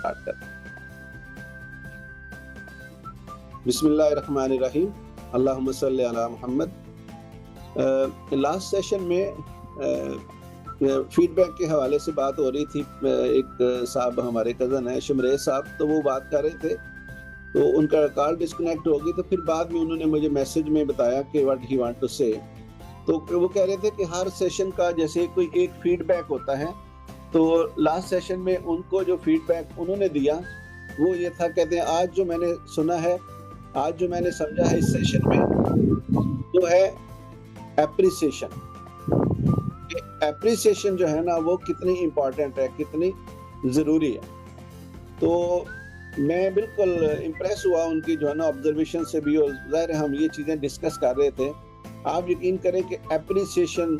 Start کرتے ہیں۔ بسم اللہ الرحمن الرحیم، اللہم صلی علی محمد۔ لاسٹ سیشن میں فیڈ بیک کے حوالے سے بات ہو رہی تھی۔ ایک صاحب ہمارے کزن ہیں شمریز صاحب، تو وہ بات کر رہے تھے، تو ان کا کال ڈسکنیکٹ ہو گئی، تو پھر بعد میں انہوں نے مجھے میسج میں بتایا کہ واٹ ہی وانٹ ٹو سے۔ تو وہ کہہ رہے تھے کہ ہر سیشن کا جیسے کوئی ایک فیڈ بیک ہوتا ہے، تو لاسٹ سیشن میں ان کو جو فیڈ بیک انہوں نے دیا وہ یہ تھا، کہتے ہیں آج جو میں نے سنا ہے، آج جو میں نے سمجھا ہے اس سیشن میں، وہ ہے اپریسیشن۔ اپریسیشن جو ہے نا وہ کتنی امپورٹنٹ ہے، کتنی ضروری ہے۔ تو میں بالکل امپریس ہوا ان کی جو ہے نا آبزرویشن سے بھی، اور ظاہر ہم یہ چیزیں ڈسکس کر رہے تھے۔ آپ یقین کریں کہ اپریسیشن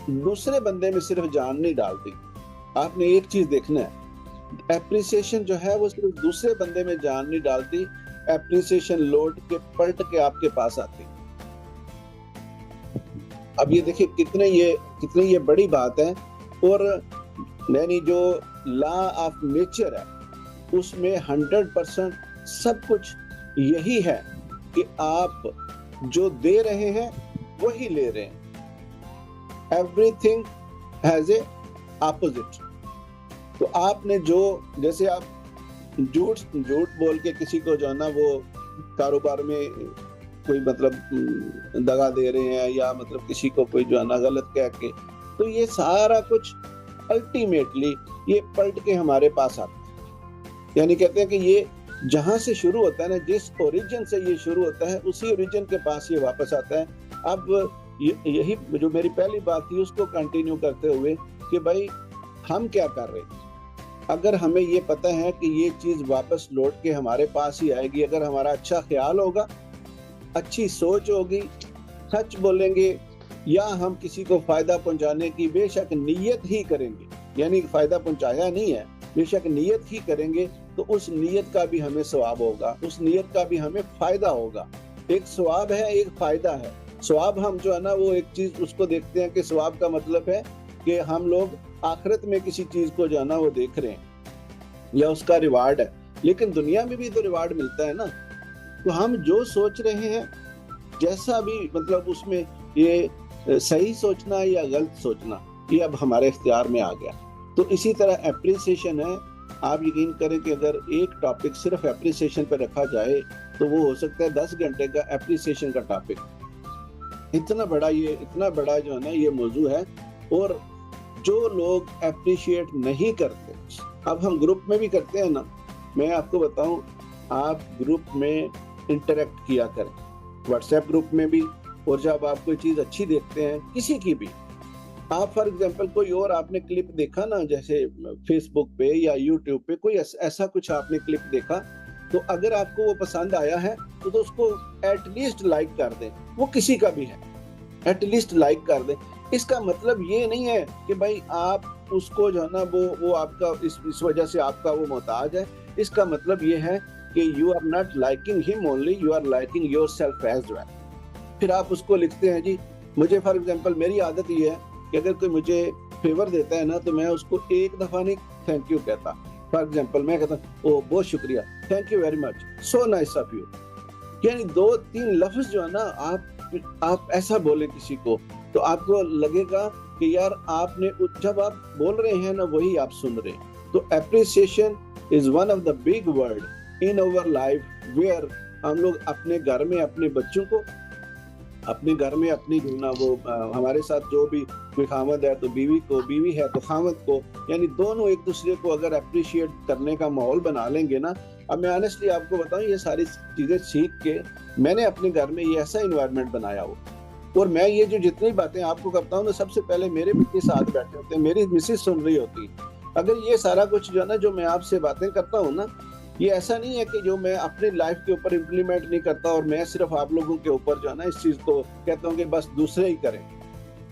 دوسرے بندے میں صرف جان نہیں ڈالتی، آپ نے ایک چیز دیکھنا ہے، اپریسیشن جو ہے وہ صرف دوسرے بندے میں جان نہیں ڈالتی، اپریسیشن لوٹ کے پلٹ کے آپ کے پاس آتی۔ اب یہ دیکھیں کتنی یہ بڑی بات ہے، اور یعنی جو لا آف نیچر ہے اس میں 100% سب کچھ یہی ہے کہ آپ جو دے رہے ہیں وہی لے رہے ہیں۔ Every thing has a opposite. تو آپ نے جو، جیسے آپ جھوٹ بول کے کسی کو جو ہے نا وہ کاروبار میں کوئی مطلب دغا دے رہے ہیں، یا مطلب کسی کو کوئی جو ہے نا غلط کہہ کے، تو یہ سارا کچھ الٹیمیٹلی یہ پلٹ کے ہمارے پاس آتا ہے۔ یعنی کہتے ہیں کہ یہ جہاں سے شروع ہوتا ہے نا، جس اوریجن سے یہ شروع ہوتا ہے اسی اوریجن کے پاس یہ واپس آتا ہے۔ اب یہی جو میری پہلی بات تھی اس کو کنٹینیو کرتے ہوئے کہ بھائی ہم کیا کر رہے ہیں، اگر ہمیں یہ پتہ ہے کہ یہ چیز واپس لوٹ کے ہمارے پاس ہی آئے گی، اگر ہمارا اچھا خیال ہوگا، اچھی سوچ ہوگی، سچ بولیں گے، یا ہم کسی کو فائدہ پہنچانے کی بے شک نیت ہی کریں گے، یعنی فائدہ پہنچایا نہیں ہے، بے شک نیت ہی کریں گے، تو اس نیت کا بھی ہمیں ثواب ہوگا، اس نیت کا بھی ہمیں فائدہ ہوگا۔ ایک ثواب ہے، ایک فائدہ ہے۔ ثواب ہم جو ہے نا وہ ایک چیز اس کو دیکھتے ہیں کہ ثواب کا مطلب ہے کہ ہم لوگ آخرت میں کسی چیز کو جو ہے نا وہ دیکھ رہے ہیں یا اس کا ریوارڈ ہے، لیکن دنیا میں بھی تو ریوارڈ ملتا ہے نا۔ تو ہم جو سوچ رہے ہیں، جیسا بھی مطلب اس میں یہ صحیح سوچنا یا غلط سوچنا، یہ اب ہمارے اختیار میں آ گیا۔ تو اسی طرح اپریسیشن ہے۔ آپ یقین کریں کہ اگر ایک ٹاپک صرف اپریسیشن پہ رکھا جائے تو وہ ہو سکتا ہے 10 گھنٹے کا اپریسیشن کا ٹاپک۔ اتنا بڑا جو ہے نا یہ موضوع ہے، اور جو لوگ اپریشیٹ نہیں کرتے، اب ہم گروپ میں بھی کرتے ہیں نا، میں آپ کو بتاؤں، آپ گروپ میں انٹریکٹ کیا کریں، واٹس ایپ گروپ میں بھی، اور جب آپ کوئی چیز اچھی دیکھتے ہیں کسی کی بھی، آپ فار ایگزامپل کوئی اور آپ نے کلپ دیکھا نا، جیسے فیس بک پہ یا یوٹیوب پہ کوئی ایسا کچھ آپ نے کلپ دیکھا، تو اگر آپ کو وہ پسند آیا ہے تو اس کو ایٹ لیسٹ لائک کر دیں، وہ کسی کا بھی ہے، ایٹ لیسٹ لائک کر دیں۔ اس کا مطلب یہ نہیں ہے کہ بھائی آپ اس کو جو ہے نا وہ آپ کا اس وجہ سے آپ کا وہ محتاج ہے۔ اس کا مطلب یہ ہے کہ you are not liking him only, you are liking yourself as well. پھر آپ اس کو لکھتے ہیں جی، مجھے فار ایگزامپل میری عادت یہ ہے کہ اگر کوئی مجھے فیور دیتا ہے نا تو میں اس کو ایک دفعہ نہیں تھینک یو کہتا۔ فار ایگزامپل میں کہتا ہوں اوہ بہت شکریہ، thank you very much, so nice of you, یعنی 2-3 لفظ جو ہے نا آپ ایسا بولے کسی کو تو آپ کو لگے گا کہ یار آپ نے جب آپ بول رہے ہیں نا وہی آپ سن رہے ہیں۔ تو appreciation is one of the big word in over life, where ہم لوگ اپنے گھر میں اپنے بچوں کو، اپنے گھر میں اپنی جو نا وہ ہمارے ساتھ جو بھی کوئی خامد ہے تو بیوی کو، بیوی ہے تو خامد کو، یعنی دونوں ایک دوسرے کو اگر اپریشیٹ کرنے کا ماحول بنا لیں گے نا۔ اب میں آنیسٹلی آپ کو بتاؤں، یہ ساری چیزیں سیکھ کے میں نے اپنے گھر میں یہ ایسا انوائرمنٹ بنایا ہو، اور میں یہ جو جتنی باتیں آپ کو کرتا ہوں نا، سب سے پہلے میرے بچے ساتھ بیٹھے ہوتے ہیں، میری مسز سن رہی ہوتی۔ اگر یہ سارا کچھ جو ہے نا جو میں آپ سے باتیں کرتا ہوں نا، یہ ایسا نہیں ہے کہ جو میں اپنی لائف کے اوپر امپلیمنٹ نہیں کرتا اور میں صرف آپ لوگوں کے اوپر جو ہے نا اس چیز کو کہتا ہوں کہ بس دوسرے ہی کریں۔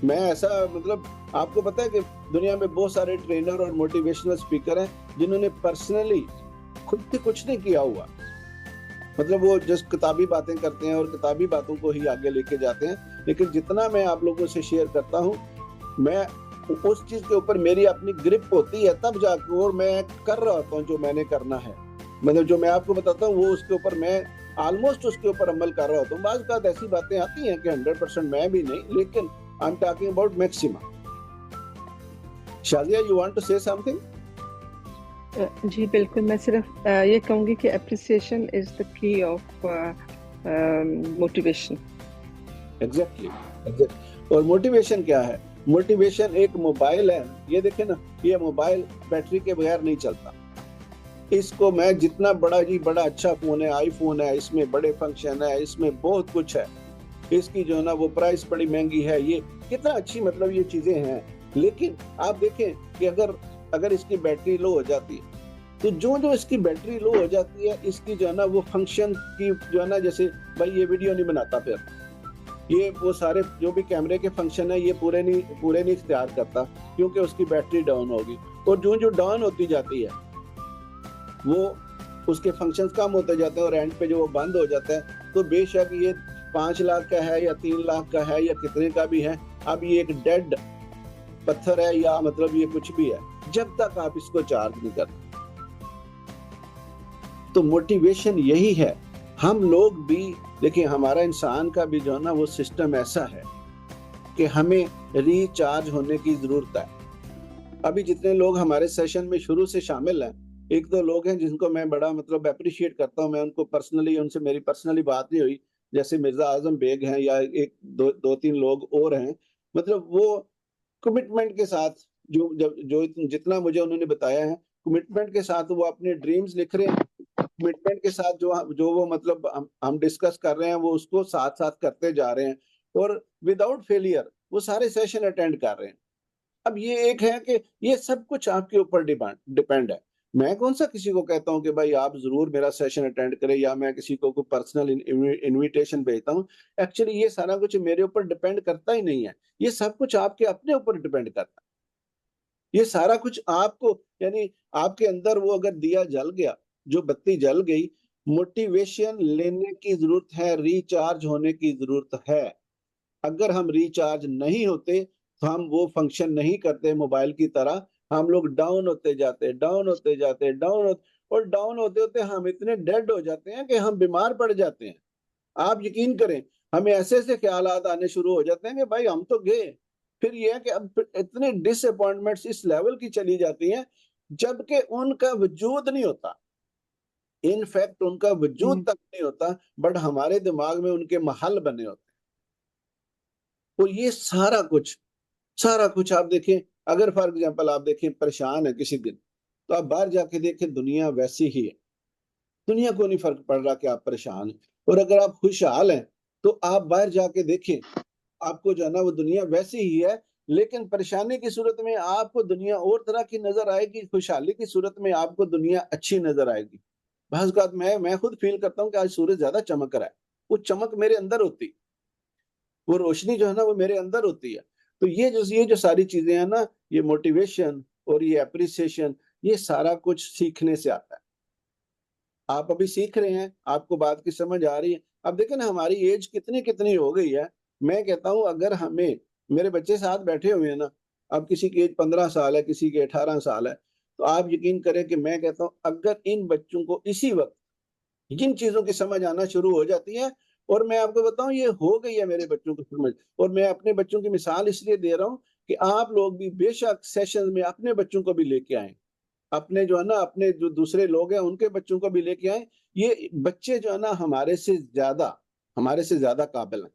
میں ایسا مطلب آپ کو پتا ہے کہ دنیا میں بہت سارے ٹرینر اور موٹیویشنل اسپیکر ہیں جنہوں نے پرسنلی خود سے کچھ نہیں کیا ہوا، مطلب وہ جس کتابی باتیں کرتے ہیں اور کتابی باتوں کو ہی آگے لے کے جاتے ہیں۔ لیکن جتنا میں آپ لوگوں سے شیئر کرتا ہوں، میں उस चीज के ऊपर मेरी अपनी ग्रिप होती है तब जाके, और मैं कर रहा होता हूँ जो मैंने करना है, मतलब जो मैं आपको बताता हूँ वो उसके ऊपर मैं ऑलमोस्ट उसके ऊपर अमल कर रहा होता हूँ। बाज़ बात ऐसी बातें आती हैं कि 100% मैं भी नहीं, लेकिन I am talking about maximum. Shazia, you want to say something? जी बिल्कुल, मैं सिर्फ ये कहूँगी कि appreciation is the key of motivation. Exactly. और मोटिवेशन क्या है? मोटिवेशन एक मोबाइल है, ये देखे ना, ये मोबाइल बैटरी के बगैर नहीं चलता। इसको मैं जितना बड़ा जी बड़ा अच्छा फोन है, आईफोन है, इसमें बड़े फंक्शन है, इसमें बहुत कुछ है, इसकी जो है ना वो प्राइस बड़ी महंगी है, ये कितना अच्छी मतलब ये चीजें हैं, लेकिन आप देखें कि अगर इसकी बैटरी लो हो जाती है तो जो इसकी बैटरी लो हो जाती है, इसकी जो है ना वो फंक्शन की जो है ना, जैसे भाई ये वीडियो नहीं बनाता, फिर ये वो सारे जो भी कैमरे के फंक्शन है ये पूरे नहीं इख्तियार करता, क्योंकि उसकी बैटरी डाउन होगी। और जो डाउन होती जाती है वो उसके फंक्शंस कम होते जाते हैं, और एंड पे जो वो बंद हो जाता है, तो बेशक ये 5 लाख का है या 3 लाख का है या कितने का भी है, अब ये एक डेड पत्थर है या मतलब ये कुछ भी है, जब तक आप इसको चार्ज नहीं करते। तो मोटिवेशन यही है। हम लोग भी देखिए, हमारा इंसान का भी जो है ना वो सिस्टम ऐसा है कि हमें रिचार्ज होने की जरूरत है। अभी जितने लोग हमारे सेशन में शुरू से शामिल हैं, एक दो लोग हैं जिनको मैं बड़ा मतलब अप्रिशिएट करता हूं, मैं उनको पर्सनली, उनसे मेरी पर्सनली बात नहीं हुई, जैसे मिर्जा आजम बेग हैं या एक दो तीन लोग और हैं, मतलब वो कमिटमेंट के साथ जो जितना मुझे उन्होंने बताया है, कमिटमेंट के साथ वो अपने ड्रीम्स लिख रहे हैं, कमिटमेंट के साथ जो वो मतलब हम डिस्कस कर रहे हैं वो उसको साथ साथ करते जा रहे हैं, और विदाउट फेलियर वो सारे सेशन अटेंड कर रहे हैं। अब ये एक है कि ये सब कुछ आपके ऊपर डिपेंड है। मैं कौन सा किसी को कहता हूँ कि भाई आप जरूर मेरा सेशन अटेंड करें, या मैं किसी को कोई पर्सनल इनविटेशन भेजता हूँ। एक्चुअली ये सारा कुछ मेरे ऊपर डिपेंड करता ही नहीं है, ये सब कुछ आपके अपने ऊपर डिपेंड करता है। ये सारा कुछ आपको, यानी आपके अंदर वो अगर दिया जल गया, जो बत्ती जल गई, मोटिवेशन लेने की जरूरत है, रिचार्ज होने की जरूरत है। अगर हम रिचार्ज नहीं होते तो हम वो फंक्शन नहीं करते मोबाइल की तरह, हम लोग डाउन होते जाते और डाउन होते होते हम इतने डेड हो जाते हैं कि हम बीमार पड़ जाते हैं। आप यकीन करें, हमें ऐसे ऐसे ख्यालात आने शुरू हो जाते हैं कि भाई हम तो गए। फिर ये है कि अब इतने डिसअपॉइंटमेंट्स इस लेवल की चली जाती हैं जबकि उनका वजूद नहीं होता, इनफैक्ट उनका वजूद तक नहीं होता, बट हमारे दिमाग में उनके महल बने होते हैं। और ये सारा कुछ आप देखें, अगर फॉर एग्जांपल आप देखें परेशान है किसी दिन, तो आप बाहर जाके देखें दुनिया वैसी ही है, दुनिया को नहीं फर्क पड़ रहा कि आप परेशान हैं। और अगर आप खुशहाल हैं तो आप बाहर जाके देखें, आपको जो है ना वो दुनिया वैसी ही है, लेकिन परेशानी की सूरत में आपको दुनिया और तरह की नजर आएगी, खुशहाली की सूरत में आपको दुनिया अच्छी नजर आएगी। बस बात मैं खुद फील करता हूँ कि आज सूरज ज्यादा चमक रहा है, वो चमक मेरे अंदर होती, वो रोशनी जो है ना वो मेरे अंदर होती है। तो ये जो सारी चीजें हैं ना, ये मोटिवेशन और ये अप्रिसिएशन, ये सारा कुछ सीखने से आता है। आप अभी सीख रहे हैं, आपको बात की समझ आ रही है। अब देखें ना हमारी एज कितनी हो गई है। मैं कहता हूँ अगर हमें, मेरे बच्चे साथ बैठे हुए हैं ना, अब किसी की एज 15 साल है, किसी की 18 साल है, तो आप यकीन करें कि मैं कहता हूँ अगर इन बच्चों को इसी वक्त जिन चीजों की समझ आना शुरू हो जाती है, और मैं आपको बताऊं ये हो गई है मेरे बच्चों को समझ, और मैं अपने बच्चों की मिसाल इसलिए दे रहा हूं कि आप लोग भी बेशक सेशन में अपने बच्चों को भी लेके आए, अपने जो है ना, अपने जो दूसरे लोग हैं उनके बच्चों को भी लेके आए। ये बच्चे जो है ना हमारे से ज्यादा काबिल हैं,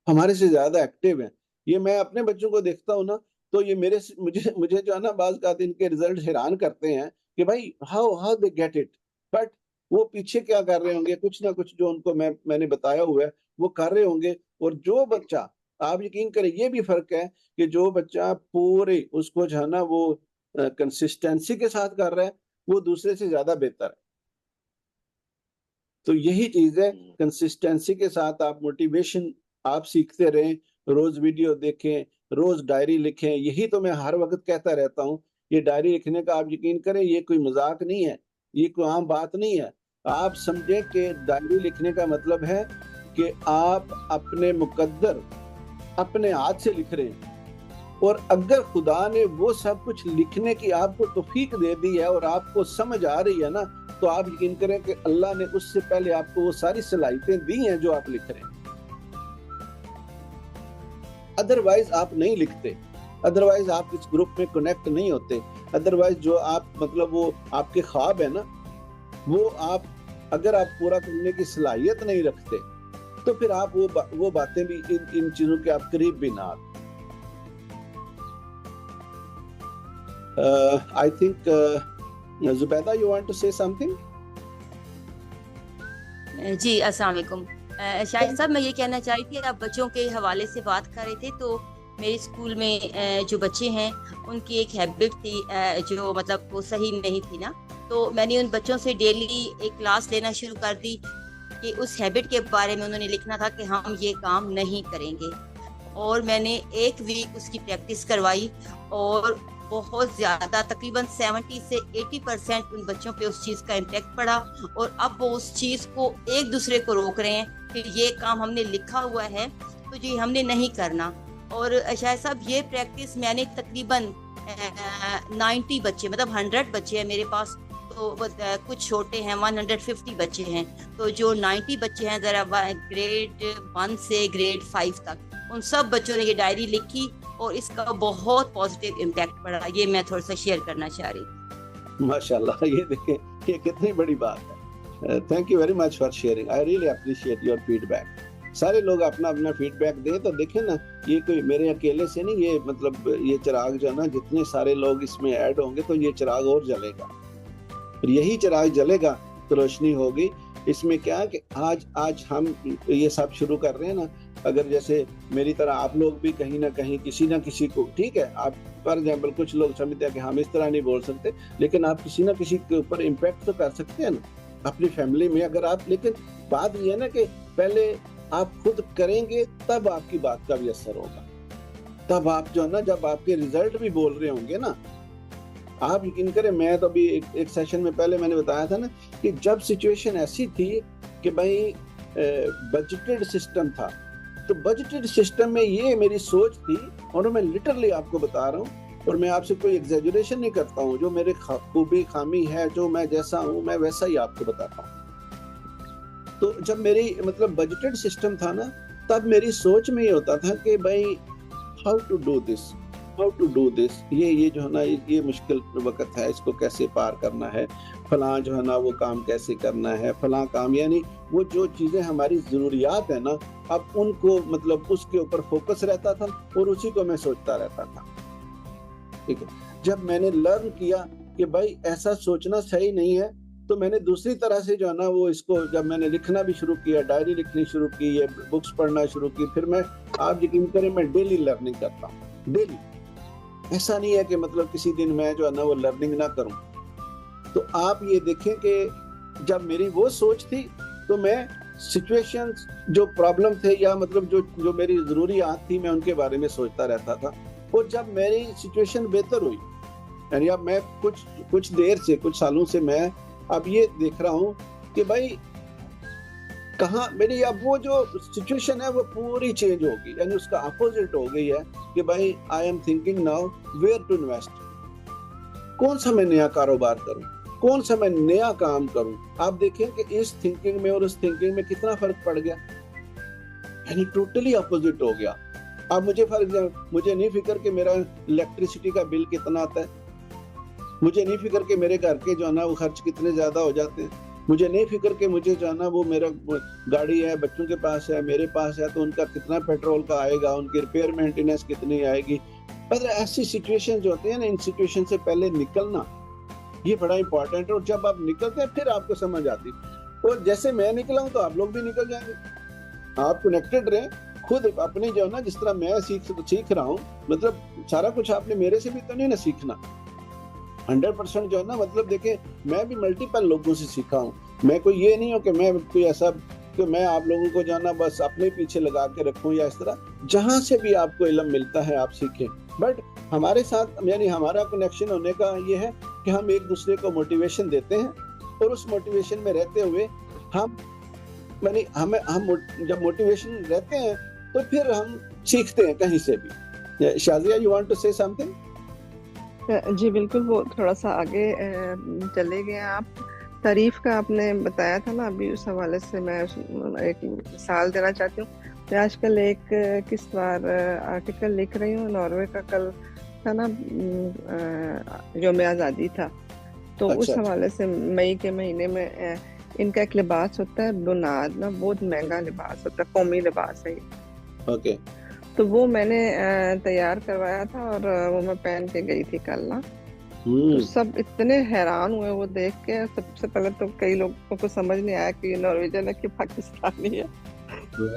हमारे से ज्यादा एक्टिव हैं। ये मैं अपने बच्चों को देखता हूँ ना, तो ये मुझे मुझे जो है ना बाज़ औक़ात इनके रिजल्ट हैरान करते हैं कि भाई how they get it, but वो पीछे क्या कर रहे होंगे, कुछ ना कुछ जो उनको मैंने बताया हुआ है वो कर रहे होंगे। और जो बच्चा, आप यकीन करें ये भी फर्क है कि जो बच्चा पूरे उसको जो है ना वो कंसिस्टेंसी के साथ कर रहा है, वो दूसरे से ज्यादा बेहतर है। तो यही चीज है, कंसिस्टेंसी के साथ आप मोटिवेशन आप सीखते रहें, रोज वीडियो देखें, रोज डायरी लिखें। यही तो मैं हर वक्त कहता रहता हूँ, ये डायरी लिखने का आप यकीन करें ये कोई मजाक नहीं है, ये कोई आम बात नहीं है। आप समझे कि डायरी लिखने का मतलब है कि आप अपने मुकद्दर अपने हाथ से लिख रहे हैं। اور اگر خدا نے وہ سب کچھ لکھنے کی آپ کو توفیق دے دی ہے اور آپ کو سمجھ آ رہی ہے نا، تو آپ یقین کریں کہ اللہ نے اس سے پہلے آپ کو وہ ساری صلاحیتیں دی ہیں جو آپ لکھ رہے ہیں. ادروائز آپ نہیں لکھتے، ادروائز آپ اس گروپ میں کنیکٹ نہیں ہوتے، ادروائز جو آپ مطلب وہ آپ کے خواب ہے نا، وہ آپ اگر آپ پورا کرنے کی صلاحیت نہیں رکھتے تو پھر آپ وہ باتیں بھی ان چیزوں کے آپ قریب بھی نہ آتے. I think Zubaida, you want to say something? جی السلام علیکم. شاہد صاحب میں یہ کہنا چاہی تھی، آپ بچوں کے حوالے سے بات کر رہے تھے، تو میرے اسکول میں جو بچے ہیں ان کی ایک ہیبٹ تھی جو مطلب وہ صحیح نہیں تھی نا، تو میں نے ان بچوں سے ڈیلی ایک کلاس لینا شروع کر دی کہ اس ہیبٹ کے بارے میں انہوں نے لکھنا تھا کہ ہم یہ کام نہیں کریں گے. اور میں نے ایک ویک اس کی پریکٹس کروائی اور بہت زیادہ تقریباً 70 سے 80% ان بچوں پہ اس چیز کا امپیکٹ پڑا، اور اب وہ اس چیز کو ایک دوسرے کو روک رہے ہیں کہ یہ کام ہم نے لکھا ہوا ہے تو جی ہم نے نہیں کرنا. اور شاہد صاحب یہ پریکٹس میں نے تقریباً 90 بچے مطلب 100 بچے ہیں میرے پاس، تو کچھ چھوٹے ہیں 150 بچے ہیں، تو جو 90 بچے ہیں ذرا گریڈ 1 سے گریڈ 5 تک، ان سب بچوں نے یہ ڈائری لکھی اور اس کا بہت پازیٹیو امپیکٹ پڑا. یہ میں تھوڑا سا شیئر کرنا چاہ رہی تھی. ماشاءاللہ، یہ دیکھیں یہ کتنی بڑی بات ہے. Thank you very much for sharing. I really appreciate your feedback. سارے لوگ اپنا اپنا فیڈ بیک دیں تو دیکھیں نا، یہ کوئی میرے اکیلے سے نہیں، یہ مطلب یہ چراغ جو ہے نا، جتنے سارے لوگ اس میں ایڈ ہوں گے تو یہ چراغ اور جلے گا، اور یہی چراغ جلے گا تو روشنی ہوگی. اس میں کیا کہ آج ہم یہ سب شروع کر رہے ہیں نا، اگر جیسے میری طرح آپ لوگ بھی کہیں نہ کہیں کسی نہ کسی کو، ٹھیک ہے، آپ فار ایگزامپل کچھ لوگ سمجھتے ہیں کہ ہم اس طرح نہیں بول سکتے، لیکن آپ کسی نہ کسی کے اوپر امپیکٹ تو کر سکتے ہیں نا اپنی فیملی میں. اگر آپ، لیکن بات یہ ہے نا کہ پہلے آپ خود کریں گے تب آپ کی بات کا بھی اثر ہوگا، تب آپ جو ہے نا، جب آپ کے ریزلٹ بھی بول رہے ہوں گے نا. آپ یقین کریں، میں تو ابھی ایک سیشن میں پہلے میں نے بتایا تھا نا کہ جب سچویشن ایسی تھی کہ بھائی بجٹڈ سسٹم تھا، تو بجٹڈ سسٹم میں یہ میری سوچ تھی، اور میں لٹرلی آپ کو بتا رہا ہوں، اور میں آپ سے کوئی ایگزیجریشن نہیں کرتا ہوں، جو میرے خوبی خامی ہے، جو میں جیسا ہوں میں ویسا ہی آپ کو بتاتا ہوں. تو جب میری مطلب بجٹڈ سسٹم تھا نا، تب میری سوچ میں یہ ہوتا تھا کہ بھائی ہاؤ ٹو ڈو دس، یہ جو ہے نا، یہ مشکل وقت ہے، اس کو کیسے پار کرنا ہے، فلاں جو ہے نا وہ کام کیسے کرنا ہے، فلاں کام، یعنی وہ جو چیزیں ہماری ضروریات ہیں نا، اب ان کو مطلب اس کے اوپر فوکس رہتا تھا اور اسی کو میں سوچتا رہتا تھا. ٹھیک ہے، جب میں نے لرن کیا کہ بھائی ایسا سوچنا صحیح نہیں ہے، تو میں نے دوسری طرح سے جو ہے نا وہ اس کو، جب میں نے لکھنا بھی شروع کیا، ڈائری لکھنی شروع کی، یہ بکس پڑھنا شروع کی، پھر میں، آپ یقین کریں، میں ڈیلی لرننگ کرتا ہوں، ڈیلی. ایسا نہیں ہے کہ مطلب کسی دن میں جو ہے نا وہ لرننگ نہ کروں. تو آپ یہ دیکھیں کہ جب میری وہ سوچ تھی تو میں سچویشن جو پرابلم تھے یا مطلب جو میری ضروریات تھی، میں ان کے بارے میں سوچتا رہتا تھا. اور جب میری سچویشن بہتر ہوئی، یعنی اب میں کچھ دیر سے، کچھ سالوں سے میں اب یہ دیکھ رہا ہوں کہ بھائی کہاں میری اب وہ جو سچویشن ہے وہ پوری چینج ہوگی، یعنی اس کا اپوزٹ ہو گئی ہے کہ بھائی I am thinking now where to invest, کون سا میں نیا کاروبار کروں، کون سا میں نیا کام کروں. آپ دیکھیں کہ اس تھنکنگ میں اور اس تھنکنگ میں کتنا فرق پڑ گیا، یعنی ٹوٹلی اپوزٹ ہو گیا. اب مجھے نہیں فکر کہ میرا الیکٹریسٹی کا بل کتنا آتا ہے، مجھے نہیں فکر کہ میرے گھر کے جو ہے نا وہ خرچ کتنے زیادہ ہو جاتے ہیں، مجھے نہیں فکر کہ مجھے جو ہے نا وہ میرا گاڑی ہے، بچوں کے پاس ہے، میرے پاس ہے، تو ان کا کتنا پیٹرول کا آئے گا، ان کی ریپیئر مینٹیننس کتنی آئے گی. ایسی سچویشن جو ہوتی ہیں نا، ان سچویشن سے پہلے نکلنا یہ بڑا امپورٹنٹ ہے. اور جب آپ نکلتے ہیں پھر آپ کو سمجھ آتی، اور جیسے میں نکلا ہوں تو آپ لوگ بھی نکل جائیں گے. آپ کنیکٹڈ رہیں خود اپنے جو ہے نا، جس طرح میں سیکھ رہا ہوں، مطلب سارا کچھ آپ نے میرے سے بھی تو نہیں نا سیکھنا 100% جو ہے نا. مطلب دیکھیں، میں بھی ملٹیپل لوگوں سے سیکھا ہوں. میں کوئی یہ نہیں ہوں کہ میں کوئی ایسا کہ میں آپ لوگوں کو جو ہے نا بس اپنے پیچھے لگا کے رکھوں یا اس طرح. جہاں سے بھی آپ کو علم ملتا ہے آپ سیکھیں. بٹ ہمارے ساتھ، یعنی ہمارا کنیکشن ہونے کا یہ ہے کہ ہم ایک دوسرے کو موٹیویشن دیتے ہیں، اور اس موٹیویشن میں رہتے ہوئے ہم جب موٹیویشن رہتے ہیں تو پھر ہم سیکھتے ہیں کہیں سے بھی. Shazia, you want to say something? جی بالکل, وہ تھوڑا سا آگے چلے گئے آپ. تعریف کا آپ نے بتایا تھا نا ابھی, اس حوالے سے میں ایک مثال دینا چاہتی ہوں. میں آج کل ایک کس بار آرٹیکل لکھ رہی ہوں, ناروے کا کل تھا نا یوم آزادی تھا, تو اس حوالے سے مئی کے مہینے میں ان کا ایک لباس ہوتا ہے بناد نا, بہت مہنگا لباس ہوتا ہے, قومی لباس ہے یہ. اوکے. تو وہ میں نے تیار کروایا تھا اور وہ میں پہن کے گئی تھی کل نا. تو سب اتنے حیران ہوئے وہ دیکھ کے. سب سے پہلے تو کئی لوگوں کو سمجھ نہیں آیا کہ یہ نارویجن ہے کہ پاکستانی ہے.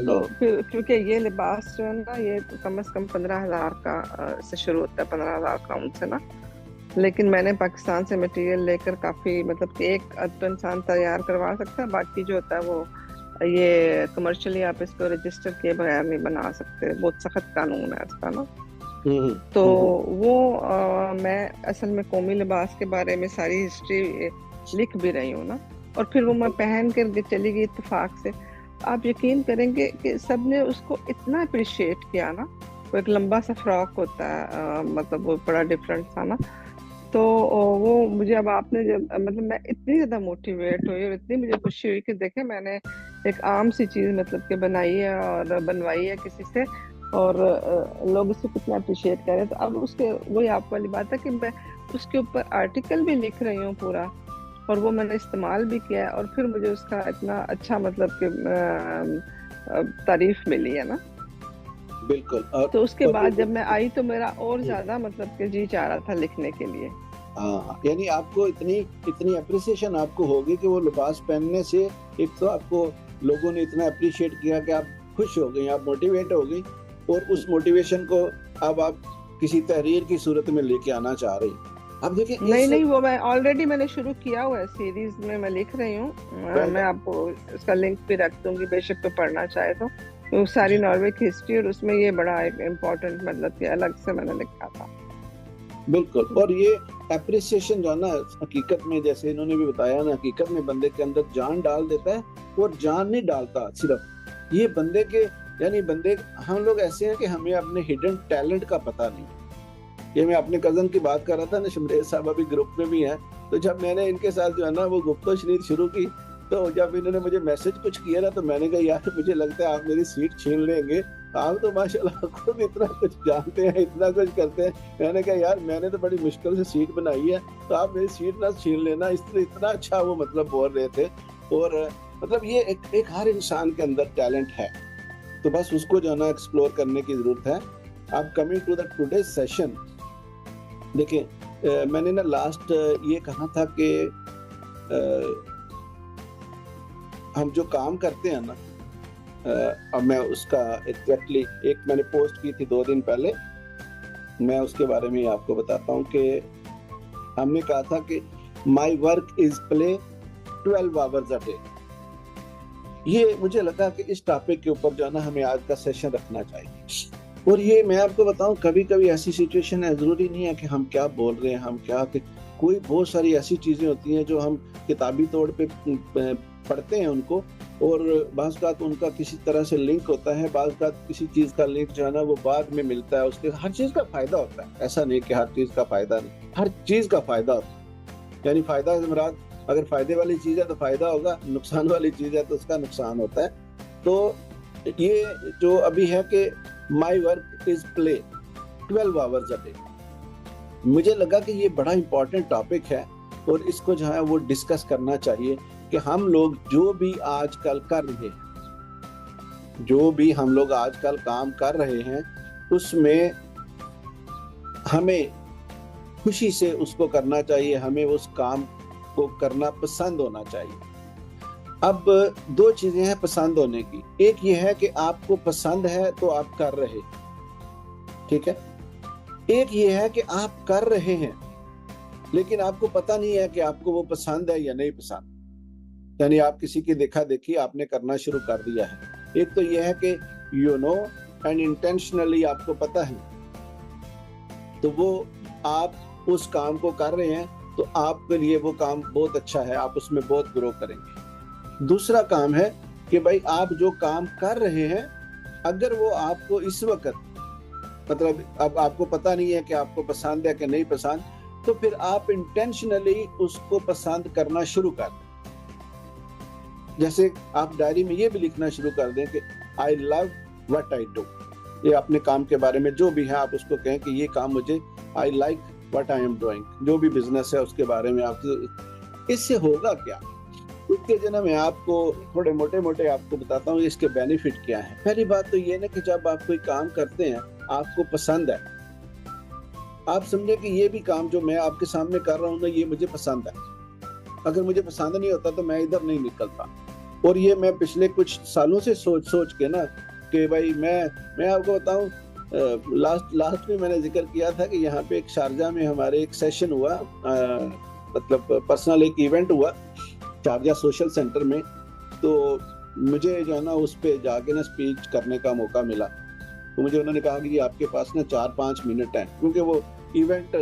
تو پھر کیونکہ یہ لباس جو ہے نا یہ کم از کم 15,000 کا سے شروع ہوتا ہے, 15,000 پاؤنڈ سے نا. لیکن میں نے پاکستان سے مٹیریل لے کر کافی, مطلب کہ ایک تو انسان تیار کروا سکتا ہے, باقی جو ہوتا ہے وہ یہ کمرشلی آپ اس کو رجسٹر کیے بغیر نہیں بنا سکتے, بہت سخت قانون ہے اس کا نا. تو وہ میں اصل میں قومی لباس کے بارے میں ساری ہسٹری لکھ بھی رہی ہوں نا, اور پھر وہ میں پہن کر چلی گئی اتفاق سے. آپ یقین کریں گے کہ سب نے اس کو اتنا اپریشیٹ کیا نا. وہ ایک لمبا سا فراک ہوتا ہے, مطلب وہ بڑا ڈفرینٹ تھا نا. تو وہ مجھے اب آپ نے جب مطلب میں اتنی زیادہ موٹیویٹ ہوئی اور اتنی مجھے خوشی ہوئی کہ دیکھیں میں نے ایک عام سی چیز مطلب کہ بنائی ہے اور بنوائی ہے کسی سے, اور لوگ اس کو کتنا اپریشیٹ کر رہے ہیں. تو اب اس کے وہی آپ والی بات ہے کہ میں اس کے اوپر آرٹیکل بھی لکھ رہی ہوں پورا, اور وہ میں نے استعمال بھی کیا ہے, اور پھر مجھے اس کا اتنا اچھا مطلب کہ تعریف ملی ہے نا. بالکل. تو اس کے بعد جب میں آئی تو میرا اور زیادہ مطلب کہ جی چاہ رہا تھا لکھنے کے لیے. یعنی آپ کو اتنی اپریسیشن آپ کو ہوگی کہ وہ لباس پہننے سے ایک تو آپ کو لوگوں نے اتنا اپریشیٹ کیا کہ آپ خوش ہو گئی, آپ موٹیویٹ ہو گئی, اور اس موٹیویشن کو اب آپ کسی تحریر کی صورت میں لے کے آنا چاہ رہی. اب دیکھیں نہیں وہ میں آلریڈی میں نے شروع کیا ہوا ہے سیریز میں لکھ رہی ہوں. میں آپ کو اس کا لنک بھی رکھ دوں گی, بے شک تو پڑھنا چاہے تو ساری ناروے کی ہسٹری, اور اس میں یہ بڑا ایک امپورٹنٹ مطلب کہ الگ سے میں نے لکھا تھا. بالکل. اور یہ اپریسیشن جو ہے نا حقیقت میں, جیسے انہوں نے بھی بتایا نا, حقیقت میں بندے کے اندر جان ڈال دیتا ہے. اور جان نہیں ڈالتا صرف یہ بندے کے, یعنی بندے ہم لوگ ایسے ہیں کہ ہمیں اپنے ہڈن ٹیلنٹ کا پتہ نہیں. یہ میں اپنے کزن کی بات کر رہا تھا نا, شمریز صاحب ابھی گروپ میں بھی ہیں. تو جب میں نے ان کے ساتھ جو ہے نا وہ گفتگو شنید شروع کی, تو جب انہوں نے مجھے میسج کچھ کیا نا, تو میں نے کہا یار مجھے لگتا ہے آپ میری سیٹ چھین لیں گے, آپ تو ماشاءاللہ خود اتنا کچھ جانتے ہیں, اتنا کچھ کرتے ہیں. میں نے کہا یار میں نے تو بڑی مشکل سے سیٹ بنائی ہے, تو آپ میری سیٹ نہ چھین لینا. اس طرح اتنا اچھا وہ مطلب بول رہے تھے. اور مطلب یہ ایک ہر انسان کے اندر ٹیلنٹ ہے, تو بس اس کو جو ہے نا ایکسپلور کرنے کی ضرورت ہے. اب coming to the today's session, دیکھیں میں نے نا لاسٹ یہ کہا تھا کہ ہم جو کام کرتے ہیں نا, اب میں اس کا ایگزیکٹلی ایک میں نے پوسٹ کی تھی 2 دن پہلے, میں اس کے بارے میں آپ کو بتاتا ہوں کہ ہم نے کہا تھا کہ my work is play 12 hours a day. یہ مجھے لگا کہ اس ٹاپک کے اوپر جو ہے نا ہمیں آج کا سیشن رکھنا چاہیے. اور یہ میں آپ کو بتاؤں, کبھی کبھی ایسی سچویشن ہے, ضروری نہیں ہے کہ ہم کیا بول رہے ہیں, ہم کیا کہ کوئی بہت ساری ایسی چیزیں ہوتی ہیں جو ہم کتابی طور پہ پڑھتے ہیں ان کو, اور بعض اوقات ان کا کسی طرح سے لنک ہوتا ہے, بعض اوقات کسی چیز کا لنک جو ہے نا وہ بعد میں ملتا ہے. اس کے ہر چیز کا فائدہ ہوتا ہے, ایسا نہیں کہ ہر چیز کا فائدہ نہیں, ہر چیز کا فائدہ ہوتا ہے. یعنی فائدہ سے مراد اگر فائدے والی چیز ہے تو فائدہ ہوگا, نقصان والی چیز ہے تو اس کا نقصان ہوتا ہے. تو یہ جو ابھی ہے کہ my work is play 12 hours a day, مجھے لگا کہ یہ بڑا امپورٹنٹ ٹاپک ہے, اور اس کو جو ہے وہ ڈسکس کرنا چاہیے کہ ہم لوگ جو بھی آج کل کر رہے ہیں, جو بھی ہم لوگ آج کل کام کر رہے ہیں, اس میں ہمیں خوشی سے اس کو کرنا چاہیے, ہمیں اس کام کو کرنا پسند ہونا چاہیے. اب 2 چیزیں ہیں پسند ہونے کی. ایک یہ ہے کہ آپ کو پسند ہے تو آپ کر رہے, ٹھیک ہے. ایک یہ ہے کہ آپ کر رہے ہیں لیکن آپ کو پتہ نہیں ہے کہ آپ کو وہ پسند ہے یا نہیں پسند, یعنی آپ کسی کی دیکھا دیکھی آپ نے کرنا شروع کر دیا ہے. ایک تو یہ ہے کہ یو نو اینڈ انٹینشنلی آپ کو پتہ ہے, تو وہ آپ اس کام کو کر رہے ہیں, تو آپ کے لیے وہ کام بہت اچھا ہے, آپ اس میں بہت گرو کریں گے. دوسرا کام ہے کہ بھائی آپ جو کام کر رہے ہیں, اگر وہ آپ کو اس وقت मतलब अब आपको पता नहीं है कि आपको पसंद है कि नहीं पसंद, तो फिर आप इंटेंशनली उसको पसंद करना शुरू कर दें। जैसे आप डायरी में ये भी लिखना शुरू कर दें कि I love what I do, ये अपने काम के बारे में जो भी है आप उसको कहें कि ये काम मुझे, I like what I am doing, जो भी बिजनेस है उसके बारे में आप। इससे होगा क्या, उसके जो मैं आपको थोड़े मोटे मोटे आपको बताता हूँ इसके बेनिफिट क्या है। पहली बात तो ये ना कि जब आप कोई काम करते हैं आपको पसंद है, आप समझे कि ये भी काम जो मैं आपके सामने कर रहा हूँ ना ये मुझे पसंद है। अगर मुझे पसंद नहीं होता तो मैं इधर नहीं निकलता। और ये मैं पिछले कुछ सालों से सोच के ना कि भाई मैं आपको बताऊं, लास्ट में मैंने जिक्र किया था कि यहाँ पे एक शारजा में हमारे एक सेशन हुआ, मतलब पर्सनल एक इवेंट हुआ शारजा सोशल सेंटर में। तो मुझे जो है ना उस पे जाके ना स्पीच करने का मौका मिला। तो मुझे उन्होंने कहा कि आपके पास ना 4-5 मिनट हैं, क्योंकि वो इवेंट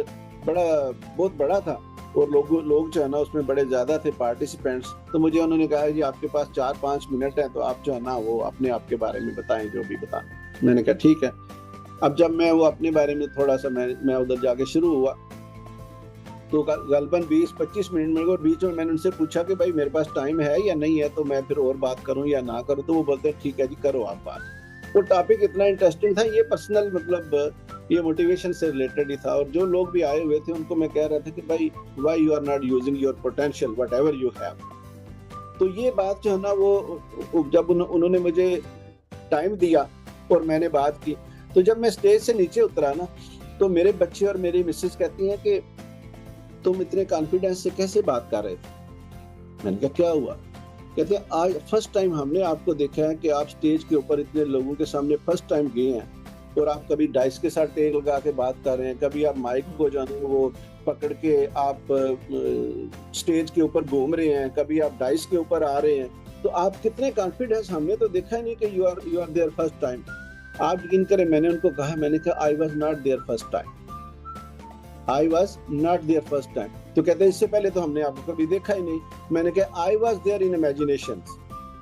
बहुत बड़ा था और लोग जो है ना उसमें बड़े ज्यादा थे पार्टिसिपेंट्स। तो मुझे उन्होंने कहा कि आपके पास 4-5 मिनट हैं, तो आप जो है ना वो अपने आप के बारे में बताएं, जो भी बताएं। मैंने कहा ठीक है। अब जब मैं वो अपने बारे में थोड़ा सा मैं उधर जाके शुरू हुआ, तो गलबन 20-25 मिनट में, और बीच में मैंने उनसे पूछा कि भाई मेरे पास टाइम है या नहीं है, तो मैं फिर और बात करूं या ना करूं। तो वो बोलते हैं ठीक है जी करो आप बात। वो टॉपिक इतना इंटरेस्टिंग था, ये पर्सनल मतलब ये मोटिवेशन से रिलेटेड ही था। और जो लोग भी आए हुए थे उनको मैं कह रहा था कि भाई why you are not using your potential whatever you have. तो ये बात जो है ना वो जब उन्होंने मुझे टाइम दिया और मैंने बात की, तो जब मैं स्टेज से नीचे उतरा ना, तो मेरे बच्चे और मेरी मिसेस कहती हैं कि तुम इतने कॉन्फिडेंस से कैसे बात कर रहे थे। मैंने कहा क्या हुआ। कहते हैं आज फर्स्ट टाइम हमने आपको देखा है कि आप स्टेज के ऊपर इतने लोगों के सामने फर्स्ट टाइम गए हैं, और आप कभी डाइस के साथ टेक लगा के बात कर रहे हैं, कभी आप माइक को जो है वो पकड़ के आप स्टेज के ऊपर घूम रहे हैं, कभी आप डाइस के ऊपर आ रहे हैं। तो आप कितने कॉन्फिडेंस, हमने तो देखा ही नहीं कि you are there first time. आप यकीन करें मैंने उनको कहा, मैंने कहा I was not there first time, I was not there first time. तो कहते हैं इससे पहले तो हमने आपको कभी देखा ही नहीं। मैंने कहा I was there in imagination,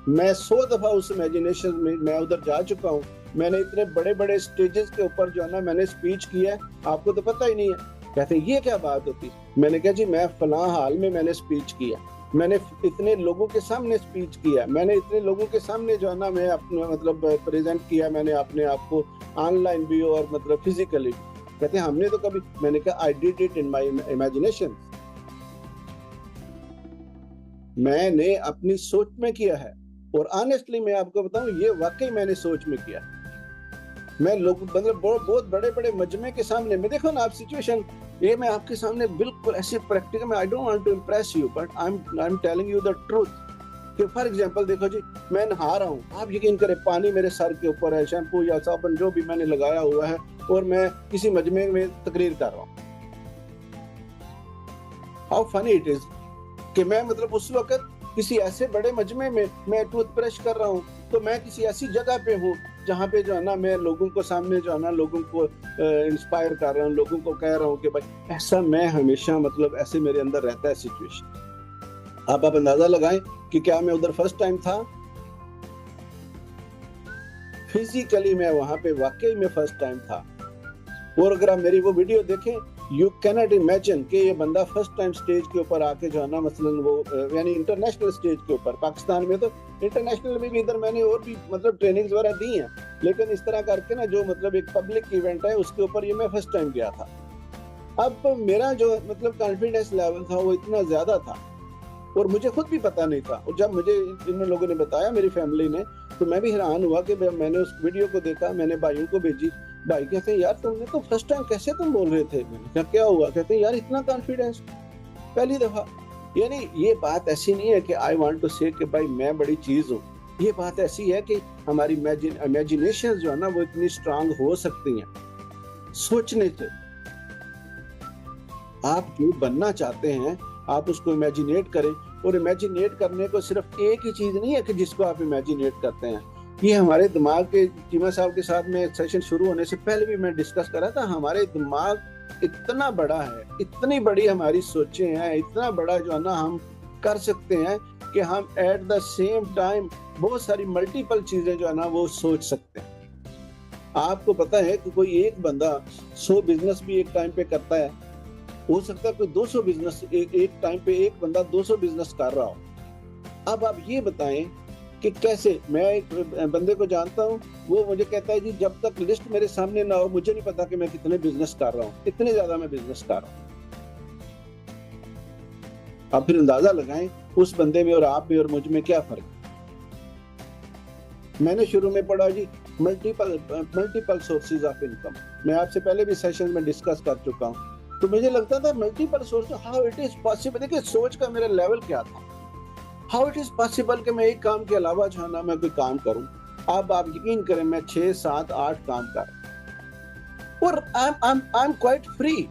मैं 100 दफा उस इमेजिनेशन में मैं उधर जा चुका हूँ। मैंने इतने बड़े बड़े स्टेजेस के ऊपर जो है ना मैंने स्पीच किया है, आपको तो पता ही नहीं है। कहते हैं ये क्या बात होती। मैंने कहा जी मैं फलां हाल में मैंने स्पीच किया, मैंने इतने लोगों के सामने स्पीच किया, मैंने इतने लोगों के सामने जो है ना मैं अपने मतलब प्रेजेंट किया, मैंने अपने आप को ऑनलाइन भी और मतलब फिजिकली। कहते हैं हमने तो कभी, मैंने कहा I did it in my imagination, मैंने अपनी सोच में किया है। और ऑनेस्टली मैं आपको बताऊं ये वाकई मैंने सोच में किया। मैं लोग मतलब बहुत बड़े बड़े मजमे के सामने में, देखो ना आप सिचुएशन, ये मैं आपके सामने बिल्कुल ऐसे प्रैक्टिकल में, I don't want to impress you but I am telling you the truth. कि फॉर एग्जांपल देखो जी मैं नहा रहा हूँ, आप यकीन करें पानी मेरे सर के ऊपर है, शैम्पू या साबुन जो भी मैंने लगाया हुआ है, और मैं किसी मजमे में तकरीर कर रहा हूँ। हाउ फनी इट इज कि मैं मतलब उस वक्त किसी ऐसे बड़े मजमे में मैं टूथब्रश कर रहा हूँ, तो मैं किसी ऐसी जगह पे हूँ जहाँ पे जो है ना मैं लोगों को सामने जो है ना लोगों को इंस्पायर कर रहा हूँ, लोगों को कह रहा हूँ कि भाई ऐसा मैं हमेशा मतलब ऐसे मेरे अंदर रहता है सिचुएशन। आप अंदाजा लगाएं कि क्या मैं उधर फर्स्ट टाइम था। फिजिकली मैं वहां पे वाकई में फर्स्ट टाइम था। और अगर आप मेरी वो वीडियो देखें, यू कैनॉट इमेजिन कि ये बंदा फर्स्ट टाइम स्टेज के ऊपर आके जो है ना मसलन वो यानी इंटरनेशनल स्टेज के ऊपर, पाकिस्तान में तो इंटरनेशनल में भी इधर मैंने और भी मतलब ट्रेनिंग्स वगैरह दी हैं, लेकिन इस तरह करके ना जो मतलब एक पब्लिक इवेंट है उसके ऊपर ये मैं फर्स्ट टाइम गया था। अब मेरा जो मतलब कॉन्फिडेंस लेवल था वो इतना ज्यादा था और मुझे खुद भी पता नहीं था। और जब मुझे इन लोगों ने बताया, मेरी फैमिली ने, तो मैं भी हैरान हुआ कि मैंने उस वीडियो को देखा, मैंने भाइयों को भेजी। भाई कहते हैं यार तुमने तो फर्स्ट टाइम कैसे तुम बोल रहे थे। मैंने कहा क्या हुआ। कहते हैं यार इतना कॉन्फिडेंस पहली दफा। यानी ये बात ऐसी नहीं है कि आई वांट टू से कि भाई मैं बड़ी चीज हूँ। ये बात ऐसी है कि हमारी इमेजिनेशन जो है ना वो इतनी स्ट्रांग हो सकती हैं सोचने से। आप जो बनना चाहते हैं आप उसको इमेजिनेट करें। और इमेजिनेट करने को सिर्फ एक ही चीज नहीं है कि जिसको आप इमेजिनेट करते हैं। ये हमारे दिमाग के, चीमा साहब के साथ में सेशन शुरू होने से पहले भी मैं डिस्कस कर रहा था, हमारे दिमाग इतना बड़ा है, इतनी बड़ी हमारी सोचें हैं, इतना बड़ा जो है ना हम कर सकते हैं कि हम एट द सेम टाइम बहुत सारी मल्टीपल चीजें जो है ना वो सोच सकते हैं। आपको पता है कि कोई एक बंदा 100 बिजनेस भी एक टाइम पे करता है, हो सकता है कोई 200 बिजनेस एक टाइम पे एक बंदा 200 बिजनेस कर रहा हो। अब आप ये बताएं कि कैसे। मैं एक बंदे को जानता हूँ, वो मुझे कहता है जी जब तक लिस्ट मेरे सामने ना हो मुझे नहीं पता कि मैं कितने बिजनेस कर रहा हूँ, इतने ज्यादा मैं बिजनेस कर रहा हूँ। आप फिर अंदाजा लगाएं उस बंदे में और आप में और मुझ में क्या फर्क। मैंने शुरू में पढ़ा जी मल्टीपल सोर्सेज ऑफ इनकम, मैं आपसे पहले भी सेशन में डिस्कस कर चुका हूँ। तो मुझे लगता था multiple source, how it is possible. देखिए सोच का मेरा लेवल क्या था, हाउ इट इज पॉसिबल कि मैं एक काम के अलावा जो है ना मैं कोई काम करूं। अब आप यकीन करें मैं 6, 7, 8 काम कर और आई एम क्वाइट फ्री।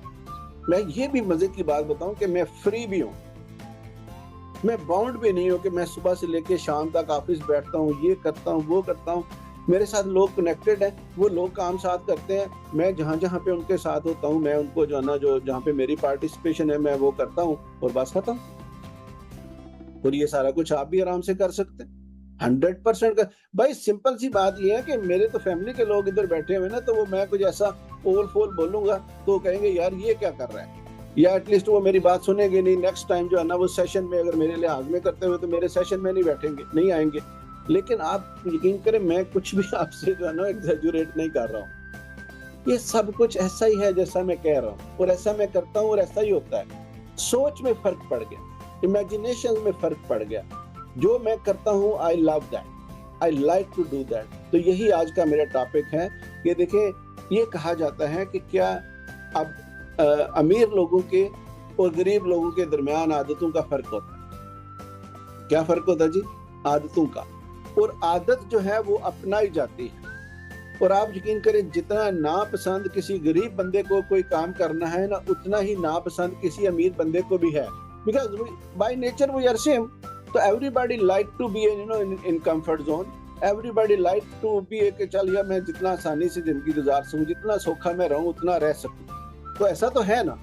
मैं ये भी मजे की बात बताऊं कि मैं फ्री भी हूं, मैं बाउंड भी नहीं हूं कि मैं सुबह से लेके शाम तक ऑफिस बैठता हूं, ये करता हूं, वो करता हूं। मेरे साथ लोग कनेक्टेड हैं, वो लोग काम साथ करते हैं, मैं जहां जहां पे उनके साथ होता हूं मैं उनको जो है ना जो जहां पे मेरी पार्टिसिपेशन है मैं वो करता हूं और बस खत्म। और ये सारा कुछ आप भी आराम से कर सकते हैं 100% का। भाई सिंपल सी बात ये है कि मेरे तो फैमिली के लोग इधर बैठे हुए ना, तो वो मैं कुछ ऐसा ओल फोल बोलूंगा तो कहेंगे यार ये क्या कर रहा है, या एटलीस्ट वो मेरी बात सुनेंगे नहीं। नेक्स्ट टाइम जो है ना वो सेशन में अगर मेरे लिहाज में करते हुए तो मेरे सेशन में नहीं बैठेंगे, नहीं आएंगे। लेकिन आप यकीन करें मैं कुछ भी आपसे जो है ना एग्जैजुरेट नहीं कर रहा हूँ, ये सब कुछ ऐसा ही है जैसा मैं कह रहा हूँ और ऐसा मैं करता हूँ और ऐसा ही होता है। सोच में फर्क पड़ गया, इमेजिनेशन में फर्क पड़ गया। जो मैं करता हूँ I love that, I like to do that. तो यही आज का मेरा टॉपिक है कि देखिए ये कहा जाता है कि क्या अब अमीर लोगों के और गरीब लोगों के दरमियान आदतों का फर्क होता है। क्या फर्क होता है जी? आदतों का। और आदत जो है वो अपनाई जाती है। और आप यकीन करें जितना नापसंद किसी गरीब बंदे को कोई काम करना है ना, उतना ही नापसंद किसी अमीर बंदे को भी है। Because by nature we are same, so everybody like to be in comfort zone. Everybody like to be कि चल यार मैं जितना आसानी से जिंदगी गुजार सकूं, जितना सौखा मैं रहूं उतना रह सकूं। तो ऐसा तो है ना।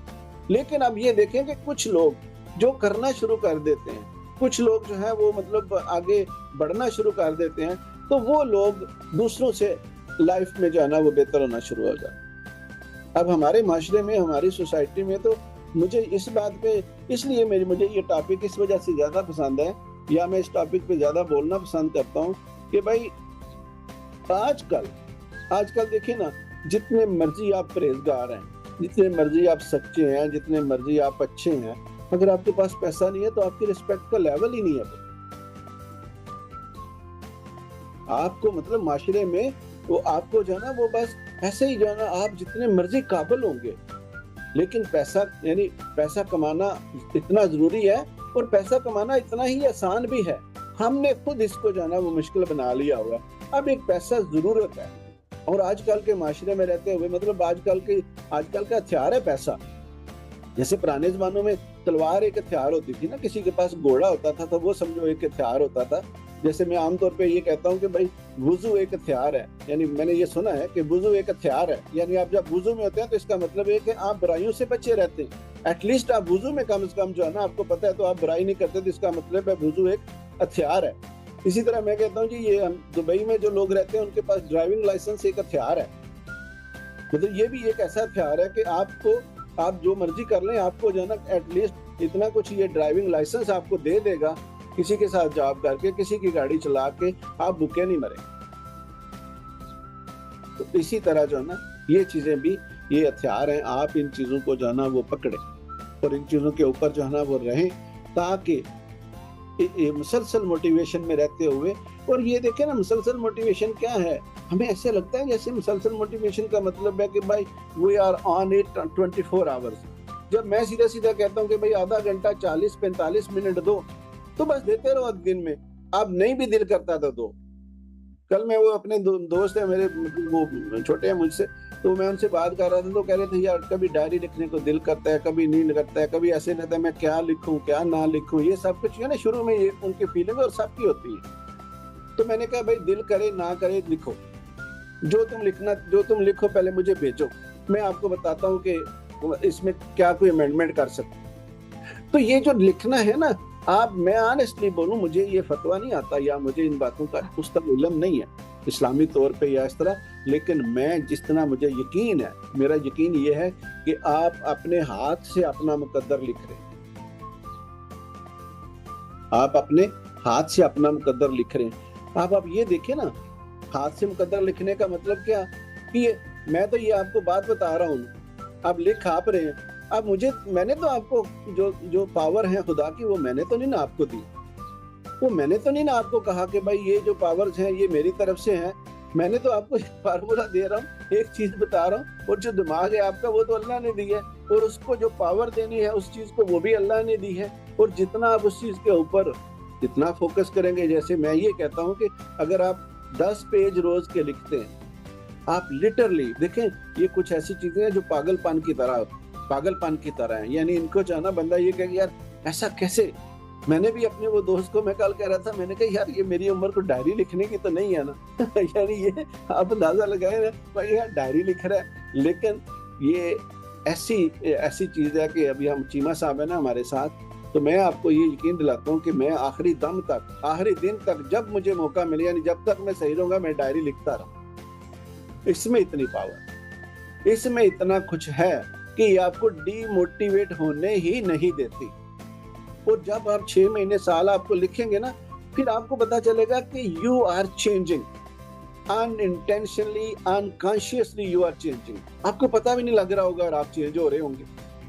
लेकिन अब ये देखें कि कुछ लोग जो करना शुरू कर देते हैं, कुछ लोग जो है वो मतलब आगे बढ़ना शुरू कर देते हैं, तो वो लोग दूसरों से लाइफ में जो है ना वो बेहतर होना शुरू हो जाता। अब हमारे माशरे में, हमारी सोसाइटी में तो मुझे इस बात पे इसलिए मुझे ये टॉपिक इस वजह से ज्यादा पसंद है, या मैं इस टॉपिक पे ज्यादा बोलना पसंद करता हूँ कि भाई आजकल देखिए ना, जितने मर्जी आप परहेजगार हैं, जितने मर्जी आप सच्चे हैं, जितने मर्जी आप अच्छे हैं, अगर आपके पास पैसा नहीं है तो आपकी रिस्पेक्ट का लेवल ही नहीं है। आपको मतलब माशरे में वो आपको जो है ना वो बस ऐसे ही जो है ना आप जितने मर्जी काबिल होंगे, लेकिन पैसा यानी पैसा कमाना इतना जरूरी है और पैसा कमाना इतना ही आसान भी है। हमने खुद इसको जो है ना वो मुश्किल बना लिया हुआ। अब एक पैसा जरूरत है और आजकल के माशरे में रहते हुए मतलब आजकल का हथियार है पैसा। जैसे पुराने जमानों में तलवार एक हथियार होती थी ना, किसी के पास घोड़ा होता था तो वो समझो एक हथियार होता था। जैसे मैं आमतौर पे ये कहता हूँ कि भाई वुजू एक हथियार है, यानी मैंने ये सुना है कि वुजू एक हथियार है, यानी आप जब वुजू में होते हैं तो इसका मतलब है कि आप बुराइयों से बचे रहते हैं। एटलीस्ट आप वुजू में कम से कम जो है ना आपको पता है तो आप बुराई नहीं करते, तो इसका मतलब है वुजू एक हथियार है। इसी तरह मैं कहता हूँ जी ये हम दुबई में जो लोग रहते हैं उनके पास ड्राइविंग लाइसेंस एक हथियार है। मतलब ये भी एक ऐसा हथियार है कि आप जो मर्जी कर लें, आपको जो है ना एटलीस्ट इतना कुछ ये ड्राइविंग लाइसेंस आपको दे देगा, किसी के साथ जॉब करके, किसी की गाड़ी चला के आप भूखे नहीं मरे। तो इसी तरह जो है ना ये चीजें भी ये हथियार हैं। आप इन चीजों को जो है ना वो पकड़े और इन चीजों के ऊपर जो है ना वो रहें, ताकि मुसलसल मोटिवेशन में रहते हुए। और ये देखें ना मुसलसल मोटिवेशन क्या है, हमें ऐसे लगता है जैसे मुसलसल मोटिवेशन का मतलब है कि भाई we are on it 24 hours. जब मैं सीधा सीधा कहता हूँ कि भाई आधा घंटा 40-45 मिनट दो, तो बस देते रहो दिन में। अब नहीं भी दिल करता था तो कल मैं वो अपने दोस्त है मेरे, वो छोटे हैं मुझसे, तो मैं उनसे बात कर रहा था तो कह रहे थे यार कभी डायरी लिखने को दिल करता है, कभी नहीं करता है, कभी ऐसे रहता है मैं क्या लिखूं क्या ना लिखूं। ये सब कुछ है ना शुरू में ये उनकी फीलिंग और सबकी होती है। तो मैंने कहा भाई दिल करे ना करे लिखो, जो तुम लिखो पहले मुझे भेजो, मैं आपको बताता हूँ कि इसमें क्या कोई अमेंडमेंट कर सकते। तो ये जो लिखना है ना, आप, मैं ऑनेस्टली बोलूं, मुझे ये फतवा नहीं आता या मुझे इन बातों का उस तक इल्म नहीं है इस्लामी तौर पे या इस तरह, लेकिन मैं जिस तरह मुझे यकीन है, मेरा यकीन ये है कि आप अपने हाथ से अपना मुकद्दर लिख रहे हैं, आप अपने हाथ से अपना मुकद्दर लिख रहे हैं। आप ये देखें ना, हाथ से मुकद्दर लिखने का मतलब क्या कि मैं तो ये आपको बात बता रहा हूँ, आप लिख आप रहे हैं। अब मैंने तो आपको जो पावर है खुदा की, वो मैंने तो नहीं ना आपको दी, वो मैंने तो नहीं ना आपको कहा कि भाई ये जो पावर्स हैं ये मेरी तरफ से हैं। मैंने तो आपको फार्मूला दे रहा हूँ, एक चीज बता रहा हूँ, और जो दिमाग है आपका वो तो अल्लाह ने दी है, और उसको जो पावर देनी है उस चीज को वो भी अल्लाह ने दी है। और जितना आप उस चीज के ऊपर जितना फोकस करेंगे, जैसे मैं ये कहता हूँ कि अगर आप 10 पेज रोज के लिखते हैं, आप लिटरली देखें, ये कुछ ऐसी चीजें हैं जो पागलपन की तरह है, यानी इनको चाहना बंदा ये कहे यार ऐसा कैसे। मैंने भी अपने वो दोस्त को, मैं कल कह रहा था, मैंने कहा यार ये मेरी उम्र को डायरी लिखने की तो नहीं है ना यानी ये आप अंदाजा लगाए ना भाई, यार डायरी लिख रहा है। लेकिन ये ऐसी चीज है कि अभी हम चीमा साहब है ना हमारे साथ, तो मैं आपको ये यकीन दिलाता हूँ कि मैं आखिरी दम तक, आखिरी दिन तक, जब मुझे मौका मिले, यानी जब तक मैं सही रहूंगा, मैं डायरी लिखता रहूँ। इसमें इतनी पावर, इसमें इतना कुछ है कि ये आपको डीमोटिवेट होने ही नहीं देती। और जब आप 6 महीने साल आपको लिखेंगे ना, फिर आपको पता चलेगा कि you are changing unintentionally, unconsciously you are changing. आपको पता भी नहीं लग रहा होगा और आप चेंज हो रहे होंगे।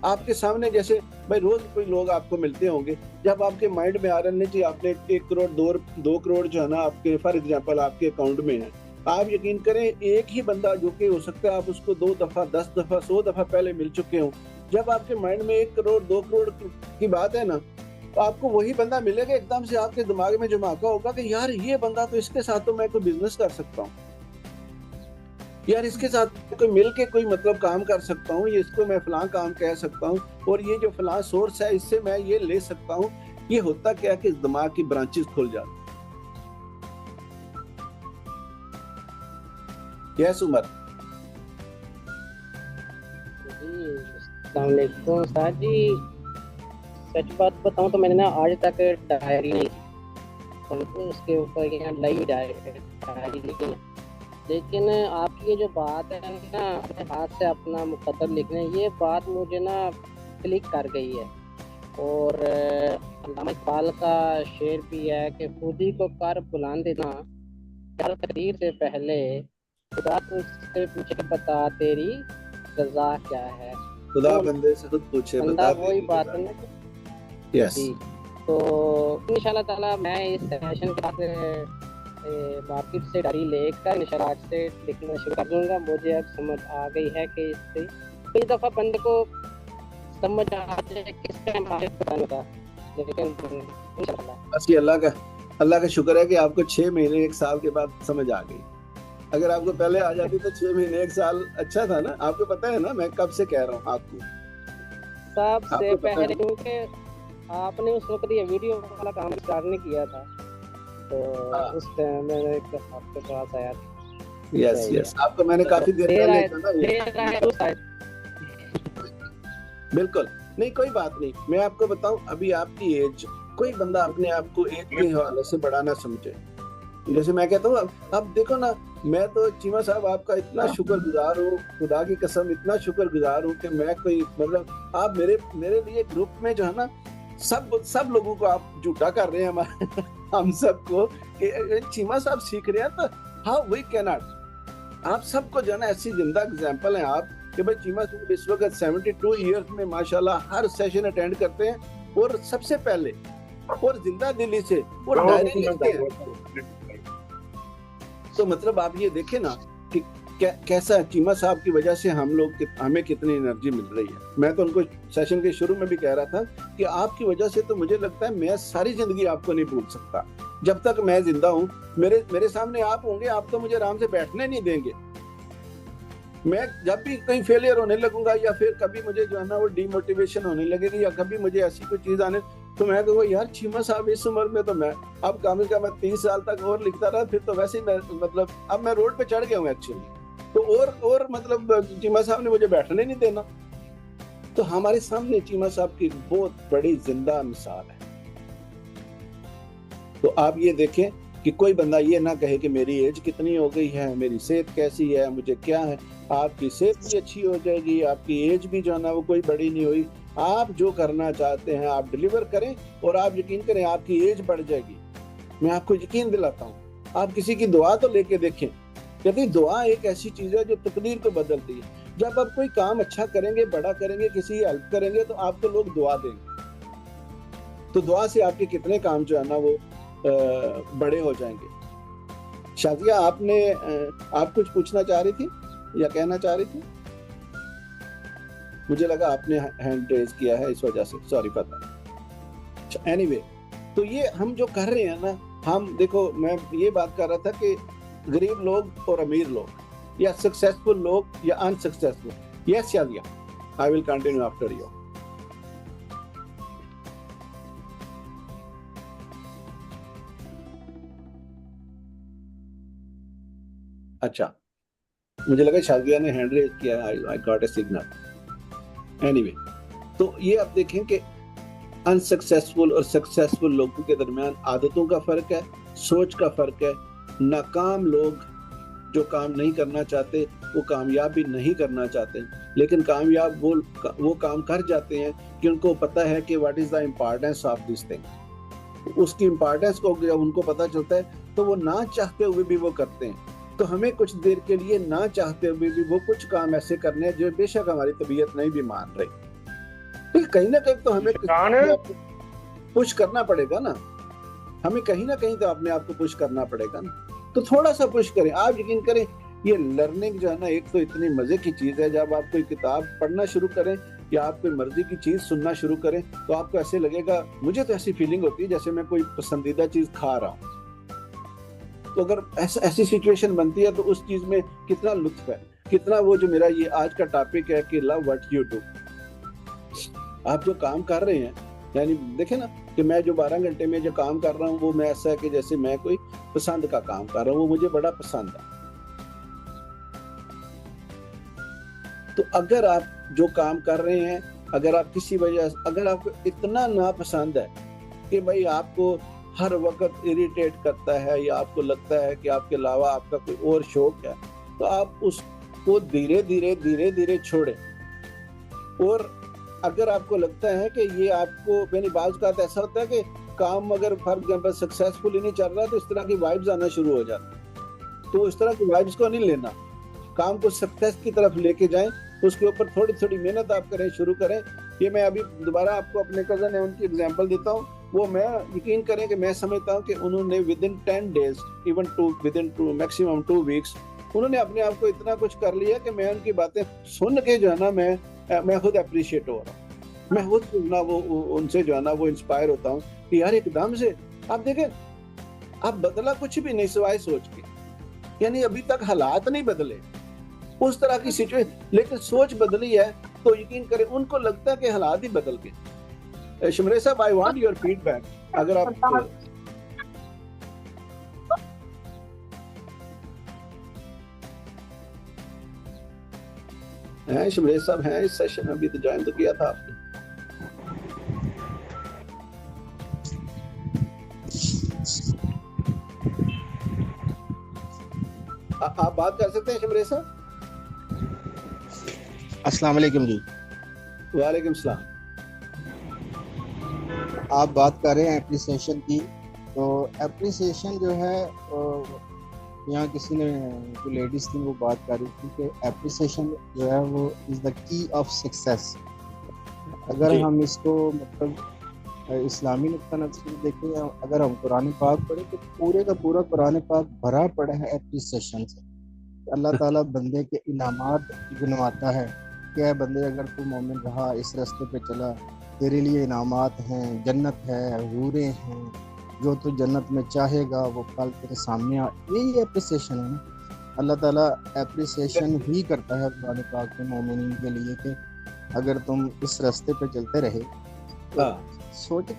आपके सामने जैसे भाई रोज कोई लोग आपको मिलते होंगे, जब आपके माइंड में आ रहा है कि आपने 1 करोड़ 2 करोड़ जो है ना आपके फॉर एग्जांपल आपके अकाउंट में है, आप यकीन करें एक ही बंदा जो कि हो सकता है आप उसको 2 दफा 10 दफा 100 दफा पहले मिल चुके हो, जब आपके माइंड में 1 करोड़ 2 करोड़ की बात है ना, तो आपको वही बंदा मिलेगा, एकदम से आपके दिमाग में धमाका होगा कि यार ये बंदा, तो इसके साथ तो मैं कोई बिजनेस कर सकता हूँ, यार इसके साथ कोई मिल के कोई मतलब काम कर सकता हूँ, ये इसको मैं फलां काम कह सकता हूँ, और ये जो फलां सोर्स है इससे मैं ये ले सकता हूँ। ये होता क्या है कि दिमाग की ब्रांचेस खुल जाती। यस उमर जी, सच बात बताऊं तो मैंने ना आज तक डायरी नहीं, उसके ऊपर लाइव डायरी नहीं, लेकिन आपकी ये जो बात है ना अपने हाथ से अपना मुकद्दर लिखना, ये बात मुझे ना क्लिक कर गई है। और अल्लामा इकबाल का शेर भी है कि खुद ही को कर बुलंद देना तकदीर से पहले, खुदा तुझसे पूछे बता तेरी रजा क्या है, खुदा बंदे से खुद पूछे बता। वही बात है ना। यस, तो इंशाल्लाह ताला मैं इस सेशन के बाद मार्केट से डायरी लेकर इंशाल्लाह आज से लिखना शुरू कर दूंगा। मुझे अब समझ आ गई है कि इससे कई दफ़ा बंदे को समझ आ जाए किस टाइम बताने का, लेकिन इंशाल्लाह बस ये अल्लाह का शुक्र है कि आपको 6 महीने 1 साल के बाद समझ आ गई। अगर आपको पहले आ जाती तो 6 महीने 1 साल अच्छा था ना। आपको पता है ना मैं कब से कह रहा हूँ आपको, सबसे पहले, क्योंकि आपने उस वक्त ये वीडियो वाला काम स्टार्ट नहीं किया था, तो उस टाइम मैंने आपके पास आया। यस, आपको मैंने काफी देर पहले बिल्कुल नहीं, कोई बात नहीं। मैं आपको बताऊं, अभी आपकी एज, कोई बंदा अपने आप को एज के हवाले से बड़ा ना समझे। जैसे मैं कहता हूँ, अब देखो ना, मैं तो चीमा साहब आपका इतना शुक्रगुजार हूँ, खुदा की कसम इतना शुक्रगुजार हूँ कि मैं कोई मतलब आप मेरे लिए ग्रुप में जो है ना सब लोगों को आप झूठा कर रहे हैं हमारे हम सबको कि चीमा साहब सीख रहे हैं, तो हाउ वी कैन नॉट। आप सबको जो है ना ऐसी जिंदा एग्जांपल हैं आप कि भाई चीमा साहब इस वक्त 72 इयर्स में माशाल्लाह हर सेशन अटेंड करते हैं, और सबसे पहले और जिंदा दिली से और डायरी लिखते हैं। तो मतलब आप ये देखें ना कि कैसा चीमा साहब की वजह से हमें कितनी एनर्जी मिल रही है। मैं तो उनको सेशन के शुरू में भी कह रहा था कि आपकी वजह से तो मुझे लगता है मैं सारी जिंदगी आपको नहीं भूल सकता। जब तक मैं जिंदा हूँ, मेरे सामने आप होंगे, आप तो मुझे आराम से बैठने नहीं देंगे। मैं जब भी कहीं फेलियर होने लगूंगा या फिर कभी मुझे जो है ना वो डिमोटिवेशन होने लगेगी या कभी मुझे ऐसी कोई चीज आने, तो मैं कहूँगा यार चीमा साहब इस उम्र में तो मैं अब काम का मैं 30 साल तक और लिखता रहा, फिर तो वैसे ही मैं मतलब अब मैं रोड पे चढ़ गया हूँ एक्चुअली, तो और मतलब चीमा साहब ने मुझे बैठने नहीं देना। तो हमारे सामने चीमा साहब की बहुत बड़ी जिंदा मिसाल है। تو آپ یہ دیکھیں کہ کوئی بندہ یہ نہ کہے کہ میری ایج کتنی ہو گئی ہے, میری صحت کیسی ہے, مجھے کیا ہے. آپ کی صحت بھی اچھی ہو جائے گی, آپ کی ایج بھی جو ہے نا وہ کوئی بڑی نہیں ہوئی. آپ جو کرنا چاہتے ہیں آپ ڈیلیور کریں, اور آپ یقین کریں آپ کی ایج بڑھ جائے گی. میں آپ کو یقین دلاتا ہوں, آپ کسی کی دعا تو لے کے دیکھیں. کہتے ہیں دعا ایک ایسی چیز ہے جو تقدیر کو بدلتی ہے. جب آپ کوئی کام اچھا کریں گے, بڑا کریں گے, کسی ہیلپ کریں گے, تو آپ کو لوگ دعا دیں گے. تو دعا سے آپ کے کتنے کام جو ہے نا وہ بڑے ہو جائیں گے. شازیہ آپ کچھ پوچھنا چاہ رہی تھی یا کہنا چاہ رہی تھی؟ مجھے لگا آپ نے ہینڈ ریز کیا ہے اس وجہ سے, سوری پتہ. اینی وے, تو یہ ہم جو کر رہے ہیں نا, ہم دیکھو میں یہ بات کر رہا تھا کہ غریب لوگ اور امیر لوگ, یا سکسیسفل لوگ یا unsuccessful. Yes Shazia, I will continue after you. اچھا, مجھے لگا شازیہ نے ہینڈ ریز کیا ہے. I got a signal. Anyway, تو یہ آپ دیکھیں کہ انسکسیسفل اور سکسیسفل لوگوں کے درمیان عادتوں کا فرق ہے, سوچ کا فرق ہے. ناکام لوگ جو کام نہیں کرنا چاہتے وہ کامیاب بھی نہیں کرنا چاہتے, لیکن کامیاب وہ کام کر جاتے ہیں کہ ان کو پتہ ہے کہ what is the importance of this thing. اس کی امپارٹینس کو جب ان کو پتہ چلتا ہے تو وہ نہ چاہتے ہوئے بھی وہ کرتے ہیں. تو ہمیں کچھ دیر کے لیے نہ چاہتے ہوئے بھی وہ کچھ کام ایسے کرنے ہیں جو بے شک ہماری طبیعت نہیں بھی مان رہی. کہیں نہ کہیں تو ہمیں پش کرنا پڑے گا نا, ہمیں کہیں نہ کہیں تو اپنے آپ کو پش کرنا پڑے گا نا. تو تھوڑا سا پش کریں. آپ یقین کریں یہ لرننگ جو ہے نا ایک تو اتنی مزے کی چیز ہے. جب آپ کوئی کتاب پڑھنا شروع کریں یا آپ کوئی مرضی کی چیز سننا شروع کریں تو آپ کو ایسے لگے گا, مجھے تو ایسی فیلنگ ہوتی ہے جیسے میں کوئی پسندیدہ چیز کھا رہا ہوں. تو اگر ایسی سچویشن بنتی ہے تو اس چیز میں کتنا لطف ہے, کتنا وہ جو میرا یہ آج کا ٹاپک ہے کہ لو وٹ یو ڈو. آپ جو کام کر رہے ہیں, یعنی دیکھیں نا کہ میں جو 12 گھنٹے میں جو کام کر رہا ہوں وہ میں ایسا ہے کہ جیسے میں کوئی پسند کا کام کر رہا ہوں, وہ مجھے بڑا پسند ہے. تو اگر آپ جو کام کر رہے ہیں, اگر آپ کسی وجہ سے اگر آپ کو اتنا ناپسند ہے کہ بھائی آپ کو ہر وقت اریٹیٹ کرتا ہے یا آپ کو لگتا ہے کہ آپ کے علاوہ آپ کا کوئی اور شوق ہے, تو آپ اس کو دھیرے دھیرے چھوڑیں. اور اگر آپ کو لگتا ہے کہ یہ آپ کو, یعنی بعض اوقات ایسا ہوتا ہے کہ کام اگر فار ایگزامپل سکسیسفلی نہیں چل رہا تو اس طرح کی وائبز آنا شروع ہو جاتی ہیں. تو اس طرح کی وائبز کو نہیں لینا, کام کو سکسیس کی طرف لے کے جائیں. اس کے اوپر تھوڑی محنت آپ کریں, شروع کریں. یہ میں ابھی دوبارہ آپ کو اپنے کزن ہے ان کی ایگزامپل دیتا ہوں. وہ میں یقین کریں کہ میں سمجھتا ہوں کہ انہوں نے ودن 10 days ایون ودن میکسیمم 2 weeks انہوں نے اپنے آپ کو اتنا کچھ کر لیا کہ میں ان کی باتیں سن کے جو ہے نا میں خود اپریشیٹ ہو رہا ہوں. میں خود نا وہ ان سے جو ہے نا وہ انسپائر ہوتا ہوں کہ یار ایک دم سے آپ دیکھیں آپ بدلا کچھ بھی نہیں سوائے سوچ کے. یعنی ابھی تک حالات نہیں بدلے اس طرح کی سچویشن, لیکن سوچ بدلی ہے تو یقین کریں ان کو لگتا ہے کہ حالات ہی بدل گئے. شمرے صاحب I want your feedback. اگر آپ ہیں شمرے صاحب ہیں اس سیشن میں, ابھی تو جوائن تو کیا تھا آپ نے. آپ بات کر سکتے ہیں شمرے صاحب؟ السلام علیکم جی. وعلیکم السلام. آپ بات کر رہے ہیں اپریسیشن کی, تو اپریسیشن جو ہے یہاں کسی نے جو لیڈیز تھی وہ بات کر رہی تھی کہ اپریسیشن جو ہے وہ از دا کی آف سکسیس. اگر ہم اس کو مطلب اسلامی نقطہ نظر سے دیکھیں, اگر ہم قرآن پاک پڑھیں تو پورے کا پورا قرآن پاک بھرا پڑا ہے اپریسیشن سے. اللہ تعالیٰ بندے کے انعامات گنواتا ہے کہ اے بندے اگر تو مومن رہا, اس راستے پہ چلا, تیرے لیے انعامات ہیں, جنت ہے, حوریں ہیں, جو تو جنت میں چاہے گا وہ پھل تیرے سامنے آ. یہی اپریسیشن ہے نا. اللہ تعالیٰ اپریسیشن ہی کرتا ہے قرآن پاک کے مومنین کے لیے کہ اگر تم اس راستے پہ چلتے رہے تو سوچ.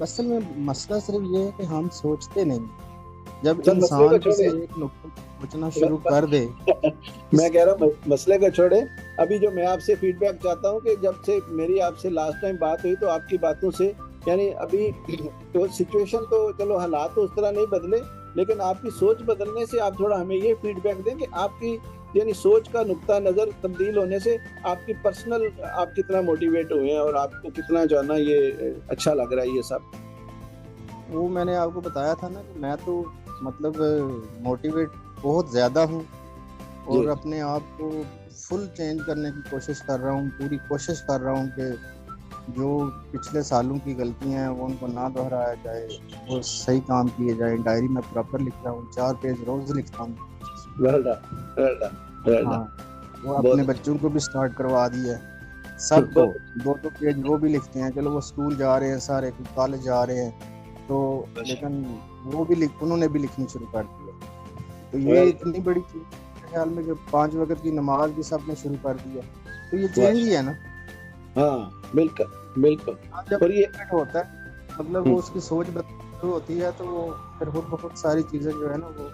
اصل میں مسئلہ صرف یہ ہے کہ ہم سوچتے نہیں. جب انسان کسی ایک نقطہ سوچنا شروع کر دے, میں کہہ رہا ہوں مسئلے کو چھوڑے. ابھی جو میں آپ سے فیڈ بیک چاہتا ہوں کہ جب سے میری آپ سے لاسٹ ٹائم بات ہوئی تو آپ کی باتوں سے یعنی ابھی تو سچویشن تو چلو حالات تو اس طرح نہیں بدلے، لیکن آپ کی سوچ بدلنے سے آپ تھوڑا ہمیں یہ فیڈ بیک دیں کہ آپ کی یعنی سوچ کا نقطہ نظر تبدیل ہونے سے آپ کی پرسنل آپ کتنا موٹیویٹ ہوئے ہیں اور آپ کو کتنا جو ہے نا یہ اچھا لگ رہا ہے یہ سب. وہ میں نے آپ کو بتایا تھا نا کہ میں تو مطلب موٹیویٹ بہت زیادہ ہوں اور اپنے آپ کو فل چینج کرنے کی کوشش کر رہا ہوں، پوری کوشش کر رہا ہوں کہ جو پچھلے سالوں کی غلطیاں ہیں وہ ان کو نہ دہرایا جائے، وہ صحیح کام کیے جائیں. ڈائری میں پراپر لکھ رہا ہوں، 4 پیج روز لکھتا ہوں. ہاں وہ اپنے بچوں کو بھی سٹارٹ کروا دی ہے، سب کو 2 پیج وہ بھی لکھتے ہیں. چلو وہ اسکول جا رہے ہیں سارے، کالج جا رہے ہیں تو لیکن وہ بھی انہوں نے بھی لکھنی شروع کر دی ہے. تو یہ اتنی بڑی چیز میرے خیال میں کہ 5 وقت کی نماز بھی سب نے شروع کر دی ہے. تو یہ چینج ہی ہے نا. ہاں بالکل بالکل. جب یہ ہوتا ہے مطلب وہ اس کی سوچ بدل ہوتی ہے تو وہ پھر بہت ساری چیزیں جو ہے نا وہ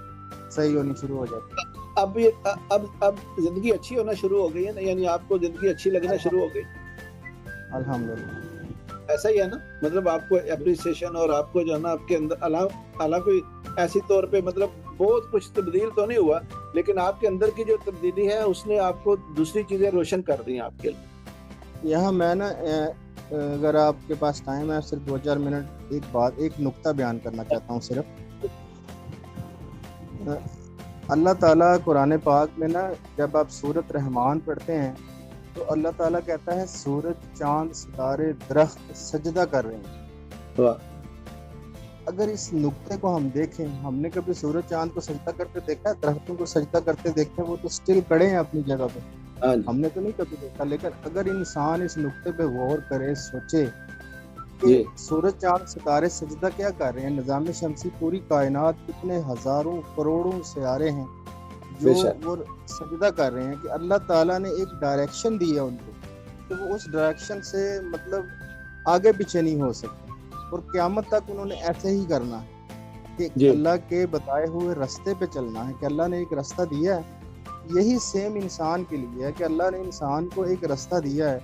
صحیح ہونی شروع ہو جاتی ہے. اب زندگی اچھی ہونا شروع ہو گئی ہے نا، یعنی آپ کو زندگی اچھی لگنا شروع ہو گئی. الحمدللہ ایسا ہی ہے نا، مطلب آپ کو اپریسیشن اور آپ کو جو ہے نا آپ کے اندر حالانکہ ایسی طور پہ مطلب بہت کچھ تبدیل تو نہیں ہوا، لیکن آپ کے اندر کی جو تبدیلی ہے اس نے آپ کو دوسری چیزیں روشن کر دی ہیں آپ کے لیے. یہاں میں نا اگر آپ کے پاس ٹائم ہے صرف 2-4 منٹ ایک نقطہ بیان کرنا چاہتا ہوں. صرف اللہ تعالیٰ قرآن پاک میں نا جب آپ سورۃ رحمان پڑھتے ہیں تو اللہ تعالیٰ کہتا ہے سورج، چاند، ستارے، درخت سجدہ کر رہے ہیں. اگر اس نقطے کو ہم دیکھیں، ہم نے کبھی سورج چاند کو سجدہ کرتے دیکھا ہے؟ درختوں کو سجدہ کرتے دیکھتے ہیں؟ وہ تو سٹل کھڑے ہیں اپنی جگہ پہ، ہم نے تو نہیں کبھی دیکھا. لیکن اگر انسان اس نقطے پہ غور کرے، سوچے کہ سورج، چاند، ستارے سجدہ کیا کر رہے ہیں، نظام شمسی، پوری کائنات، کتنے ہزاروں کروڑوں سیارے ہیں جو وہ سجدہ کر رہے ہیں کہ اللہ تعالیٰ نے ایک ڈائریکشن دی ہے ان کو، تو وہ اس ڈائریکشن سے مطلب آگے پیچھے نہیں ہو سکتے اور قیامت تک انہوں نے ایسے ہی کرنا ہے کہ اللہ کے بتائے ہوئے راستے پہ چلنا ہے. کہ اللہ نے ایک راستہ دیا ہے، یہی سیم انسان کے لیے ہے کہ اللہ نے انسان کو ایک راستہ دیا ہے.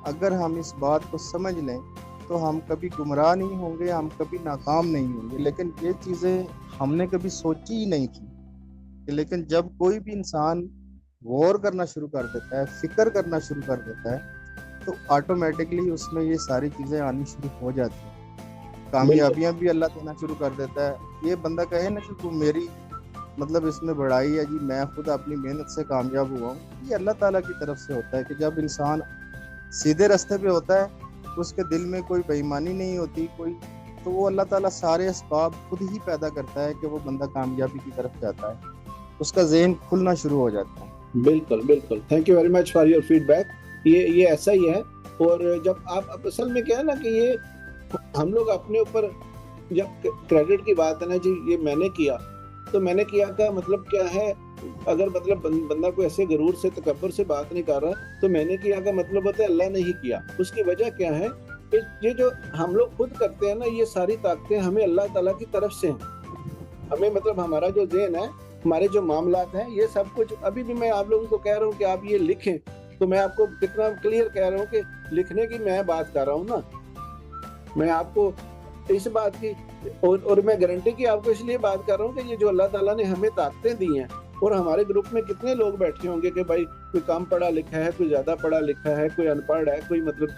اگر ہم اس بات کو سمجھ لیں تو ہم کبھی گمراہ نہیں ہوں گے، ہم کبھی ناکام نہیں ہوں گے. لیکن یہ چیزیں ہم نے کبھی سوچی ہی نہیں تھی. لیکن جب کوئی بھی انسان غور کرنا شروع کر دیتا ہے، فکر کرنا شروع کر دیتا ہے، تو آٹومیٹکلی اس میں یہ ساری چیزیں آنی شروع ہو جاتی ہیں. کامیابیاں بھی اللہ دینا شروع کر دیتا ہے. یہ بندہ کہے نا کہ میری مطلب اس میں بڑائی ہے جی، میں خود اپنی محنت سے کامیاب ہوا ہوں، یہ اللہ تعالیٰ کی طرف سے ہوتا ہے. کہ جب انسان سیدھے راستے پہ ہوتا ہے، اس کے دل میں کوئی بے ایمانی نہیں ہوتی کوئی، تو وہ اللہ تعالیٰ سارے اسباب خود ہی پیدا کرتا ہے کہ وہ بندہ کامیابی کی طرف جاتا ہے، اس کا ذہن کھلنا شروع ہو جاتا ہے. بالکل بالکل. Thank you very much for your feedback. یہ ایسا ہی ہے. اور جب آپ اصل میں کیا ہے نا کہ یہ ہم لوگ اپنے اوپر جب کریڈٹ کی بات ہے نا جی، یہ میں نے کیا تو میں نے کیا کا مطلب کیا ہے. اگر مطلب بندہ کو ایسے غرور سے تکبر سے بات نہیں کر رہا تو میں نے کیا کا مطلب ہوتا ہے اللہ نے ہی کیا. اس کی وجہ کیا ہے کہ یہ جو ہم لوگ خود کرتے ہیں نا، یہ ساری طاقتیں ہمیں اللہ تعالیٰ کی طرف سے ہیں. ہمیں مطلب ہمارا جو ذہن ہے، ہمارے جو معاملات ہیں، یہ سب کچھ ابھی بھی میں آپ لوگوں کو کہہ رہا ہوں کہ آپ یہ لکھیں، تو میں آپ کو کتنا کلیئر کہہ رہا ہوں کہ لکھنے کی میں بات کر رہا ہوں نا. میں آپ کو اس بات کی اور میں گارنٹی کی آپ کو اس لیے بات کر رہا ہوں کہ یہ جو اللہ تعالیٰ نے ہمیں طاقتیں دی ہیں، اور ہمارے گروپ میں کتنے لوگ بیٹھے ہوں گے کہ بھائی کوئی کم پڑھا لکھا ہے، کوئی زیادہ پڑھا لکھا ہے، کوئی ان پڑھ ہے، کوئی مطلب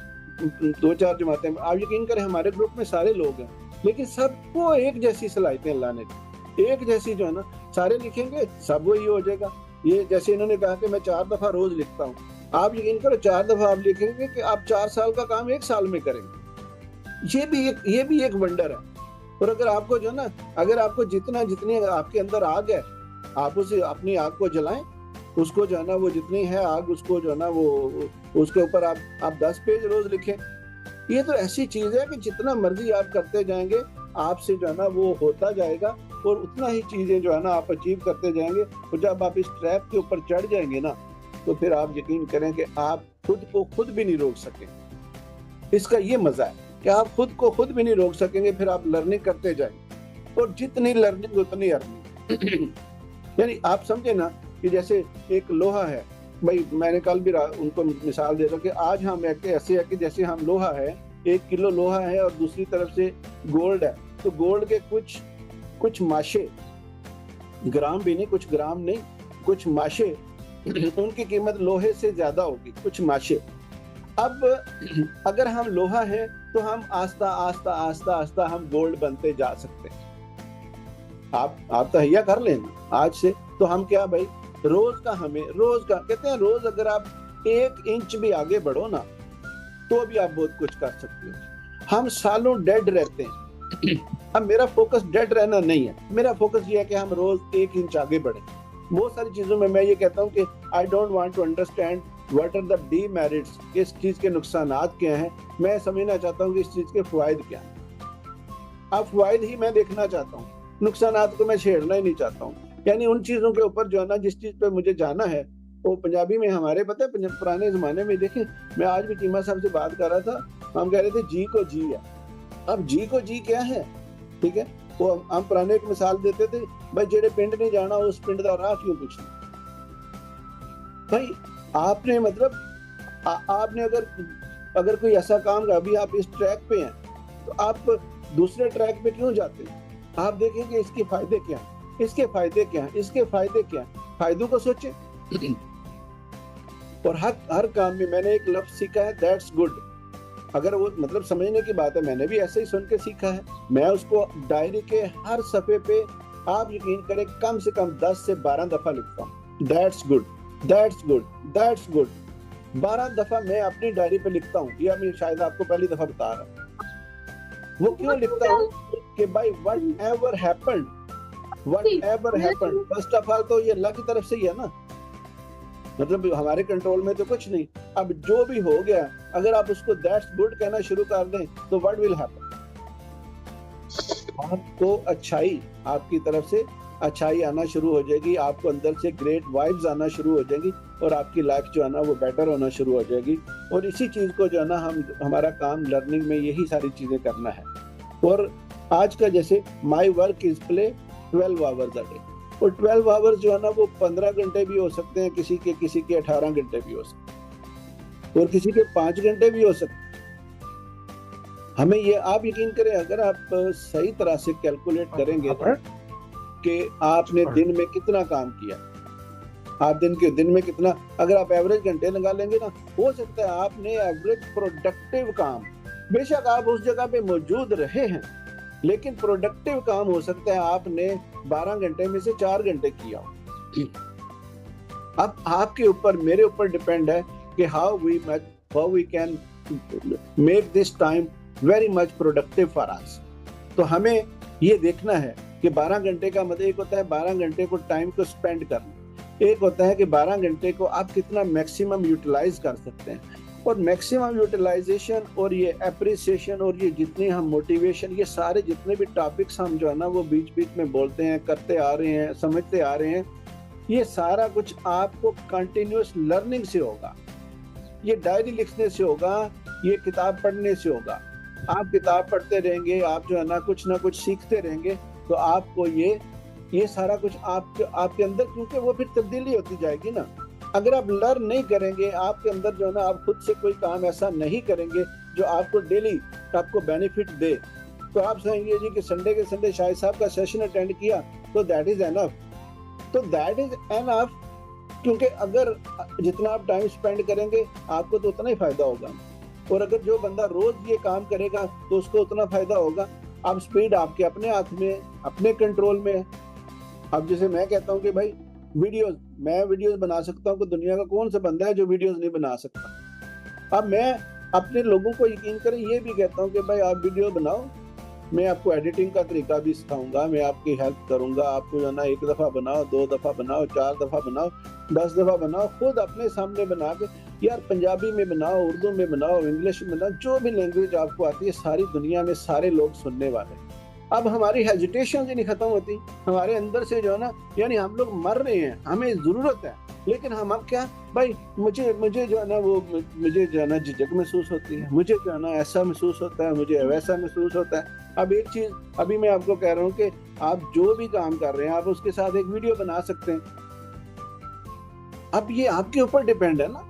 2-4 جماعتیں. آپ یقین کریں ہمارے گروپ میں سارے لوگ ہیں، لیکن سب کو ایک جیسی صلاحیتیں اللہ نے دی، ایک جیسی جو ہے نا. سارے لکھیں گے سب وہی ہو جائے گا. یہ جیسے انہوں نے کہا کہ میں 4 دفعہ روز لکھتا ہوں، آپ یقین کرو 4 دفعہ آپ لکھیں گے کہ آپ 4 سال کا کام 1 سال میں کریں گے. یہ بھی ایک ونڈر ہے. اور اگر آپ کو جو نا، اگر آپ کو جتنی آپ کے اندر آگ ہے، آپ اسے اپنی آگ کو جلائیں، اس کو جو ہے نا وہ جتنی ہے آگ، اس کو جو ہے نا وہ اس کے اوپر آپ 10 پیج روز لکھیں. یہ تو ایسی چیز ہے کہ جتنا مرضی آپ کرتے جائیں گے آپ سے جو ہے نا وہ ہوتا جائے گا، اور اتنا ہی چیزیں جو ہے نا آپ اچیو کرتے جائیں گے. اور جب آپ اس ٹریپ کے اوپر چڑھ جائیں گے نا، تو پھر آپ یقین کریں کہ آپ خود کو خود بھی نہیں روک سکیں. اس کا یہ مزہ ہے کہ آپ خود کو خود بھی نہیں روک سکیں گے. پھر آپ لرننگ کرتے جائیں گے، اور جتنی لرننگ اتنی ارننگ. یعنی آپ سمجھے نا کہ جیسے ایک لوہا ہے، بھائی میں نے کل بھی ان کو مثال دے رہا کہ آج ہم ایسے ہے کہ جیسے ہم لوہا ہے، 1 किलो लोहा है और दूसरी तरफ से गोल्ड है, तो गोल्ड के कुछ माशे, ग्राम भी नहीं, कुछ ग्राम नहीं, कुछ माशे, उनकी कीमत लोहे से ज्यादा होगी, कुछ माशे। अब अगर हम लोहा है तो हम आस्ता आस्ता हम गोल्ड बनते जा सकते हैं। आप तहैया कर लेना आज से। तो हम क्या भाई, रोज का कहते हैं, रोज अगर आप 1 इंच भी आगे बढ़ो ना तो भी आप बहुत कुछ कर सकते हो। हम सालों डेड रहते हैं। अब मेरा फोकस डेड रहना नहीं है, मेरा फोकस ये है कि हम रोज 1 इंच आगे बढ़े। बहुत सारी चीजों में मैं ये कहता हूँ कि I don't want to understand what are the demerits, इस चीज के नुकसानात क्या हैं, मैं समझना चाहता हूँ कि इस चीज के फायदे क्या हैं। अब फायद ही मैं देखना चाहता हूँ, नुकसानात को मैं छेड़ना ही नहीं चाहता हूँ। यानी उन चीजों के ऊपर जो है ना, जिस चीज पे मुझे जाना है, वो पंजाबी में हमारे पता है, पुराने जमाने में देखें, मैं आज भी चीमा साहब से बात कर रहा था, हम कह रहे थे जी को जी है। अब जी को जी क्या है, ठीक है, वो हम पुराने एक मिसाल देते थे, भाई जेड़े पिंड नहीं जाना उस पिंड का राह क्यों पूछना। भाई आपने मतलब आपने अगर कोई ऐसा काम का, अभी आप इस ट्रैक पे हैं तो आप दूसरे ट्रैक पे क्यों जाते हैं? आप देखेंगे इसके फायदे क्या हैं, इसके फायदे क्या हैं, इसके फायदे क्या हैं, फायदों को सोचें। और हर काम में मैंने एक लफ्ज सीखा है, दैट्स गुड। अगर वो मतलब समझने की बात है, मैंने भी ऐसे ही सुन के सीखा है। मैं उसको डायरी के हर सफे पे, आप यकीन करें, कम से कम 10 से 12 दफा लिखता हूँ, that's good, that's good, that's good. 12 दफा मैं अपनी डायरी पे लिखता हूँ। या मैं शायद आपको पहली दफा बता रहा हूँ। वो क्यों लिखता हूँ कि भाई whatever happened, first of all तो ये अल्लाह की तरफ से ही है ना, मतलब हमारे कंट्रोल में तो कुछ नहीं। अब जो भी हो गया, अगर आप उसको दैट्स गुड कहना शुरू कर दें तो व्हाट विल हैपन, आपको अच्छाई, आपकी तरफ से अच्छाई आना शुरू हो जाएगी, आपको अंदर से ग्रेट वाइब्स आना शुरू हो जाएंगी और आपकी लाइफ जो है ना वो बेटर होना शुरू हो जाएगी। और इसी चीज को जो है ना हमारा काम लर्निंग में यही सारी चीजें करना है। और आज का जैसे my work is play 12 hours a day, और 12 आवर्स जो है ना वो 15 घंटे भी हो सकते हैं, किसी के 18 घंटे भी हो सकते हैं, और किसी के 5 घंटे भी हो सकते हैं। हमें ये, आप यकीन करें, अगर आप सही तरह से कैलकुलेट करेंगे कि आपने दिन में कितना काम किया, आप दिन में कितना, अगर आप एवरेज घंटे लगा लेंगे ना, हो सकता है आपने एवरेज प्रोडक्टिव काम, बेशक आप उस जगह पे मौजूद रहे हैं, लेकिन प्रोडक्टिव काम हो सकता है आपने 12 घंटे में से 4 घंटे किया हो। अब आपके ऊपर, मेरे ऊपर डिपेंड है कि how we can make this time very much productive for us. तो हमें ये देखना है कि 12 घंटे का मतलब, एक होता है 12 घंटे को टाइम को स्पेंड करना, एक होता है कि 12 घंटे को आप कितना मैक्सिमम यूटिलाइज कर सकते हैं। और मैक्सिमम यूटिलाइजेशन और ये एप्रिसिएशन और ये जितने हम मोटिवेशन, ये सारे जितने भी टॉपिक्स हम जो है ना वो बीच बीच में बोलते हैं, करते आ रहे हैं, समझते आ रहे हैं, ये सारा कुछ आपको कंटिन्यूअस लर्निंग से होगा, ये डायरी लिखने से होगा, ये किताब पढ़ने से होगा। आप किताब पढ़ते रहेंगे, आप जो है ना कुछ सीखते रहेंगे, तो आपको ये सारा कुछ आपके अंदर, क्योंकि वो फिर तब्दीली होती जाएगी ना। अगर आप लर्न नहीं करेंगे, आपके अंदर जो है ना, आप खुद से कोई काम ऐसा नहीं करेंगे जो आपको डेली आपको बेनिफिट दे, तो आप समझिए जी कि संडे के संडे शाहिद साहब का सेशन अटेंड किया तो दैट इज एनफ, क्योंकि अगर जितना आप टाइम स्पेंड करेंगे आपको तो उतना ही फायदा होगा। और अगर जो बंदा रोज ये काम करेगा तो उसको उतना फायदा होगा। अब स्पीड आपके अपने हाथ में, अपने कंट्रोल में है। अब जैसे मैं कहता हूँ कि भाई मैं वीडियोस बना सकता हूँ, कि दुनिया का कौन सा बंदा है जो वीडियोस नहीं बना सकता। अब मैं अपने लोगों को यकीन करें ये भी कहता हूँ कि भाई आप वीडियो बनाओ, मैं आपको एडिटिंग का तरीका भी सिखाऊंगा, मैं आपकी हेल्प करूंगा। आपको जो है ना 1 दफा बनाओ, 2 दफा बनाओ, 4 दफा बनाओ, 10 दफा बनाओ, खुद अपने सामने बना के, यार पंजाबी में बनाओ, उर्दू में बनाओ, इंग्लिश में बनाओ, जो भी लैंग्वेज आपको आती है, सारी दुनिया में सारे लोग सुनने वाले। अब हमारी हेजिटेशन ही नहीं खत्म होती हमारे अंदर से जो है ना, यानी हम लोग मर रहे हैं, हमें जरूरत है, लेकिन हम अब क्या, भाई मुझे जो है ना वो, मुझे जो है ना झिझक महसूस होती है, मुझे जो है ना ऐसा महसूस होता है, मुझे वैसा महसूस होता है। अब एक चीज अभी मैं आपको कह रहा हूँ कि आप जो भी काम कर रहे हैं, आप उसके साथ एक वीडियो बना सकते हैं। अब ये आपके ऊपर डिपेंड है ना।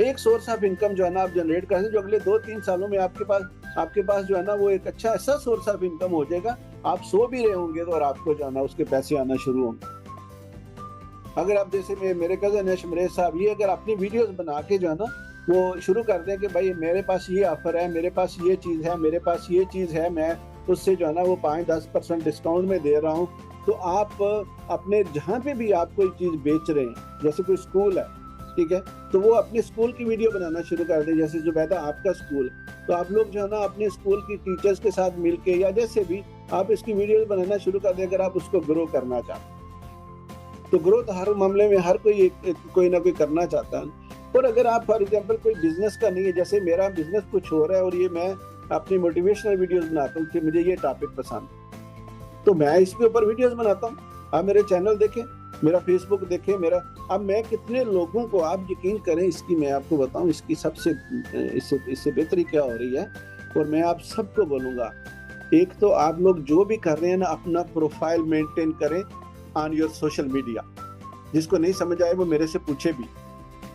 एक सोर्स ऑफ इनकम जो है ना आप जनरेट करते हैं, जो अगले 2-3 सालों में आपके पास जो है ना वो एक अच्छा ऐसा सोर्स ऑफ इनकम हो जाएगा, आप सो भी रहे होंगे तो और आपको जो है ना उसके पैसे आना शुरू होंगे। अगर आप जैसे मेरे कज़न है शमरेज साहब, ये अगर अपनी वीडियोस बना के जो है ना वो शुरू कर दें कि भाई मेरे पास ये ऑफर है, मेरे पास ये चीज़ है, मेरे पास ये चीज़ है, मैं उससे जो है ना वो 5-10% डिस्काउंट में दे रहा हूँ, तो आप अपने जहाँ पे भी आप कोई चीज़ बेच रहे हैं, जैसे कोई स्कूल है, ठीक है, तो वो अपने स्कूल की वीडियो बनाना शुरू कर दें। जैसे जुबैदा आपका स्कूल, तो आप लोग जो है ना अपने स्कूल की टीचर्स के साथ मिलके या जैसे भी आप इसकी वीडियो बनाना शुरू कर दें, अगर आप उसको ग्रो करना चाहते हैं। तो ग्रोथ हर मामले में हर कोई ना कोई करना चाहता है। और अगर आप फॉर एग्जांपल कोई बिजनेस का नहीं है, जैसे मेरा बिजनेस कुछ हो रहा है और ये मैं अपनी मोटिवेशनल वीडियोस बनाता हूँ कि मुझे ये टॉपिक पसंद, तो मैं इसके ऊपर वीडियोस बनाता हूँ। आप मेरे चैनल देखें, मेरा फेसबुक देखें, अब मैं कितने लोगों को, आप यकीन करें, इसकी मैं आपको बताऊं इसकी सबसे इससे बेहतरी क्या हो रही है, और मैं आप सबको बोलूँगा, एक तो आप लोग जो भी कर रहे हैं ना अपना प्रोफाइल मेंटेन करें ऑन योर सोशल मीडिया। जिसको नहीं समझ आए वो मेरे से पूछे भी,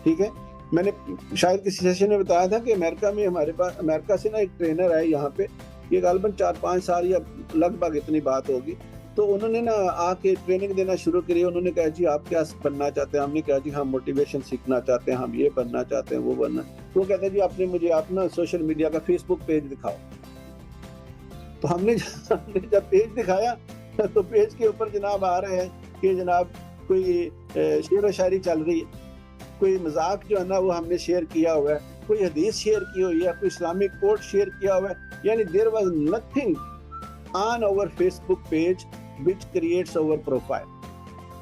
ठीक है। मैंने शायद किसी सेशन में बताया था कि अमेरिका में हमारे पास अमेरिका से ना एक ट्रेनर है यहाँ पे, ये गालबन 4-5 साल या लगभग इतनी बात होगी, तो उन्होंने ना आके ट्रेनिंग देना शुरू करी। उन्होंने कहा जी आप क्या बनना चाहते हैं? हमने कहा जी हम मोटिवेशन सीखना चाहते हैं, हम ये बनना चाहते हैं, वो बनना। वो कहते हैं जी आपने मुझे अपना सोशल मीडिया का फेसबुक पेज दिखाओ। तो हमने जब पेज दिखाया तो पेज के ऊपर जनाब आ रहे हैं कि जनाब कोई शेर व शायरी चल रही है, कोई मजाक जो है ना वो हमने शेयर किया हुआ है, कोई हदीस शेयर की हुई है, कोई इस्लामिक कोट शेयर किया हुआ है। यानी there was nothing on our Facebook page which creates our profile,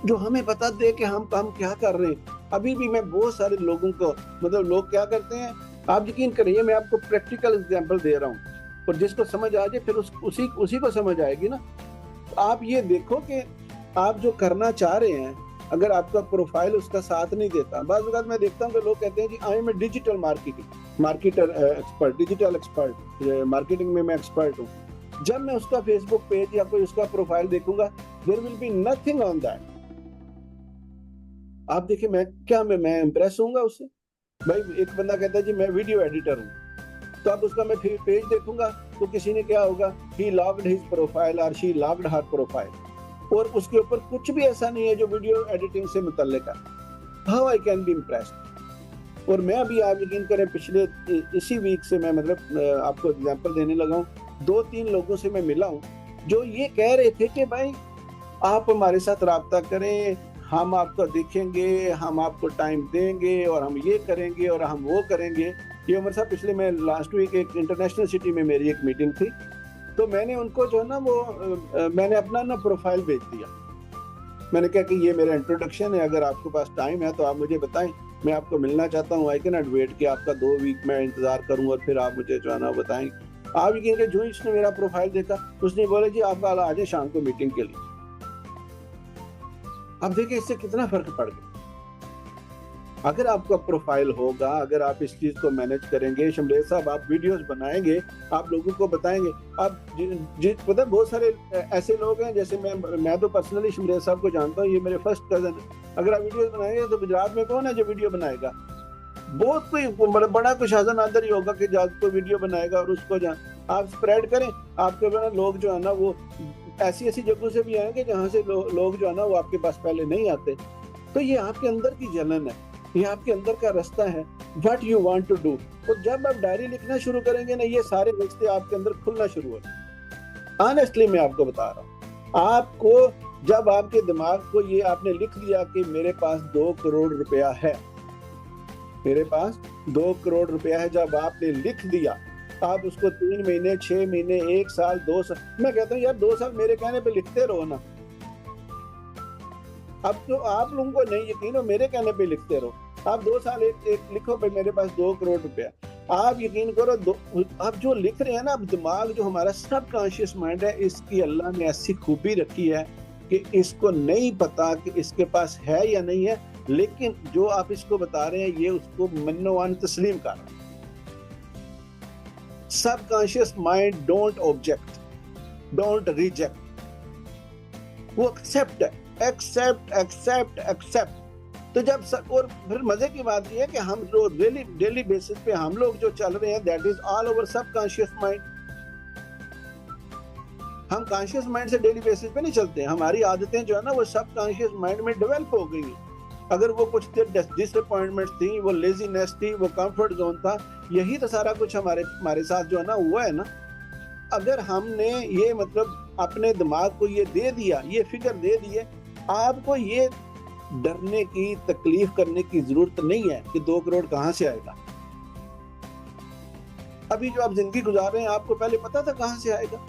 जो हमें बता दे कि हम क्या कर रहे हैं। अभी भी मैं बहुत सारे लोगों को, मतलब लोग क्या करते हैं, आप यकीन करिए मैं आपको प्रैक्टिकल एग्जांपल दे रहा हूँ, और जिसको समझ आ जाए फिर उसी को समझ आएगी ना। तो आप ये देखो कि आप जो करना चाह रहे हैं, अगर आपका प्रोफाइल उसका साथ नहीं देता, बाज़ वक़्त मैं देखता हूँ कि लोग कहते हैं कि I am a digital marketer expert, digital expert, marketing में मैं एक्सपर्ट हूँ। जब मैं उसका फेसबुक पेज या कोई उसका प्रोफाइल देखूंगा, there will be nothing on that. आप देखिए मैं इंप्रेस होऊंगा उससे। भाई एक बंदा कहता है जी मैं वीडियो एडिटर हूँ, तो अब उसका मैं पेज देखूंगा तो किसी ने क्या होगा, ही लॉग्ड हिज प्रोफाइल और शी लॉग्ड हर प्रोफाइल, और उसके ऊपर कुछ भी ऐसा नहीं है जो वीडियो एडिटिंग से मुतल्लिक है। How I can be impressed. और मैं अभी, आप यकीन करें, पिछले इसी वीक से मैं मतलब आपको एग्जांपल देने लगा हूँ, 2-3 लोगों से मैं मिला हूँ जो ये कह रहे थे कि भाई आप हमारे साथ राब्ता करें, हम आपको देखेंगे, हम आपको टाइम देंगे, और हम ये करेंगे और हम वो करेंगे। ये उमर साहब, पिछले मैं लास्ट वीक एक इंटरनेशनल सिटी में मेरी एक मीटिंग थी, तो मैंने उनको जो है ना वो मैंने अपना ना प्रोफाइल भेज दिया। मैंने कहा कि ये मेरा इंट्रोडक्शन है, अगर आपके पास टाइम है तो आप मुझे बताएं, मैं आपको मिलना चाहता हूँ। आई कैन नॉट वेट कि आपका 2 वीक मैं इंतजार करूँ और फिर आप मुझे जो है ना बताएं। आप यकीन करें, जो इसने मेरा प्रोफाइल देखा उसने बोला जी आप आ जाए शाम को मीटिंग के लिए। अब देखिए इससे कितना फर्क पड़ गया। अगर आपका प्रोफाइल होगा, अगर आप इस चीज को मैनेज करेंगे, शमरेज साहब आप वीडियोस बनाएंगे, आप लोगों को बताएंगे। आप पता बहुत सारे ऐसे लोग हैं, जैसे मैं तो पर्सनली शमरेज साहब को जानता हूँ, ये मेरे फर्स्ट कजन है। अगर आप वीडियोस बनाएंगे तो गुजरात में कौन है जो वीडियो बनाएगा? बहुत कोई बड़ा कुछ शासन अंदर ही होगा कि जब कोई वीडियो बनाएगा और उसको आप स्प्रेड करें। आपके लोग जो है ना वो ऐसी जगहों से भी आएंगे जहाँ से लोग जो है ना वो आपके पास पहले नहीं आते। तो ये आपके अंदर की जलन है, ये आपके अंदर का रास्ता है, what you want to do. तो जब आप डायरी लिखना शुरू करेंगे ना, ये सारे रिश्ते आपके अंदर खुलना शुरू हो जाएंगे। ऑनेस्टली मैं आपको बता रहा हूँ, आपको जब आपके दिमाग को ये आपने लिख दिया कि मेरे पास 2 करोड़ रुपया है, मेरे पास 2 करोड़ रुपया है, जब आपने लिख दिया, आप उसको 3 महीने, 6 महीने, 1 साल, 2 साल, मैं कहता हूँ यार 2 साल मेरे कहने पे लिखते रहो ना। अब तो आप लोगों को नहीं यकीन हो, मेरे कहने पे लिखते रहो। आप 2 साल एक लिखो भाई मेरे पास 2 करोड़ रुपया। आप यकीन करो, आप जो लिख रहे हैं ना, अब दिमाग जो हमारा सब कॉन्शियस माइंड है, इसकी अल्लाह ने ऐसी खूबी रखी है कि इसको नहीं पता कि इसके पास है या नहीं है, लेकिन जो आप इसको बता रहे हैं ये उसको मन्नोवान तस्लीम कर रहा है। सब conscious mind don't object, don't reject, वो एक्सेप्ट है, एक्सेप्ट एक्सेप्ट एक्सेप्ट। تو جب اور پھر مزے کی بات یہ ہے کہ ہم جو ڈیلی بیسس پہ ہم لوگ جو چل رہے ہیں that is all over sub conscious mind. ہم کانشیس مائنڈ سے ڈیلی بیسس پہ نہیں چلتے. ہماری عادتیں جو ہے نا وہ سب کانشیس مائنڈ میں ڈیولپ ہو گئی ہیں. اگر وہ کچھ ڈس اپوائنٹمنٹ تھی, وہ لیزینس تھی, وہ کمفرٹ زون تھا, یہی تو سارا کچھ ہمارے ساتھ جو ہے نا ہوا ہے نا. اگر ہم نے یہ مطلب اپنے دماغ کو یہ دے دیا, یہ فکر دے دی ہے, آپ کو یہ ڈرنے کی, تکلیف کرنے کی ضرورت نہیں ہے کہ 2 کروڑ کہاں سے آئے گا. ابھی جو آپ زندگی گزار رہے ہیں آپ کو پہلے پتا تھا کہاں سے آئے گا.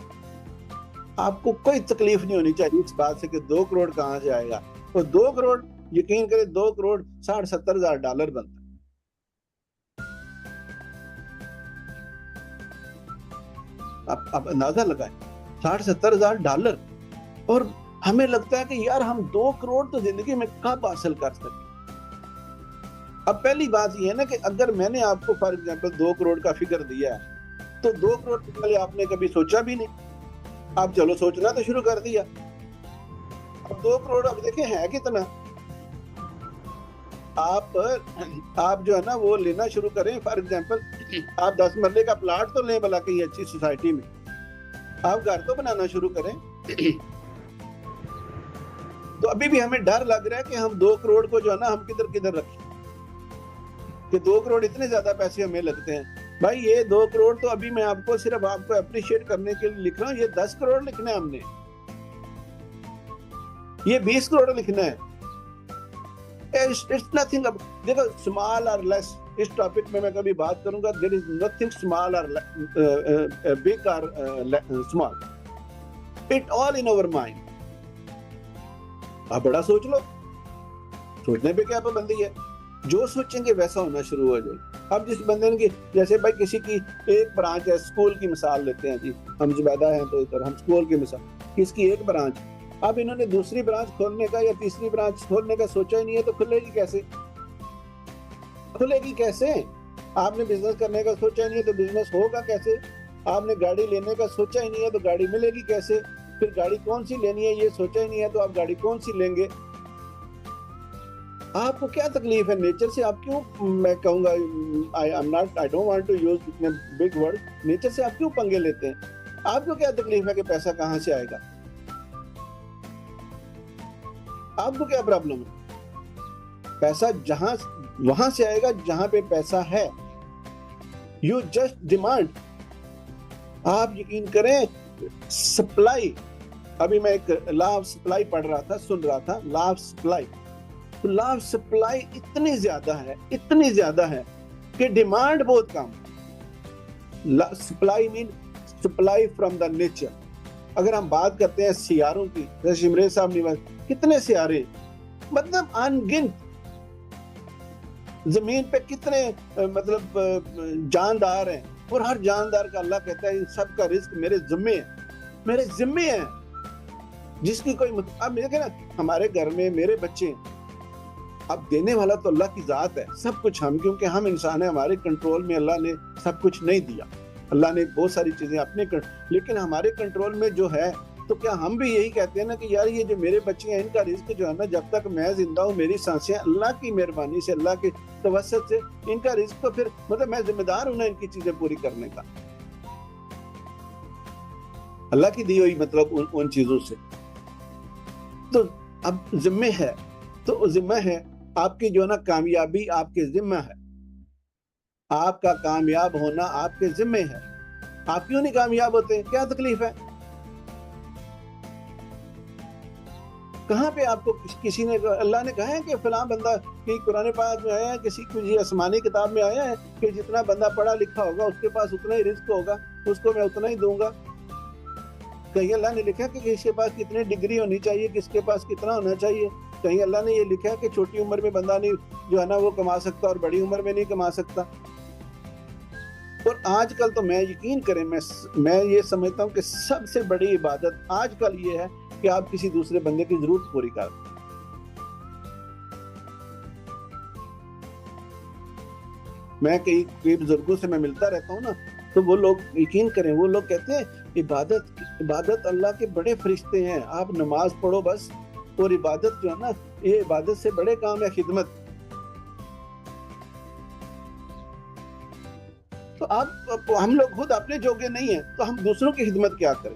آپ کو کوئی تکلیف نہیں ہونی چاہیے اس بات سے کہ 2 کروڑ کہاں سے آئے گا. اور 2 کروڑ یقین کریں 2 کروڑ 60-70 ہزار ڈالر بنتا ہے. آپ اندازہ لگائیں 60-70 ہزار ڈالر. اور ہمیں لگتا ہے کہ یار ہم 2 کروڑ تو زندگی میں کب حاصل کر سکتے. اب پہلی بات یہ ہے نا کہ اگر میں نے آپ کو فار ایگزامپل 2 کروڑ کا فکر دیا ہے تو 2 کروڑ سے پہلے آپ نے کبھی سوچا بھی نہیں. آپ چلو سوچنا تو شروع کر دیا. اب 2 کروڑ اب دیکھیں ہے کتنا. آپ جو ہے نا وہ لینا شروع کریں. فار ایگزامپل آپ 10 مرلے کا پلاٹ تو لیں بلا کہیں اچھی سوسائٹی میں. آپ گھر تو بنانا شروع کریں. تو ابھی بھی ہمیں ڈر لگ رہا ہے کہ ہم 2 کروڑ کو جو ہے نا ہم کدھر رکھیں کہ 2 کروڑ اتنے زیادہ پیسے ہمیں لگتے ہیں. بھائی یہ 2 کروڑ تو ابھی میں آپ کو صرف آپ کو اپریشیٹ کرنے کے لیے لکھ رہا ہوں. یہ 10 کروڑ لکھنا ہے ہم نے, یہ 20 کروڑ لکھنا ہے. It's nothing. دیکھو small or less اس ٹاپک میں کبھی بات کروں گا. There is nothing small or big or small. It all in our mind. آپ بڑا سوچ لو, سوچنے پہ کیا پابندی ہے. جو سوچیں گے ویسا ہونا شروع ہو جائے. اب جس بندے کی جیسے بھائی کسی کی ایک برانچ ہے, اسکول کی مثال لیتے ہیں جی, ہم زبیدہ ہیں تو ادھر ہم اسکول کی مثال, کس کی ایک برانچ. اب انہوں نے دوسری برانچ کھولنے کا یا تیسری برانچ کھولنے کا سوچا ہی نہیں ہے تو کھلے گی کیسے؟ کھلے گی کیسے؟ آپ نے بزنس کرنے کا سوچا ہی نہیں ہے تو بزنس ہوگا کیسے؟ آپ نے گاڑی لینے کا سوچا ہی نہیں ہے تو گاڑی ملے گی کیسے؟ پھر گاڑی کون سی لینی ہے یہ سوچا ہی نہیں ہے تو آپ گاڑی کون سی لیں گے؟ آپ کو کیا تکلیف ہے نیچر سے؟ آپ کیوں, میں کہوں گا I don't want to use اتنے big word, نیچر سے آپ کیوں پنگے لیتے ہیں؟ آپ کو کیا تکلیف ہے کہ پیسہ کہاں سے آئے گا؟ آپ کو کیا پرابلم ہے؟ پیسہ وہاں سے آئے گا جہاں پہ پیسہ ہے. You just demand. آپ یقین کریں سپلائی, ابھی میں ایک لا آف سپلائی پڑھ رہا تھا, سن رہا تھا, لا آف سپلائی. تو لا آف سپلائی اتنی زیادہ ہے کہ ڈیمانڈ بہت کم. سپلائی مین سپلائی فرام دا نیچر. اگر ہم بات کرتے ہیں سیاروں کی, جیسے عمران صاحب نے بات, کتنے سیارے, مطلب انگنت. زمین پہ کتنے مطلب جاندار ہیں, اور ہر جاندار کا اللہ کہتا ہے ان سب کا رزق میرے ذمے ہے. جس کی کوئی اب دیکھیں نا ہمارے گھر میں میرے بچے, اب دینے والا تو اللہ کی ذات ہے سب کچھ. ہم کیونکہ ہم انسان ہیں, ہمارے کنٹرول میں اللہ نے سب کچھ نہیں دیا. اللہ نے بہت ساری چیزیں اپنے لیکن ہمارے کنٹرول میں جو ہے, تو کیا ہم بھی یہی کہتے ہیں نا کہ یار یہ جو میرے بچے ہیں ان کا رزق جو ہے نا, جب تک میں زندہ ہوں, میری سانسیں اللہ کی مہربانی سے, اللہ کے توسط سے ان کا رزق, تو پھر مطلب میں ذمہ دار ہوں نا ان کی چیزیں پوری کرنے کا, اللہ کی دی ہوئی مطلب ان چیزوں سے. تو اب ذمہ ہے, تو ذمہ ہے آپ کی جو ہے نا کامیابی آپ کے ذمہ ہے, آپ کا کامیاب ہونا آپ کے ذمہ ہے. آپ کیوں نہیں کامیاب ہوتے؟ کیا تکلیف ہے؟ کہاں پہ آپ کو کسی نے, اللہ نے کہا ہے کہ فلاں بندہ کہ قرآن پاک میں آیا ہے, کسی آسمانی کتاب میں آیا ہے کہ جتنا بندہ پڑھا لکھا ہوگا اس کے پاس اتنا ہی رزق ہوگا, اس کو میں اتنا ہی دوں گا. کہیں اللہ نے لکھا کہ کس کے پاس کتنی ڈگری ہونی چاہیے, کس کے پاس کتنا ہونا چاہیے. کہیں اللہ نے یہ لکھا کہ چھوٹی عمر میں بندہ نہیں جو ہے نا وہ کما سکتا اور بڑی عمر میں نہیں کما سکتا. اور آج کل تو میں یقین کریں, میں یہ سمجھتا ہوں کہ سب سے بڑی عبادت آج کل یہ ہے کہ آپ کسی دوسرے بندے کی ضرورت پوری کر دیں. میں کئی بزرگوں سے میں ملتا رہتا ہوں نا, تو وہ لوگ یقین کریں, وہ لوگ کہتے ہیں عبادت اللہ کے بڑے فرشتے ہیں, آپ نماز پڑھو بس, اور عبادت جو ہے نا ये इबादत से बड़े काम है खिदमत। तो आप हम लोग खुद अपने जोगे नहीं है तो हम दूसरों की खिदमत क्या करें?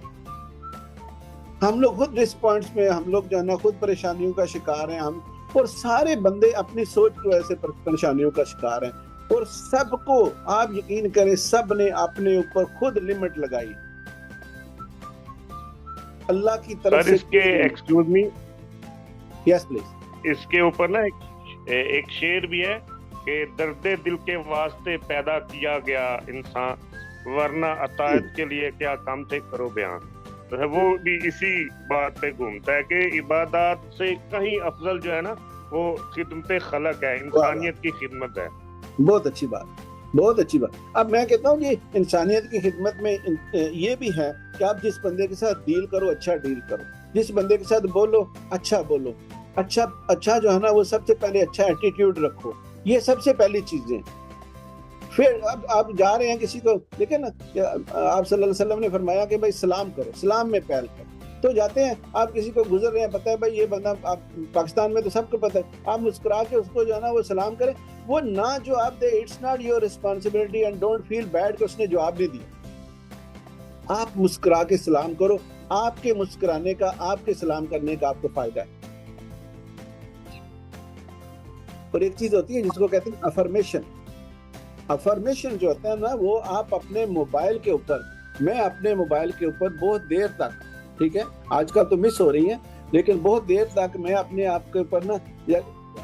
हम लोग खुद इस पॉइंट्स में हम लोग जो है ना खुद परेशानियों का शिकार हैं हम, और सारे बंदे अपनी सोच की वजह से परेशानियों का शिकार हैं। और सबको आप यकीन करें सब ने अपने ऊपर खुद लिमिट लगाई अल्लाह की तरफ से। इसके एक्सक्यूज मी, यस प्लीज, इसके ऊपर ना एक शेर भी है कि दर्दे दिल के वास्ते पैदा किया गया इंसान वरना अतायत के लिए क्या काम थे करो बयान। तो है वो भी इसी बात पे घूमता है कि इबादत से कहीं अफजल जो है ना वो खिदमत खलक है, इंसानियत की खिदमत है। बहुत अच्छी बात, बहुत अच्छी बात। अब मैं कहता हूँ ये इंसानियत की खिदमत में ये भी है कि आप जिस बंदे के साथ डील करो अच्छा डील करो, जिस बंदे के साथ बोलो अच्छा बोलो, अच्छा जो है ना वो सबसे पहले अच्छा एटीट्यूड रखो, ये सबसे पहली चीजें। फिर अब आप जा रहे हैं किसी को, देखे ना आप सल्लल्लाहु अलैहि वसल्लम ने फरमाया कि भाई सलाम करो, सलाम में पहल करो। तो जाते हैं आप किसी को गुजर रहे हैं, पता है भाई ये बंदा, आप पाकिस्तान में तो सबको पता है, आप मुस्कुरा के उसको जो है ना वो सलाम करें, वो ना जवाब दे, it's not your responsibility and don't feel bad कि उसने जवाब नहीं दिया। आप मुस्कुरा के सलाम करो, आपके मुस्कुराने का, आपके सलाम करने का आपको फायदा है। और एक चीज होती है जिसको कहते हैं अफर्मेशन। अफर्मेशन जो होता है ना वो आप अपने मोबाइल के ऊपर, मैं अपने मोबाइल के ऊपर बहुत देर तक, ठीक है आजकल तो मिस हो रही है, लेकिन बहुत देर तक मैं अपने आप के ऊपर ना,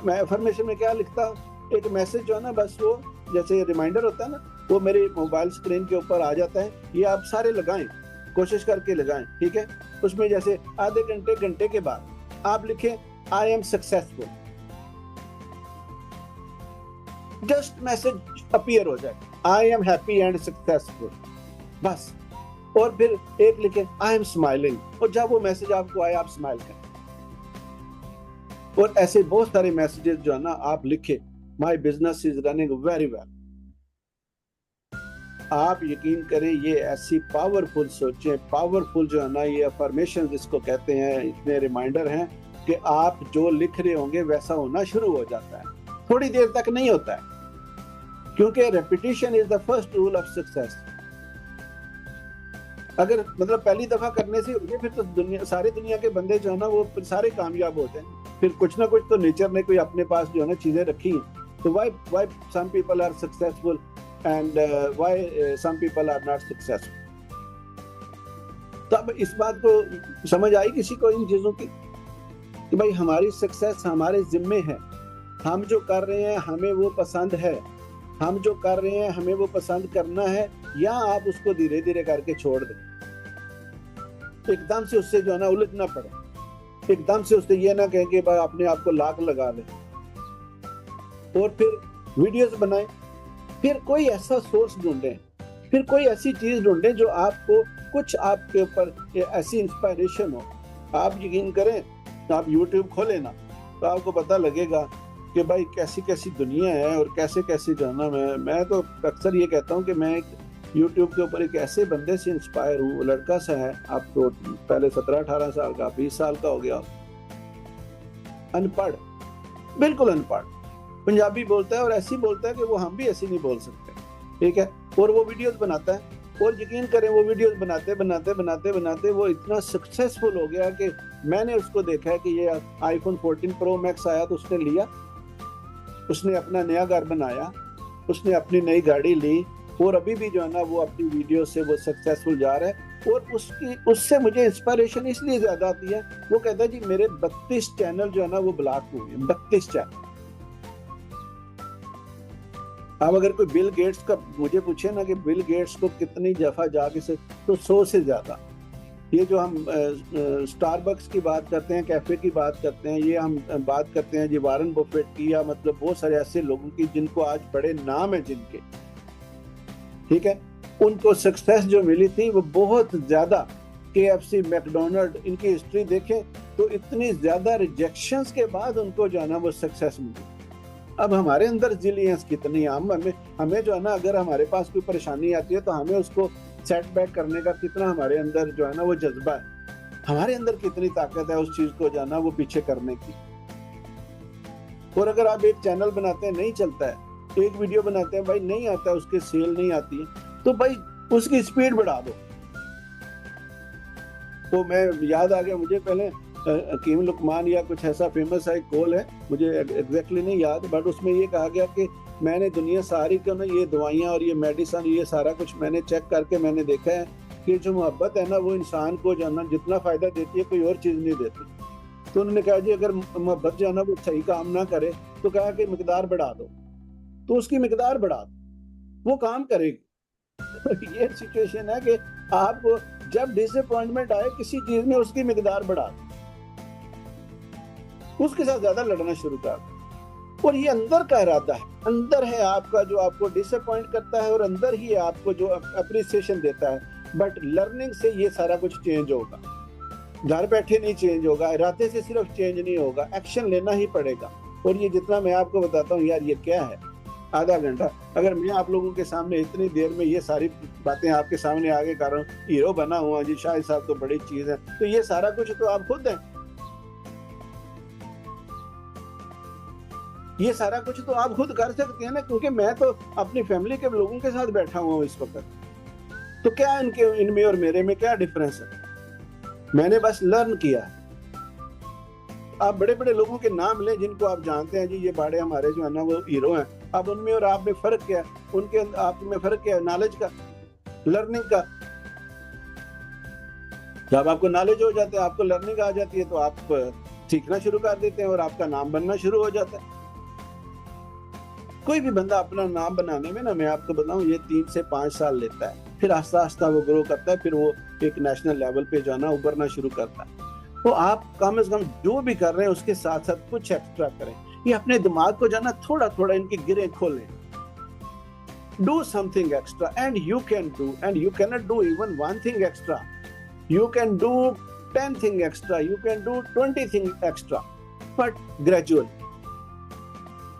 मैं अफर्मेशन में क्या लिखता हूँ, एक मैसेज जो है ना बस वो जैसे रिमाइंडर होता है ना वो मेरे मोबाइल स्क्रीन के ऊपर आ जाता है। ये आप सारे लगाएं, कोशिश करके लगाएं, ठीक है। उसमें जैसे आधे घंटे के बाद आप लिखें I am successful, just message appear हो जाए I am happy and successful, बस। और फिर एक लिखे आई एम स्माइलिंग, और जब वो मैसेज आपको आए आप स्माइल करें। और ऐसे बहुत सारे मैसेजेस जो है ना आप लिखे, my business is running very well. आप यकीन करें ये ऐसी पावरफुल सोचें, पावरफुल जो है ना ये अफर्मेशन जिसको कहते हैं, इतने रिमाइंडर हैं कि आप जो लिख रहे होंगे वैसा होना शुरू हो जाता है। थोड़ी देर तक नहीं होता है, क्योंकि repetition is the first rule of success. अगर मतलब पहली दफा करने से होगी फिर तो सारी दुनिया के बंदे जो है ना वो सारे कामयाब होते हैं। फिर कुछ ना कुछ तो नेचर ने कोई अपने पास जो है ना चीजें रखी हैं। तो why some people are successful and why some people are not successful। तो अब इस बात को समझ आई किसी को इन चीजों की कि भाई हमारी सक्सेस हमारे जिम्मे है, हम जो कर रहे हैं हमें वो पसंद है, हम जो कर रहे हैं हमें वो पसंद करना है, या आप उसको धीरे धीरे करके छोड़ दें। एकदम से उससे जो है ना उलझ ना पड़े, एकदम से उससे ये ना कहें कि भाई अपने आप को लाख लगा ले। और फिर वीडियोस बनाएं, फिर कोई ऐसा सोर्स ढूंढें, फिर कोई ऐसी चीज ढूंढें जो आपको कुछ आपके ऊपर ऐसी इंस्पायरेशन हो। आप यकीन करें, आप YouTube खोलें ना तो आपको पता लगेगा कि भाई कैसी कैसी दुनिया है और कैसे कैसे जो है ना मैं तो अक्सर ये कहता हूँ कि मैं एक YouTube के ऊपर एक ऐसे बंदे से इंस्पायर हूँ। वो लड़का सा है, आप तो पहले 17-18 साल का, 20 साल का हो गया, अनपढ़, बिल्कुल अनपढ़, पंजाबी बोलता है और ऐसी बोलता है कि वो हम भी ऐसी नहीं बोल सकते, ठीक है। और वो वीडियोस बनाता है, और यकीन करें वो वीडियोस बनाते वो इतना सक्सेसफुल हो गया कि मैंने उसको देखा है कि ये iPhone 14 Pro Max आया तो उसने लिया, उसने अपना नया घर बनाया, उसने अपनी नई गाड़ी ली, और अभी भी जो है ना वो अपनी वीडियो से वो सक्सेसफुल जा रहा है। और उससे मुझे इंस्पिरेशन इसलिए ज्यादा आती है, वो कहता है जी मेरे 32 चैनल जो है ना वो ब्लॉक हुए हैं, 32 चैनल। अब अगर कोई बिल गेट्स का मुझे पूछे ना कि बिल गेट्स को कितनी दफा जाके से, तो 100 से ज्यादा। ये जो हम स्टारबक्स की बात करते हैं, कैफे की बात करते हैं, ये हम बात करते हैं जी वारन बफेट की, या मतलब बहुत सारे ऐसे लोगों की जिनको आज बड़े नाम है जिनके, ठीक है, उनको सक्सेस जो मिली थी वो बहुत ज्यादा। KFC, मैकडोनल्ड, इनकी हिस्ट्री देखें तो इतनी ज्यादा रिजेक्शंस के बाद उनको जो है ना वो सक्सेस मिली। अब हमारे अंदर रिजिलियंस कितनी है, हमें जो है ना अगर हमारे पास कोई परेशानी आती है तो हमें उसको सेटबैक करने का कितना हमारे अंदर जो है ना वो जज्बा है, हमारे अंदर कितनी ताकत है उस चीज को जो है ना वो पीछे करने की। اور اگر آپ ایک چینل بناتے ہیں نہیں چلتا ہے، ایک ویڈیو بناتے ہیں بھائی نہیں آتا ہے، اس کے سیل نہیں آتی ہے، تو بھائی اس کی سپیڈ بڑھا دو. تو میں یاد آ گیا مجھے پہلے حکیم لقمان یا کچھ ایسا فیمس ہے کول ہے، مجھے ایگزیکٹلی نہیں یاد، بٹ اس میں یہ کہا گیا کہ میں نے دنیا ساری کو نا یہ دوائیاں اور یہ میڈیسن یہ سارا کچھ میں نے چیک کر کے میں نے دیکھا ہے کہ جو محبت ہے نا وہ انسان کو جو ہے نا جتنا فائدہ دیتی ہے کوئی اور چیز نہیں دیتی. تو انہوں نے کہا جی اگر محبت جو ہے نا وہ صحیح کام نہ کرے تو کہا کہ مقدار بڑھا دو، تو اس کی مقدار بڑھا دو، وہ کام کرے گی. یہ سچویشن ہے کہ آپ کو جب ڈس اپوائنٹمنٹ آئے کسی چیز میں اس کی مقدار بڑھا دو، اس کے ساتھ زیادہ لڑنا شروع کر دو. اور یہ اندر کا ارادہ ہے، اندر ہے آپ کا جو آپ کو ڈس اپوائنٹ کرتا ہے، اور اندر ہی آپ کو جو اپریسیشن دیتا ہے. بٹ لرننگ سے یہ سارا کچھ چینج ہوگا، گھر بیٹھے نہیں چینج ہوگا، ارادے سے صرف چینج نہیں ہوگا، ایکشن لینا ہی پڑے گا. اور یہ جتنا میں آپ کو بتاتا ہوں یار یہ کیا ہے آدھا گھنٹہ، اگر میں آپ لوگوں کے سامنے اتنی دیر میں یہ ساری باتیں آپ کے سامنے آگے کر رہا ہوں، ہیرو بنا ہوا جی شاہد صاحب تو بڑی چیز ہے، تو یہ سارا کچھ تو آپ خود ہیں، یہ سارا کچھ تو آپ خود کر سکتے ہیں نا، کیونکہ میں تو اپنی فیملی کے لوگوں کے ساتھ بیٹھا ہوا ہوں اس وقت. تو کیا ان میں اور میرے میں کیا ڈفرنس ہے؟ میں نے بس لرن کیا ہے. آپ بڑے بڑے لوگوں کے نام لیں جن کو آپ جانتے ہیں جی یہ بڑے ہمارے جو ہے نا وہ ہیرو ہیں، اب ان میں اور آپ میں فرق کیا ہے؟ ان کے آپ میں فرق کیا ہے؟ نالج کا، لرننگ کا. جب آپ کو نالج ہو جاتا ہے، آپ کو لرننگ آ جاتی ہے، تو آپ سیکھنا شروع کر دیتے ہیں اور آپ کا نام بننا شروع ہو جاتا ہے. کوئی بھی بندہ اپنا نام بنانے میں نا میں آپ کو بتاؤں یہ 3 سے 5 سال لیتا ہے، پھر آہستہ آہستہ وہ گرو کرتا ہے، پھر وہ ایک نیشنل لیول پہ جانا ابھرنا شروع کرتا ہے. تو آپ کم از کم جو بھی کر رہے ہیں اس کے ساتھ ساتھ کچھ ایکسٹرا کریں. یہ اپنے دماغ کو جانا تھوڑا تھوڑا ان کی گریں کھولیں. Do something extra and you can do, and you cannot do even one thing extra. You can do 10 things extra, you can do 20 things extra, but gradual.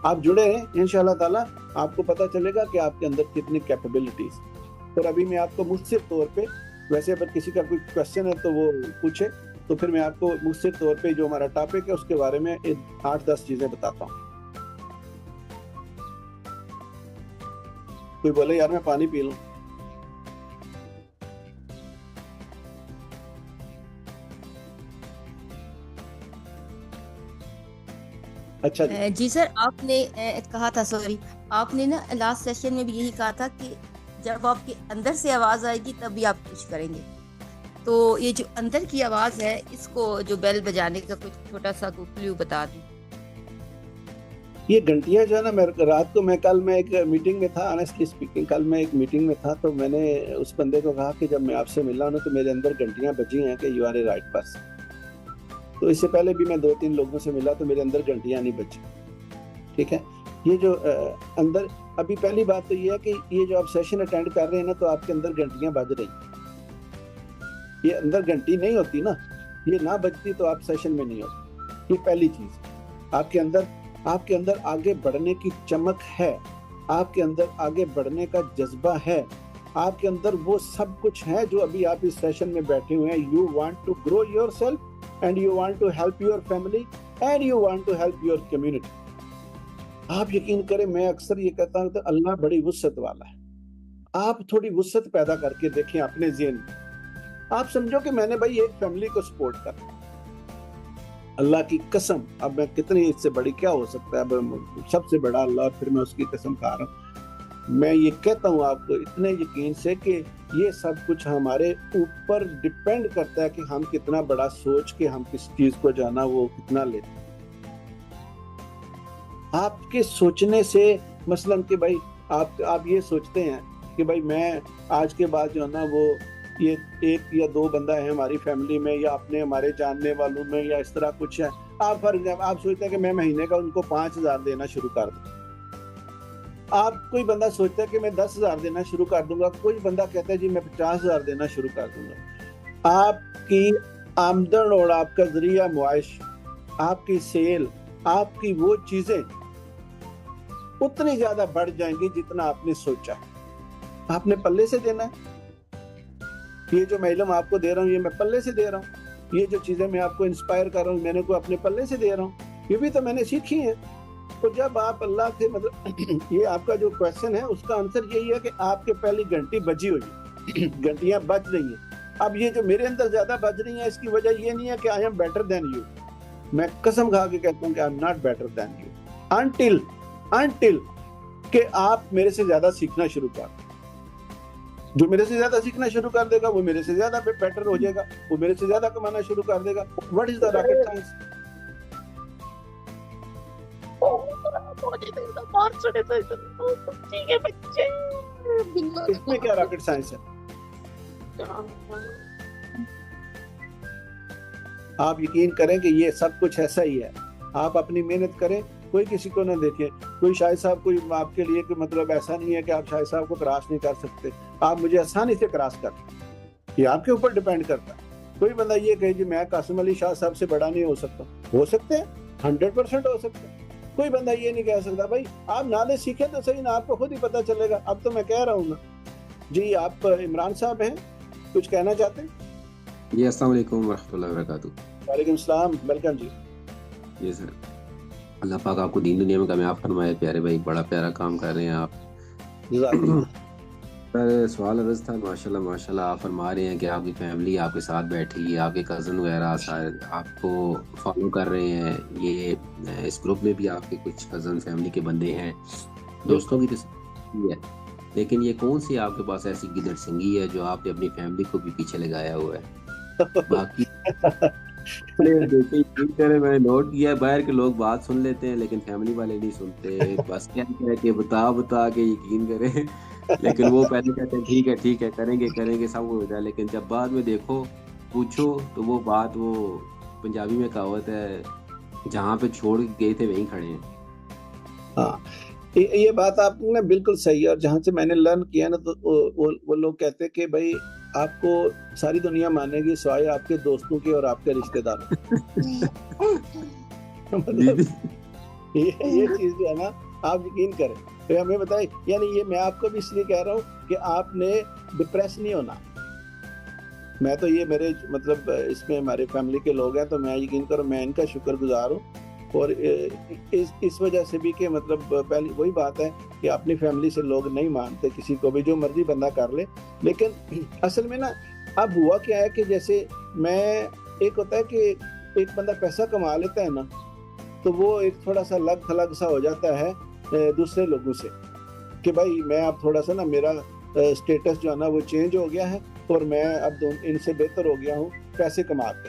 آپ جڑے ہیں انشاءاللہ تعالیٰ آپ کو پتہ چلے گا کہ آپ کے اندر کتنی کیپیبلٹیز. اور ابھی میں آپ کو مختصر طور پہ، ویسے اگر کسی کا کوئی کوشچن ہے تو وہ پوچھے، تو پھر میں آپ کو مختصر طور پہ جو ہمارا ٹاپک ہے اس کے بارے میں 8-10 چیزیں بتاتا ہوں. کوئی بولے یار میں پانی پی لوں. اچھا جی سر، آپ نے کہا تھا، سوری، آپ نے نا لاسٹ سیشن میں بھی یہی کہا تھا کہ جب آپ کے اندر سے آواز آئے گی تب بھی آپ کچھ کریں گے. تو یہ جو اندر کی آواز ہے اس کو جو بیل بجانے کا کچھ چھوٹا سا کلیو بتا دیں. یہ گھنٹیاں جو ہے نا، رات کو کل میں ایک میٹنگ میں تھا، آنیسٹلی اسپیکنگ کل میں ایک میٹنگ میں تھا، تو میں نے اس بندے کو کہا کہ جب میں آپ سے ملا نا تو میرے اندر گھنٹیاں بجی ہیں کہ you are a right person. تو اس سے پہلے بھی میں 2-3 لوگوں سے ملا تو میرے اندر گھنٹیاں نہیں بجی. ٹھیک ہے، یہ جو اندر ابھی پہلی بات تو یہ ہے کہ یہ جو آپ سیشن اٹینڈ کر رہے ہیں نا تو آپ کے اندر گھنٹیاں بج رہی. یہ اندر گھنٹی نہیں ہوتی نا، یہ نہ بجتی تو آپ سیشن میں نہیں ہوتے. یہ پہلی چیز. آپ کے اندر آگے بڑھنے کی چمک ہے، آپ کے اندر آگے بڑھنے کا جذبہ ہے، آپ کے اندر وہ سب کچھ ہے جو ابھی آپ اس سیشن میں بیٹھے ہوئے ہیں. You want to grow yourself and you want to help your family and you want to help your community. آپ یقین کریں، میں اکثر یہ کہتا ہوں کہ اللہ بڑی وسعت والا ہے. آپ تھوڑی وسعت پیدا کر کے دیکھیں اپنے ذہن میں. آپ سمجھو کہ میں نے بھائی ایک فیملی کو سپورٹ کرنا، اللہ کی قسم، اب میں کتنی اس سے بڑی کیا ہو سکتا ہے، اب سب سے بڑا اللہ، اور پھر میں اس کی قسم کھا رہا ہوں. میں یہ کہتا ہوں آپ کو اتنے یقین سے کہ یہ سب کچھ ہمارے اوپر ڈیپینڈ کرتا ہے کہ ہم کتنا بڑا سوچ کے ہم کس چیز کو جانا وہ کتنا لیتے ہیں. آپ کے سوچنے سے مثلاً کہ بھائی آپ یہ سوچتے ہیں کہ بھائی میں آج کے بعد جو ہے نا وہ یہ 1 یا 2 بندہ ہے ہماری فیملی میں یا اپنے ہمارے جاننے والوں میں یا اس طرح کچھ ہے. آپ سوچتے ہیں کہ میں مہینے کا ان کو 5,000 دینا شروع کر دوں. آپ کوئی بندہ سوچتا ہے کہ میں 10,000 دینا شروع کر دوں گا، کوئی بندہ کہتا ہے جی میں 50,000 دینا شروع کر دوں گا. آپ کی آمدن اور آپ کا ذریعہ معاش، آپ کی سیل، آپ کی وہ چیزیں اتنی زیادہ بڑھ جائیں گی جتنا آپ نے سوچا. آپ نے پلے سے دینا ہے. یہ جو میں علم آپ کو دے رہا ہوں یہ میں پلے سے دے رہا ہوں. یہ جو چیزیں میں آپ کو انسپائر کر رہا ہوں میں نے کو اپنے پلے سے دے رہا ہوں. یہ بھی تو میں نے سیکھی ہیں. تو جب آپ اللہ سے مطلب یہ آپ کا جو کویشچن ہے اس کا آنسر یہی ہے کہ آپ کے پہلی گھنٹی بجی ہوئی، گھنٹیاں بج رہی ہیں. اب یہ جو میرے اندر زیادہ بج رہی ہیں اس کی وجہ یہ نہیں ہے کہ I am better than you. میں قسم کھا کے کہتا ہوں کہ I am not better than you until کہ آپ میرے سے زیادہ سیکھنا شروع کر دیں. جو میرے سے زیادہ سیکھنا شروع کر دے گا وہ میرے سے زیادہ بیٹر ہو جائے گا، وہ میرے سے زیادہ کمانا شروع کر دے گا. What is the rocket science? اس میں کیا راکٹ سائنس ہے؟ آپ یقین کریں کہ یہ سب کچھ ایسا ہی ہے. آپ اپنی محنت کریں، کوئی کسی کو نہ دیکھیں. کوئی شاہد صاحب کوئی آپ کے لیے مطلب ایسا نہیں ہے کہ آپ شاہد صاحب کو کراس نہیں کر سکتے. آپ مجھے آسانی سے کراس کر سکتے، یہ آپ کے اوپر ڈیپینڈ کرتا ہے. کوئی بندہ یہ کہے جی میں قاسم علی شاہ صاحب سے بڑا نہیں ہو سکتا، ہو سکتے ہیں 100% ہو سکتا ہے. کوئی بندہ یہ نہیں کہہ سکتا. بھائی آپ نالج سیکھیں تو صحیح نا، آپ کو خود ہی پتہ چلے گا. اب تو میں کہہ رہا ہوں نا. جی آپ عمران صاحب ہیں، کچھ کہنا چاہتے ہیں؟ جی السلام علیکم ورحمۃ اللہ وبرکاتہ. وعلیکم السلام، ویلکم. جی جی سر، اللہ پاک آپ کو دین دنیا میں کامیاب فرمائے. پیارے بھائی بڑا پیارا کام کر رہے ہیں آپ. سر سوال عرض تھا. ماشاءاللہ آپ فرما رہے ہیں کہ آپ کی فیملی آپ کے ساتھ بیٹھی ہے، آپ کے کزن وغیرہ سارے آپ کو فالو کر رہے ہیں. یہ اس گروپ میں بھی آپ کے کچھ کزن فیملی کے بندے ہیں، دوستوں کی تو ہے، لیکن یہ کون سی آپ کے پاس ایسی گدڑ سنگی ہے جو آپ نے اپنی فیملی کو بھی پیچھے لگایا ہوا ہے؟ باقی میں نے نوٹ کیا ہے باہر کے لوگ بات سن لیتے ہیں لیکن فیملی والے نہیں سنتے. بس کیا ہے کہ بتا کے یقین کریں، لیکن وہ پہلے کہتے ہیں ٹھیک ہے کریں گے سب ہو جائے، لیکن جب بعد میں دیکھو پوچھو تو وہ بات، وہ پنجابی میں کہاوت ہے جہاں پہ چھوڑ گئے تھے وہیں کھڑے ہیں. ہاں یہ بات آپ نے بالکل صحیح ہے. اور جہاں سے میں نے لرن کیا نا تو وہ لوگ کہتے ہیں کہ بھائی آپ کو ساری دنیا مانے گی سوائے آپ کے دوستوں کے اور آپ کے رشتہ داروں. مطلب یہ چیز جو ہے نا آپ یقین کریں، ہمیں بتائیں. یعنی یہ میں آپ کو بھی اس لیے کہہ رہا ہوں کہ آپ نے ڈپریس نہیں ہونا. میں تو یہ میرے مطلب اس میں ہمارے فیملی کے لوگ ہیں تو میں یقین کروں میں ان کا شکر گزار ہوں. اور اس وجہ سے بھی کہ مطلب پہلی وہی بات ہے کہ اپنی فیملی سے لوگ نہیں مانتے کسی کو بھی، جو مرضی بندہ کر لے. لیکن اصل میں نا اب ہوا کیا ہے کہ جیسے میں ایک ہوتا ہے کہ ایک بندہ پیسہ کما لیتا ہے نا تو وہ ایک تھوڑا سا لگ تھلگ سا ہو جاتا ہے دوسرے لوگوں سے کہ بھائی میں اب تھوڑا سا نا میرا اسٹیٹس جو ہے نا وہ چینج ہو گیا ہے اور میں اب ان سے بہتر ہو گیا ہوں پیسے کما کے.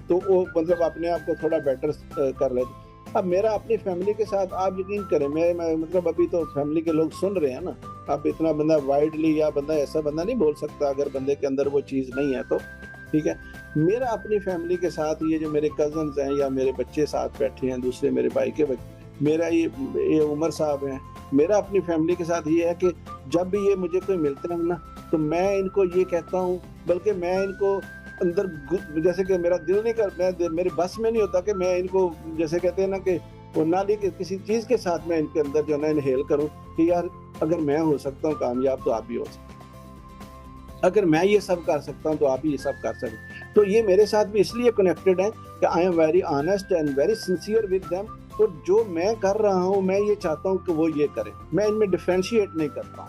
تو وہ مطلب اپنے آپ کو تھوڑا بیٹر کر لیتے. اب میرا اپنی فیملی کے ساتھ آپ یقین کریں میں مطلب ابھی تو فیملی کے لوگ سن رہے ہیں نا. اب اتنا بندہ وائڈلی یا بندہ ایسا بندہ نہیں بول سکتا اگر بندے کے اندر وہ چیز نہیں ہے تو ٹھیک ہے. میرا اپنی فیملی کے ساتھ یہ جو میرے کزنز ہیں یا میرے بچے ساتھ بیٹھے ہیں، دوسرے میرے بھائی کے بچے، میرا یہ عمر صاحب ہیں، میرا اپنی فیملی کے ساتھ یہ ہے کہ جب بھی یہ مجھے کوئی ملتے ہیں نا تو میں ان کو یہ کہتا ہوں، بلکہ میں ان کو اندر جیسے کہ میرا دل نہیں کر، میرے بس میں نہیں ہوتا کہ میں ان کو جیسے کہتے ہیں نا کہ وہ نالی کے کسی چیز کے ساتھ میں ان کے اندر جو ہے نا انہیل کروں کہ یار اگر میں ہو سکتا ہوں کامیاب تو آپ بھی ہو سکتے، اگر میں یہ سب کر سکتا ہوں تو آپ بھی یہ سب کر سکتے. تو یہ میرے ساتھ بھی اس لیے کنیکٹڈ ہیں کہ I am very honest and very sincere with them. اور جو میں کر رہا ہوں میں یہ چاہتا ہوں کہ وہ یہ کریں. میں ان میں ڈیفرینشیٹ نہیں کرتا ہوں.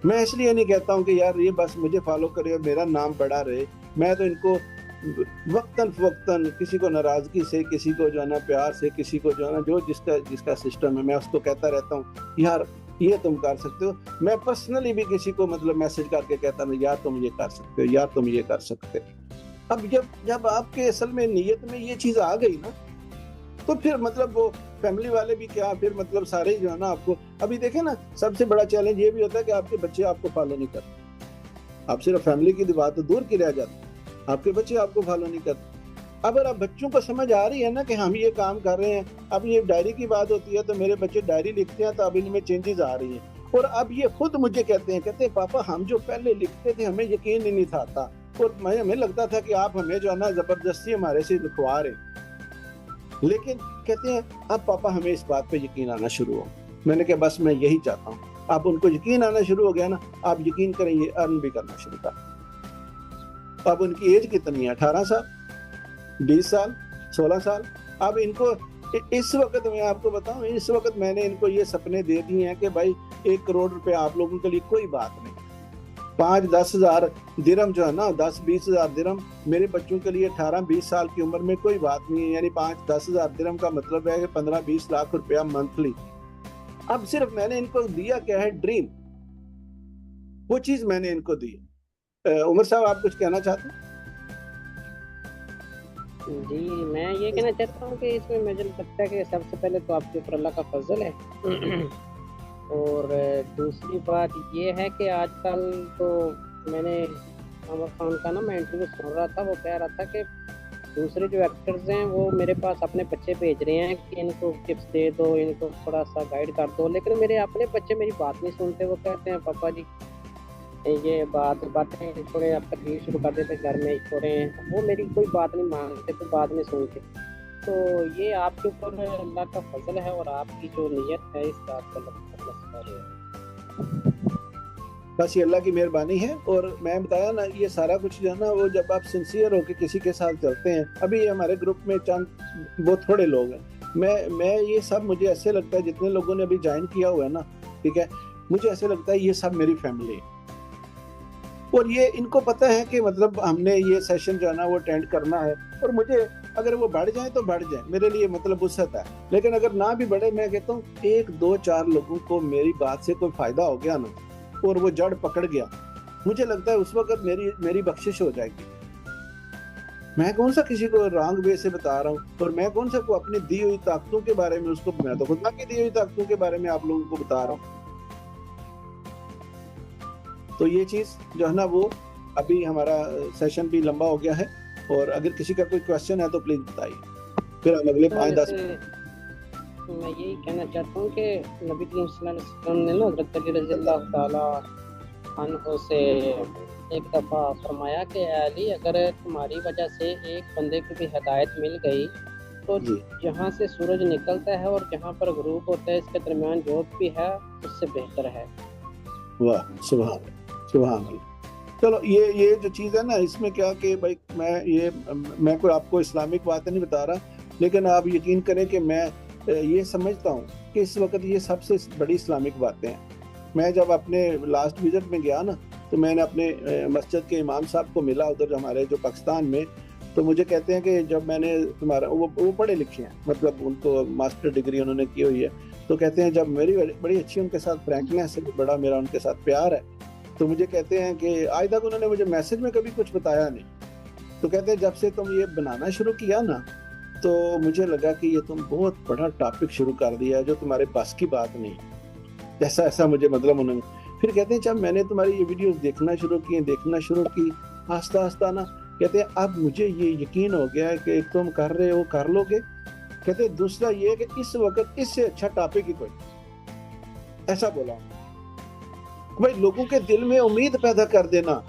میں اس لیے نہیں کہتا ہوں کہ یار یہ بس مجھے فالو کرے اور میرا نام بڑا رہے. میں تو ان کو وقتاً فوقتاً کسی کو ناراضگی سے، کسی کو جو ہے نا پیار سے، کسی کو جو ہے نا جو جس کا سسٹم ہے میں اس کو کہتا رہتا ہوں یار یہ تم کر سکتے ہو. میں پرسنلی بھی کسی کو مطلب میسج کر کے کہتا ہوں یار تم یہ کر سکتے ہو، یار تم یہ کر سکتے. اب جب آپ کے اصل میں نیت میں یہ چیز آ گئی نا تو پھر مطلب وہ فیملی والے بھی کیا، پھر مطلب سارے جو ہے نا آپ کو ابھی دیکھیں نا سب سے بڑا چیلنج یہ بھی ہوتا ہے کہ آپ کے بچے آپ کو فالو نہیں کرتے. آپ صرف فیملی کی بات تو دور کی رہ جاتی، آپ کے بچے آپ کو فالو نہیں کرتے. اگر آپ بچوں کو سمجھ آ رہی ہے نا کہ ہم یہ کام کر رہے ہیں، اب یہ ڈائری کی بات ہوتی ہے تو میرے بچے ڈائری لکھتے ہیں تو اب ان میں چینجز آ رہی ہیں. اور اب یہ خود مجھے کہتے ہیں پاپا ہم جو پہلے لکھتے تھے ہمیں یقین ہی نہیں تھا آتا اور ہمیں لگتا تھا کہ آپ ہمیں جو ہے نا زبردستی ہمارے سے لکھوا رہے ہیں. لیکن کہتے ہیں اب پاپا ہمیں اس بات پہ یقین آنا شروع ہو. میں نے کہا بس میں یہی چاہتا ہوں. اب ان کو یقین آنا شروع ہو گیا نا، آپ یقین کریں یہ ارن بھی کرنا شروع کر. اب ان کی ایج کتنی ہے؟ 18 سال، 20 سال، 16 سال. اب ان کو इस वक्त मैं आपको बताऊं, इस वक्त मैंने इनको ये सपने दे दिए हैं कि भाई 1 करोड़ रुपए आप लोगों के लिए कोई बात नहीं, 5-10 हज़ार दिरहम जो है ना, 10-20 हज़ार दिरहम मेरे बच्चों के लिए 18-20 साल की उम्र में कोई बात नहीं है। यानी 5-10 हज़ार दिरहम का मतलब है कि 15-20 लाख रुपया मंथली। अब सिर्फ मैंने इनको दिया क्या है, ड्रीम, वो चीज मैंने इनको दी। उमर साहब आप कुछ कहना चाहते हैं? जी मैं ये कहना चाहता हूँ कि इसमें मुझे लगता है कि सबसे पहले तो आपके ऊपर अल्लाह का फजल है और दूसरी बात ये है कि आजकल तो मैंने आमिर खान का ना मैं इंटरव्यू सुन रहा था, वो कह रहा था कि दूसरे जो एक्टर्स हैं वो मेरे पास अपने बच्चे भेज रहे हैं कि इनको टिप्स दे दो, इनको थोड़ा सा गाइड कर दो, लेकिन मेरे अपने बच्चे मेरी बात नहीं सुनते। वो कहते हैं पापा जी ये बातें थोड़े आप तकलीफ शुरू कर देते घर में थोड़े, वो मेरी कोई बात नहीं मानते तो बात नहीं सुनते। तो ये आपके ऊपर अल्लाह का फजल है और आपकी जो नीयत है इस बात का बस ये अल्लाह की मेहरबानी है। और मैं बताया ना, ये सारा कुछ जो है ना, वो जब आप सिंसियर होकर किसी के साथ चलते हैं, अभी ये हमारे ग्रुप में चंद बहुत थोड़े लोग हैं, मैं ये सब मुझे ऐसे लगता है जितने लोगों ने अभी ज्वाइन किया हुआ है ना, ठीक है, मुझे ऐसे लगता है ये सब मेरी फैमिली है। और ये इनको पता है कि मतलब हमने ये सेशन जो है ना वो अटेंड करना है, और मुझे अगर वो बढ़ जाए तो बढ़ जाए, मेरे लिए मतलब वुसअत है। लेकिन अगर ना भी बढ़े, मैं कहता हूँ 1-2-4 लोगों को मेरी बात से कोई फायदा हो गया ना और वो जड़ पकड़ गया, मुझे लगता है उस वक्त मेरी बख्शिश हो जाएगी। मैं कौन सा किसी को रॉन्ग वे से बता रहा हूँ, और मैं कौन सा को अपनी दी हुई ताकतों के बारे में उसको, मैं तो खुदा की दी हुई ताकतों के बारे में आप लोगों को बता रहा हूँ। तो ये चीज जो है ना, वो अभी हमारा सेशन भी लंबा हो गया है, और अगर किसी का कोई क्वेश्चन है तो प्लीज बताइए, फिर हम अगले 5-10 मैं यही कहना चाहता हूँ कि नबी करीम सल्लल्लाहु अलैहि वसल्लम ने ना हज़रत अली रज़ियल्लाहु ताला अन्हु से एक दफ़ा फरमाया कि अली, अगर तुम्हारी वजह से एक बंदे को भी हिदायत मिल गई तो जहाँ से सूरज निकलता है और जहाँ पर गुरूब होता है इसके दरमियान जो भी है उससे बेहतर है। वाह, सुभान अल्लाह। चलो ये जो चीज़ है ना, इसमें क्या कि भाई मैं कोई आपको इस्लामिक बातें नहीं बता रहा, लेकिन आप यकीन करें कि मैं ये समझता हूँ कि इस वक्त ये सबसे बड़ी इस्लामिक बातें हैं। मैं जब अपने लास्ट विजिट में गया ना, तो मैंने अपने मस्जिद के इमाम साहब को मिला उधर हमारे जो पाकिस्तान में, तो मुझे कहते हैं कि जब मैंने तुम्हारा वो पढ़े लिखे हैं, मतलब उनको मास्टर डिग्री उन्होंने की हुई है, तो कहते हैं जब मेरी बड़ी अच्छी उनके साथ फ्रैंकनेस है, बड़ा मेरा उनके साथ प्यार है, तो मुझे कहते हैं कि आज तक उन्होंने मुझे मैसेज में कभी कुछ बताया नहीं, तो कहते हैं जब से तुम ये बनाना शुरू किया ना, तो मुझे लगा कि ये तुम बहुत बड़ा टॉपिक शुरू कर दिया है जो तुम्हारे पास की बात नहीं, ऐसा मुझे मतलब उन्होंने। फिर कहते हैं जब मैंने तुम्हारी ये वीडियोस देखना शुरू की आस्ता आस्ता ना, कहते हैं अब मुझे ये यकीन हो गया है कि तुम कर रहे हो, कर लोगे। कहते हैं दूसरा ये है कि इस वक्त इससे अच्छा टॉपिक ही कोई, ऐसा बोला भाई, लोगों के दिल में उम्मीद पैदा कर देना।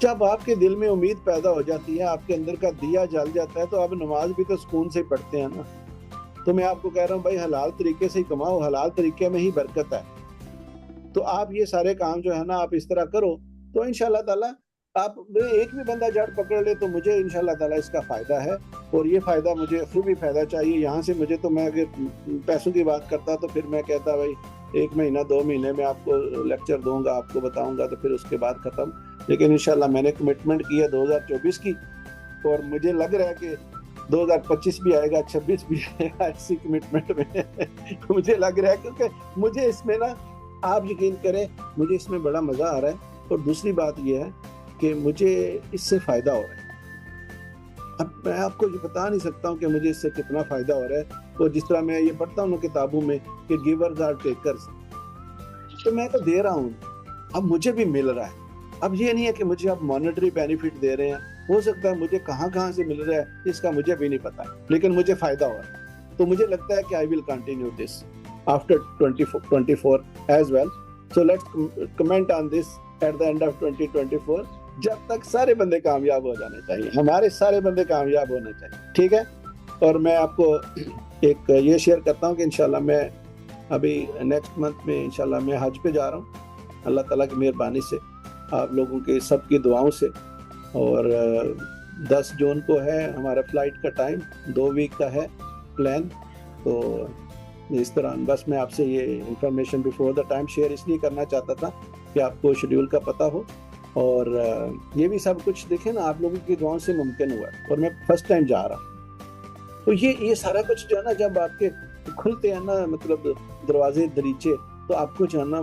जब आपके दिल में उम्मीद पैदा हो जाती है, आपके अंदर का दिया जल जाता है, तो आप नमाज भी तो सुकून से पढ़ते हैं ना। तो मैं आपको कह रहा हूँ भाई, हलाल तरीके से ही कमाओ, हलाल तरीके में ही बरकत है। तो आप ये सारे काम जो है ना, आप इस तरह करो, तो इंशाल्लाह ताला आप एक भी बंदा जड़ पकड़ ले तो मुझे इंशाल्लाह ताला इसका फायदा है, और ये फायदा मुझे खूब ही फायदा चाहिए। यहाँ से मुझे तो, मैं अगर पैसों की बात करता तो फिर मैं कहता भाई 1 महीना 2 महीने में आपको लेक्चर दूंगा, आपको बताऊंगा, तो फिर उसके बाद खत्म। लेकिन इंशाल्लाह मैंने कमिटमेंट की है 2024 की, और मुझे लग रहा है कि 2025 भी आएगा, 26 भी आएगा, इसी कमिटमेंट में मुझे लग रहा है, क्योंकि मुझे इसमें ना, आप यकीन करें, मुझे इसमें बड़ा मजा आ रहा है। और दूसरी बात यह है कि मुझे इससे फायदा हो रहा है। अब मैं आपको ये बता नहीं सकता हूँ कि मुझे इससे कितना फायदा हो रहा है। और जिस तरह मैं ये पढ़ता हूँ किताबों में कि गिवर्स आर टेकर्स, तो मैं तो दे रहा हूँ, अब मुझे भी मिल रहा है। अब ये नहीं है कि मुझे आप मॉनेटरी बेनिफिट दे रहे हैं, हो सकता है मुझे कहाँ से मिल रहा है इसका मुझे भी नहीं पता, लेकिन मुझे फायदा हो रहा है। तो मुझे लगता है कि I will continue this after 2024 as well. So let's comment on this at the end of 2024। जब तक सारे बंदे कामयाब हो जाने चाहिए, हमारे सारे बंदे कामयाब होने चाहिए, ठीक है। और मैं आपको एक ये शेयर करता हूँ कि इंशाल्लाह मैं अभी नेक्स्ट मंथ में इंशाल्लाह मैं हज पे जा रहा हूँ, अल्लाह ताला की मेहरबानी से, आप लोगों के सबकी दुआओं से। और 10 जून को है हमारा फ्लाइट का टाइम, 2 वीक का है, प्लान। तो इस दौरान बस मैं आपसे ये information before the time share इसलिए करना चाहता था कि आपको शेड्यूल का पता हो, और ये भी सब कुछ देखें ना आप लोगों की दुआओं से मुमकिन हुआ है, और मैं फर्स्ट टाइम जा रहा हूँ। तो ये सारा कुछ जो है ना जब आपके खुलते हैं ना मतलब दरवाजे दरीचे, तो आपको जो है ना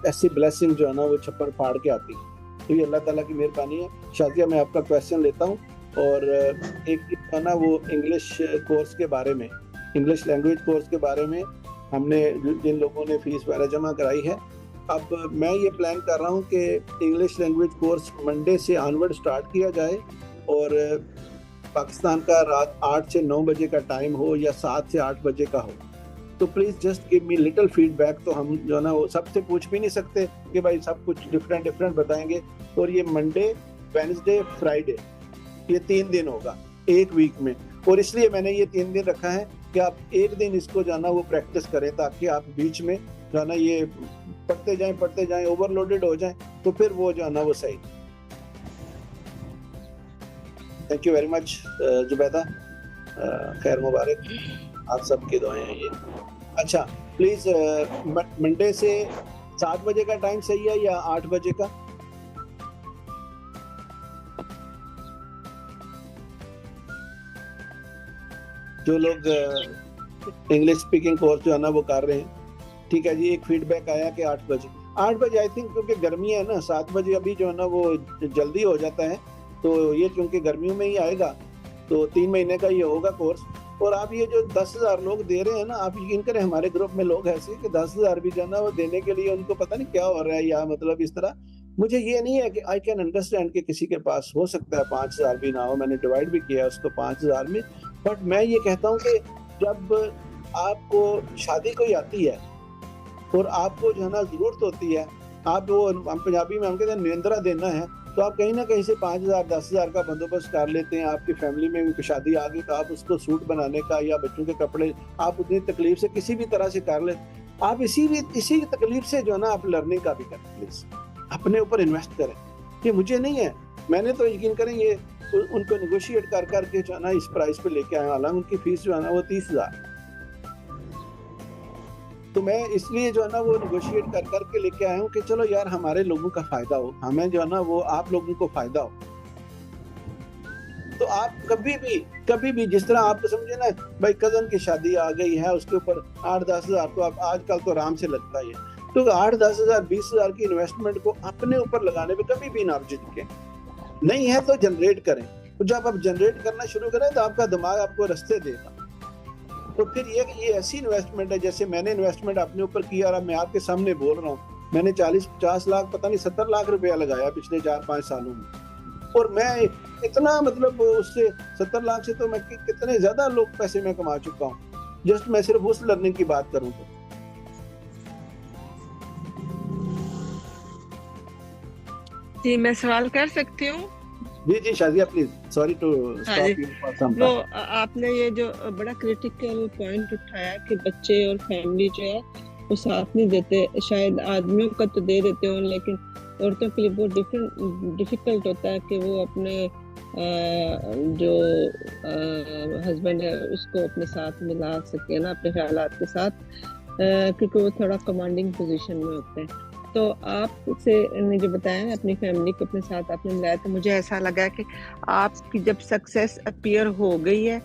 ऐसी ब्लेसिंग जो है ना वो छप्पर फाड़ के आती है। तो ये अल्लाह ताला की मेहरबानी है। शादिया, मैं आपका क्वेश्चन लेता हूँ, और एक है ना वो इंग्लिश कोर्स के बारे में, इंग्लिश लैंग्वेज कोर्स के बारे में हमने जिन लोगों ने फीस वगैरह जमा कराई है, अब मैं ये प्लान कर रहा हूँ कि इंग्लिश लैंग्वेज कोर्स मंडे से ऑनवर्ड स्टार्ट किया जाए, और पाकिस्तान का रात 8 से 9 बजे का टाइम हो या 7 से 8 बजे का हो। तो please just give me little feedback. तो हम जो है ना वो सबसे पूछ भी नहीं सकते कि भाई सब कुछ डिफरेंट बताएंगे। और ये मंडे, वेडनेसडे, फ्राइडे, ये 3 दिन होगा एक वीक में, और इसलिए मैंने ये 3 दिन रखा है कि आप एक दिन इसको जाना वो प्रैक्टिस करें, ताकि आप बीच में जाना ये पढ़ते जाएं ओवरलोडेड हो जाएं, तो फिर वो जाना वो सही। Thank you very much Zubaida, खैर मुबारक, आप सबकी दुआएं हैं ये। अच्छा प्लीज मंडे से 7 बजे का टाइम सही है या 8 बजे का? जो लोग इंग्लिश स्पीकिंग कोर्स जो है ना वो कर रहे हैं, ठीक है जी। एक फीडबैक आया कि 8 बजे आई थिंक, क्योंकि गर्मी है ना, 7 बजे अभी जो है ना वो जल्दी हो जाता है। तो ये क्योंकि गर्मियों में ही आएगा, तो 3 महीने का ये होगा कोर्स। और आप ये जो 10,000 लोग दे रहे हैं ना, आप यकीन करें हमारे ग्रुप में लोग ऐसे कि 10,000 भी जो है ना वो देने के लिए उनको पता नहीं क्या हो रहा है, या मतलब इस तरह। मुझे ये नहीं है कि आई कैन अंडरस्टैंड कि किसी के पास हो सकता है 5,000 भी ना हो, मैंने डिवाइड भी किया उसको 5,000 में। बट मैं ये कहता हूँ कि जब आपको शादी कोई आती है और आपको जो है ना ज़रूरत होती है, आप वो पंजाबी में हम कहते हैं निरंतरा देना है, तो आप कहीं ना कहीं से 5,000 10,000 का बंदोबस्त कर लेते हैं। आपकी फैमिली में भी शादी आ गई तो आप उसको सूट बनाने का या बच्चों के कपड़े आप उतनी तकलीफ से किसी भी तरह से कर लेते। आप इसी तकलीफ से जो है ना आप लर्निंग का भी करें, प्लीज अपने ऊपर इन्वेस्ट करें। ये मुझे नहीं है, मैंने तो यकीन करें ये उनको नेगोशिएट कर करके जो है ना इस प्राइस पे लेके आया। हालांकि उनकी फीस जो है ना वो 30,000, तो मैं इसलिए जो है ना वो नेगोशिएट कर करके लेके आया हूँ कि चलो यार हमारे लोगों का फायदा हो, हमें जो है ना वो आप लोगों को फायदा हो। तो आप कभी भी जिस तरह आप समझे ना भाई कजन की शादी आ गई है, उसके ऊपर 8-10 हज़ार तो आप आजकल तो आराम से लगता ही है। तो 8-10 हज़ार 20 हज़ार की इन्वेस्टमेंट को अपने ऊपर लगाने में कभी भी ना झिझकें। नहीं है तो जनरेट करें, तो जब आप जनरेट करना शुरू करें तो आपका दिमाग आपको रास्ते देगा। तो फिर ये ऐसी इन्वेस्टमेंट है, जैसे मैंने इन्वेस्टमेंट अपने ऊपर किया और मैं आपके सामने बोल रहा हूँ, मैंने 40-50 लाख पता नहीं 70 लाख रुपया लगाया पिछले 4-5 सालों में। और मैं इतना मतलब उससे 70 लाख से तो मैं कितने ज्यादा लोग पैसे में कमा चुका हूँ, जस्ट मैं सिर्फ उस लर्निंग की बात करूँ तो। जी मैं सवाल कर सकती हूँ? जी Shazia please, sorry to stop you for some time. वो आपने ये जो बड़ा क्रिटिकल पॉइंट उठाया कि बच्चे और फैमिली जो है वो साथ नहीं देते, शायद आदमियों का तो दे देते हो लेकिन औरतों के लिए बहुत डिफिकल्ट होता है कि वो अपने जो हस्बैंड है उसको अपने साथ मिला सके ना अपने ख्यालात के साथ, क्योंकि वो थोड़ा कमांडिंग पोजीशन में होते हैं। तो आपसे ने जो बताया ना अपनी फैमिली को अपने साथ आपने मिलाया, तो मुझे ऐसा लगा कि आपकी जब सक्सेस अपीयर हो गई है,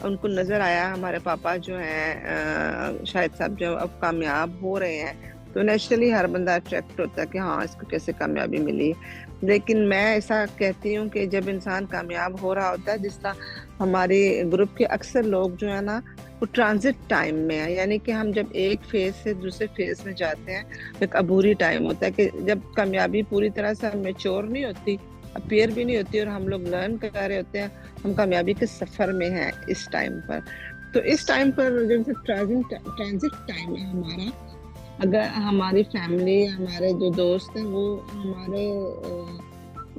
उनको नज़र आया हमारे पापा जो हैं शाहिद साहब जो अब कामयाब हो रहे हैं, तो नेचुरली हर बंदा अट्रैक्ट होता है कि हाँ इसको कैसे कामयाबी मिली। लेकिन मैं ऐसा कहती हूँ कि जब इंसान कामयाब हो रहा होता है, जिस तरह हमारे ग्रुप के अक्सर लोग जो है ना वो ट्रांजिट टाइम में है, यानी कि हम जब एक फेज से दूसरे फेज में जाते हैं, एक अबूरी टाइम होता है कि जब कामयाबी पूरी तरह से मैच्योर नहीं होती, अपीयर भी नहीं होती और हम लोग लर्न कर रहे होते हैं, हम कामयाबी के सफ़र में हैं इस टाइम पर। तो इस टाइम पर जब ट्रांजिट टाइम है हमारा, अगर हमारी फैमिली हमारे जो दोस्त हैं वो हमारे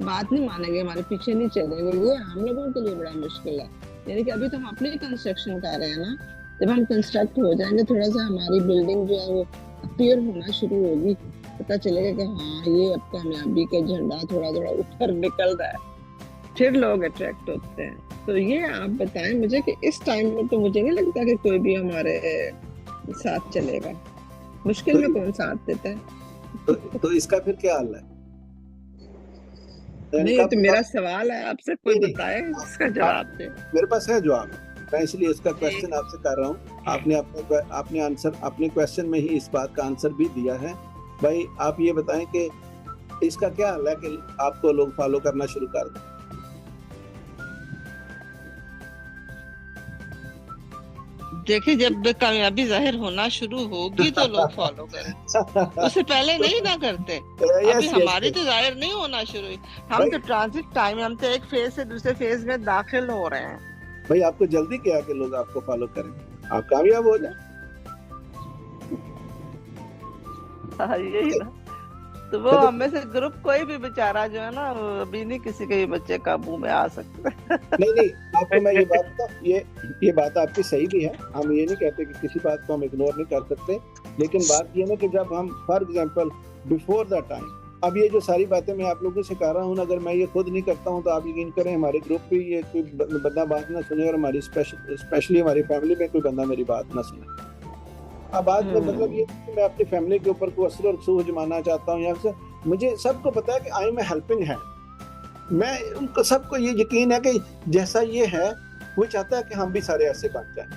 बात नहीं मानेंगे, हमारे पीछे नहीं चलेंगे, ये हम लोगों के लिए बड़ा मुश्किल है। यानी कि अभी तो हम अपनी कंस्ट्रक्शन कर रहे हैं ना, जब हम कंस्ट्रक्ट हो जाएंगे थोड़ा सा हमारी बिल्डिंग जो है वो अपीयर होना शुरू होगी, पता चलेगा कि हाँ ये अब कामयाबी का झंडा थोड़ा थोड़ा ऊपर निकल रहा है, फिर लोग अट्रैक्ट होते हैं। تو یہ آپ بتائیں مجھے کہ اس ٹائم میں تو مجھے نہیں لگتا کہ کوئی بھی ہمارے ساتھ چلے گا. مشکل میں کون ساتھ دیتا ہے؟ تو اس کا پھر کیا حل ہے؟ نہیں تو میرا سوال ہے آپ سے، کوئی بتائے اس کا جواب دے. میرے پاس ہے جواب، میں اس لیے اس کا کوشچن آپ سے کر رہا ہوں. آپ نے آنسر اپنے کوشچن میں ہی اس بات کا آنسر بھی دیا ہے. بھائی آپ یہ بتائیں کہ اس کا کیا حل ہے کہ آپ کو لوگ فالو کرنا شروع کر دیں؟ دیکھیں جب کامیابی ظاہر ہونا شروع ہوگی تو لوگ فالو کریں، اس سے پہلے نہیں نہ کرتے. ابھی ہماری تو ظاہر نہیں ہونا شروع ہوئی، ہم تو ٹرانزٹ ٹائم، ہم تو ایک فیز سے دوسرے فیز میں داخل ہو رہے ہیں. بھائی آپ کو جلدی کیا کہ لوگ آپ کو فالو کریں، آپ کامیاب ہو جائیں. یہی نا، تو وہ ہمیں سے گروپ کوئی بھی بیچارہ جو ہے نا ابھی نہیں کسی کے بچے قابو میں آ سکتے. نہیں آپ کو میں یہ بات آپ کی صحیح بھی ہے، ہم یہ نہیں کہتے کہ کسی بات کو ہم اگنور نہیں کر سکتے، لیکن بات یہ نا کہ جب ہم for example before the time, اب یہ جو ساری باتیں میں آپ لوگوں سے کر رہا ہوں، اگر میں یہ خود نہیں کرتا ہوں تو آپ یقین کریں ہمارے گروپ پہ یہ کوئی بندہ بات نہ سنے، اور ہماری اسپیشلی ہماری فیملی میں کوئی بندہ میری بات نہ سنے. اب آج میں مطلب یہ کہ میں اپنی فیملی کے اوپر کوئی اثر اور رسوخ جمانا چاہتا ہوں، یا مجھے سب کو پتا ہے کہ آئی میں ہیلپنگ ہینڈ، میں ان کو سب کو یہ یقین ہے کہ جیسا یہ ہے وہ چاہتا ہے کہ ہم بھی سارے ایسے بن جائیں.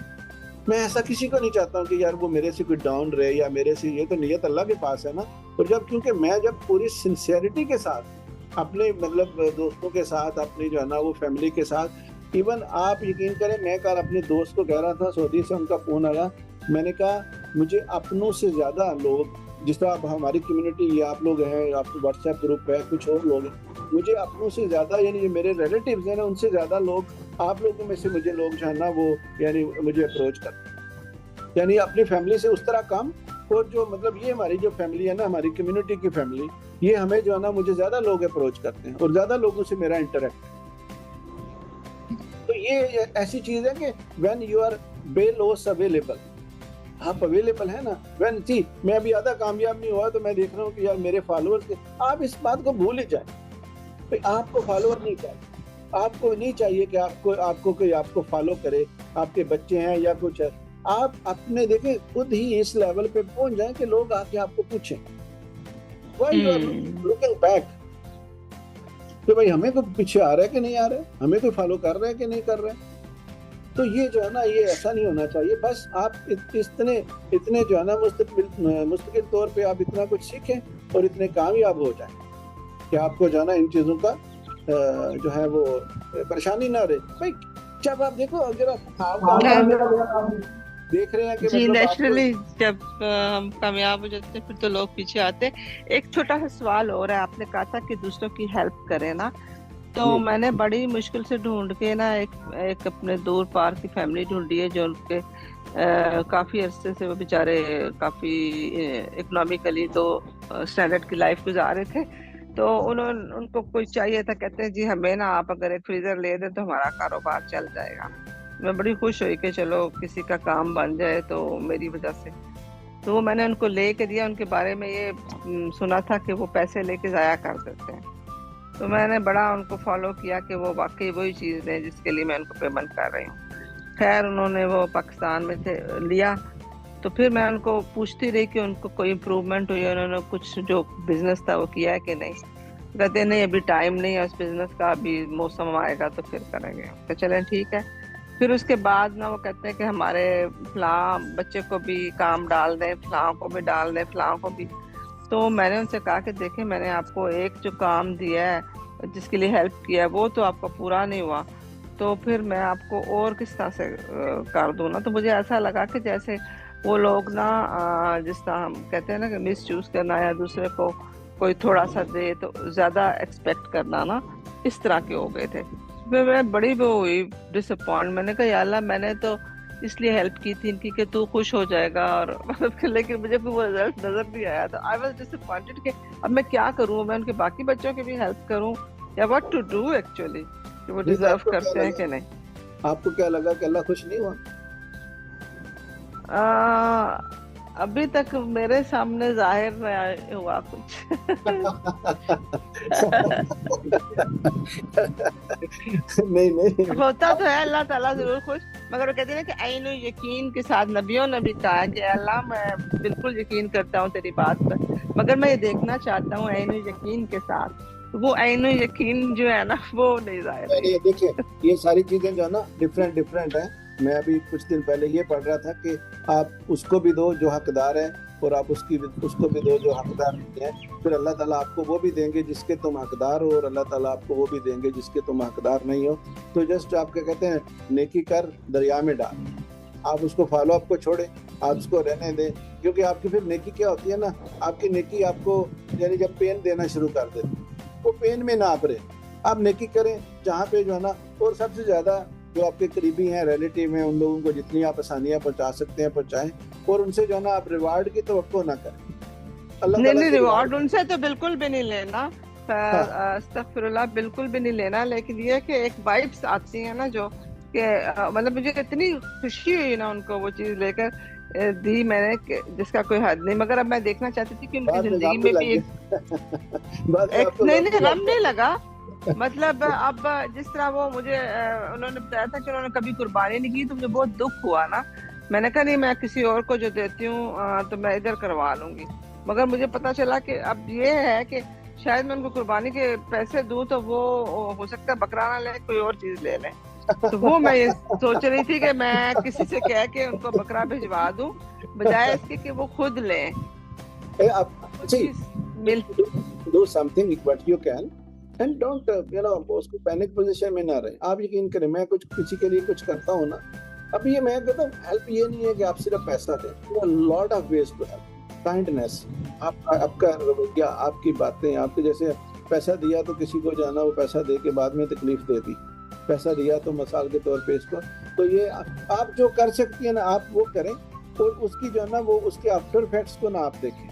میں ایسا کسی کو نہیں چاہتا ہوں کہ یار وہ میرے سے کوئی ڈاؤن رہے یا میرے سے، یہ تو نیت اللہ کے پاس ہے نا. اور جب کیونکہ میں جب پوری سنسیئرٹی کے ساتھ اپنے مطلب دوستوں کے ساتھ، اپنی جو ہے نا وہ فیملی کے ساتھ، ایون آپ یقین کریں میں کل اپنے دوست کو کہہ رہا تھا، سعودی سے ان کا فون آیا، میں نے کہا مجھے اپنوں سے زیادہ لوگ، جس طرح اب ہماری کمیونٹی یہ آپ لوگ ہیں، آپ کو واٹس ایپ گروپ ہے، کچھ اور لوگ ہیں، مجھے اپنوں سے زیادہ یعنی جو میرے ریلیٹیوز ہیں نا ان سے زیادہ لوگ، آپ لوگوں میں سے مجھے لوگ جو ہے نا وہ یعنی مجھے اپروچ کرتے ہیں، یعنی اپنی فیملی سے اس طرح کم. اور جو مطلب یہ ہماری جو فیملی ہے نا، ہماری کمیونٹی کی فیملی، یہ ہمیں جو ہے نا مجھے زیادہ لوگ اپروچ کرتے ہیں اور زیادہ لوگوں سے میرا انٹریکٹ ہے. تو یہ ایسی چیز ہے کہ وین یو آر بے لوس اویلیبل، آپ اویلیبل ہیں نا. وین جی میں ابھی آدھا کامیاب نہیں ہوا تو میں دیکھ رہا ہوں کہ یار میرے فالوورز کے، آپ اس بات کو بھول ہی جائیں. آپ کو فالوور نہیں چاہیے، آپ کو نہیں چاہیے کہ آپ کو کوئی آپ کو فالو کرے، آپ کے بچے ہیں یا کچھ ہے. آپ اپنے دیکھیں خود ہی اس لیول پہ پہنچ جائیں کہ لوگ آ کے آپ کو پوچھیں why you are looking back، کہ بھائی ہمیں کوئی پیچھے آ رہا ہے کہ نہیں آ رہا ہے، ہمیں کوئی فالو کر رہا ہے کہ نہیں کر رہا ہے. تو یہ جو ہے نا یہ ایسا نہیں ہونا چاہیے. بس آپ اتنے جو ہے نا مستقل طور پہ آپ اتنا کچھ سیکھیں اور اتنے کامیاب ہو جائیں کہ آپ کو جو ہے نا ان چیزوں کا جو ہے وہ پریشانی نہ رہے. بھائی جب آپ دیکھو اگر آپ دیکھ رہے ہیں کہ جی نیچرلی جب ہم کامیاب ہو جاتے ہیں پھر تو لوگ پیچھے آتے. ایک چھوٹا سا سوال اور ہے، آپ نے کہا تھا کہ دوسروں کی ہیلپ کریں نا، تو میں نے بڑی مشکل سے ڈھونڈ کے نا ایک اپنے دور پار کی فیملی ڈھونڈی ہے جو ان کے کافی عرصے سے وہ بیچارے کافی اکنامیکلی تو اسٹینڈرڈ کی لائف گزار رہے تھے. تو ان کو کوئی چاہیے تھا، کہتے ہیں جی ہمیں نا آپ اگر ایک فریزر لے دیں تو ہمارا کاروبار چل جائے گا. میں بڑی خوش ہوئی کہ چلو کسی کا کام بن جائے تو میری وجہ سے. تو وہ میں نے ان کو لے کے دیا. ان کے بارے میں یہ سنا تھا کہ وہ پیسے لے کے ضائع کر دیتے ہیں. تو میں نے بڑا ان کو فالو کیا کہ وہ واقعی وہی چیز ہے جس کے لیے میں ان کو پیمنٹ کر رہی ہوں. خیر انہوں نے وہ پاکستان میں سے لیا. تو پھر میں ان کو پوچھتی رہی کہ ان کو کوئی امپروومنٹ ہوئی، انہوں نے کچھ جو بزنس تھا وہ کیا ہے کہ نہیں. کہتے نہیں ابھی ٹائم نہیں ہے اس بزنس کا، ابھی موسم آئے گا تو پھر کریں گے. تو چلیں ٹھیک ہے. پھر اس کے بعد نا وہ کہتے ہیں کہ ہمارے فلاں بچے کو بھی کام ڈال دیں، فلاں کو بھی ڈال دیں، فلاں کو بھی. تو میں نے ان سے کہا کہ دیکھیں میں نے آپ کو ایک جو کام دیا ہے جس کے لیے ہیلپ کیا ہے وہ تو آپ کا پورا نہیں ہوا، تو پھر میں آپ کو اور کس طرح سے کر دوں نا. تو مجھے ایسا لگا کہ جیسے وہ لوگ نا جس طرح ہم کہتے ہیں نا کہ مس یوز کرنا یا دوسرے کو کوئی تھوڑا سا دے تو زیادہ ایکسپیکٹ کرنا نا، اس طرح کے ہو گئے تھے. میں بڑی وہ ہوئی ڈس اپوائنٹ. میں نے کہا یا اللہ میں نے تو اس لیے ہیلپ کی تھی ان کی کہ تو خوش ہو جائے گا، اور لیکن مجھے کوئی وہ رزلٹ نظر نہیں آیا. تو آئی واز ڈس اپوائنٹڈ کہ اب میں کیا کروں، میں ان کے باقی بچوں کی بھی ہیلپ کروں یا واٹ ٹو ڈو ایکچولی، کہ وہ ڈیزرو کرتے ہیں کہ نہیں. آپ کو کیا لگا کہ اللہ خوش نہیں ہوا؟ ابھی تک میرے سامنے ظاہر نہیں ہوا کچھ. नहीं होता तो है, अल्लाह ताला जरूर खुश, मगर वो कहते हैं ना कि ऐनो यकीन के साथ नबियों ने भी कहा कि अल्लाह मैं बिल्कुल यकीन करता हूँ तेरी बात पर, मगर मैं ये देखना चाहता हूँ ऐनो यकीन के साथ। तो वो ऐनो यकीन जो है ना वो नहीं जाहिर है। देखिए ये सारी चीजें जो है ना डिफरेंट है। मैं अभी कुछ दिन पहले ये पढ़ रहा था कि आप उसको भी दो जो हकदार है और आप उसको भी दो जो हकदार नहीं है, फिर अल्लाह ताला आपको वो भी देंगे जिसके तुम हकदार हो, और अल्लाह ताला आपको वो भी देंगे जिसके तुम हकदार नहीं हो। तो जस्ट आप क्या कहते हैं, नेकी कर दरिया में डाल, आप उसको फॉलो अप को छोड़े, आप उसको रहने दें, क्योंकि आपकी फिर नेकी क्या होती है ना, आपकी नेकी आपको यानी जब पेन देना शुरू कर देती, वो पेन में ना आप रहे, आप नेकी करें जहाँ पे जो है ना, और सबसे ज़्यादा जो आपके करीबी हैं, रिलेटिव हैं, उन लोगों को जितनी आप आसानियाँ पहुँचा सकते हैं पहुँचाएं, और उनसे जो है ना आप रिवार्ड की तवक्को ना करें। अल्लाह नहीं रिवार्ड उनसे तो बिल्कुल भी नहीं लेना, अस्तगफिरुल्लाह, बिल्कुल भी नहीं लेना, लेकिन ये कि एक वाइब्स आती है ना जो कि मतलब मुझे इतनी खुशी हुई ना उनको वो चीज़ लेकर दी मैंने जिसका कोई हद नहीं। मगर अब मैं देखना चाहती थी कि उनकी जिंदगी में भी नहीं गम नहीं लगा, मतलब अब जिस तरह वो मुझे उन्होंने बताया था कि उन्होंने कभी कुर्बानी नहीं की, तो मुझे बहुत दुख हुआ ना। मैंने कहा नहीं मैं किसी और को जो देती हूँ तो मैं इधर करवा लूंगी, मगर मुझे पता चला कि अब ये है कि शायद मैं उनको कुर्बानी के पैसे दूं तो वो हो सकता है बकरा ना ले, कोई और चीज ले लें। तो वो मैं ये सोच रही थी कि मैं किसी से कह के उनको बकरा भिजवा दूं, बजाय इसके कि वो खुद लें। Do something what you can and don't उसको पैनिक पोजीशन में ना रहे। आप यकीन करें, मैं कुछ किसी के लिए कुछ करता हूँ ना, अब ये मैं कहता हूँ हेल्प ये नहीं है कि आप सिर्फ पैसा दें, lot of ways to help, kindness, आपका रवैया, आपकी बातें, आपके जैसे पैसा दिया तो किसी को जाना वो पैसा दे के बाद में तकलीफ दे दी, पैसा दिया तो मिसाल के तौर पे इसको, तो ये आप जो कर सकती है ना आप वो करें, और उसकी जो है ना वो उसके आफ्टर इफेक्ट्स को ना आप देखें।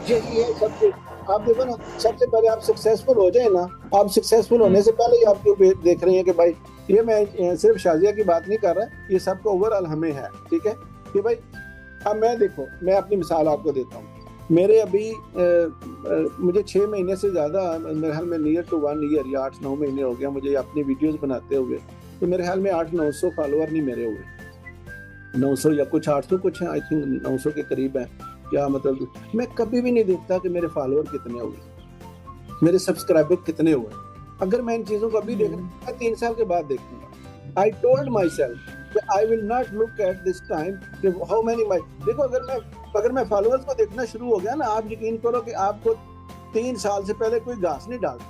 यही है सब कुछ। आप देखो ना, सबसे पहले आप सक्सेसफुल हो जाए ना, आप सक्सेसफुल होने से पहले ही आप क्यों देख रहे हैं कि भाई ये मैं सिर्फ शाजिया की बात नहीं कर रहा, ये सबको ओवरऑल हमें है, ठीक है कि भाई अब मैं देखो, मैं अपनी मिसाल आपको देता हूँ। मेरे अभी मुझे 6 महीने से ज़्यादा, मेरे ख्याल में नियर टू 1 ईयर या 8-9 महीने हो गया मुझे अपनी वीडियोस बनाते हुए, तो मेरे ख्याल में 800-900 फॉलोअर नहीं मेरे हुए, 900 या कुछ 800 कुछ है, आई थिंक 900 के करीब है। क्या मतलब, मैं कभी भी नहीं देखता कि मेरे फॉलोअर कितने हुए, मेरे सब्सक्राइबर कितने हुए। अगर मैं इन चीज़ों को अभी देख रहा हूँ, 3 साल के बाद देखूंगा। आई टोल्ड माई सेल्फ कि I will not look at this time कि हाउ मेनी माई, देखो अगर मैं फॉलोअर्स को देखना शुरू हो गया ना, आप यकीन करो कि आपको 3 साल से पहले कोई घास नहीं डालता,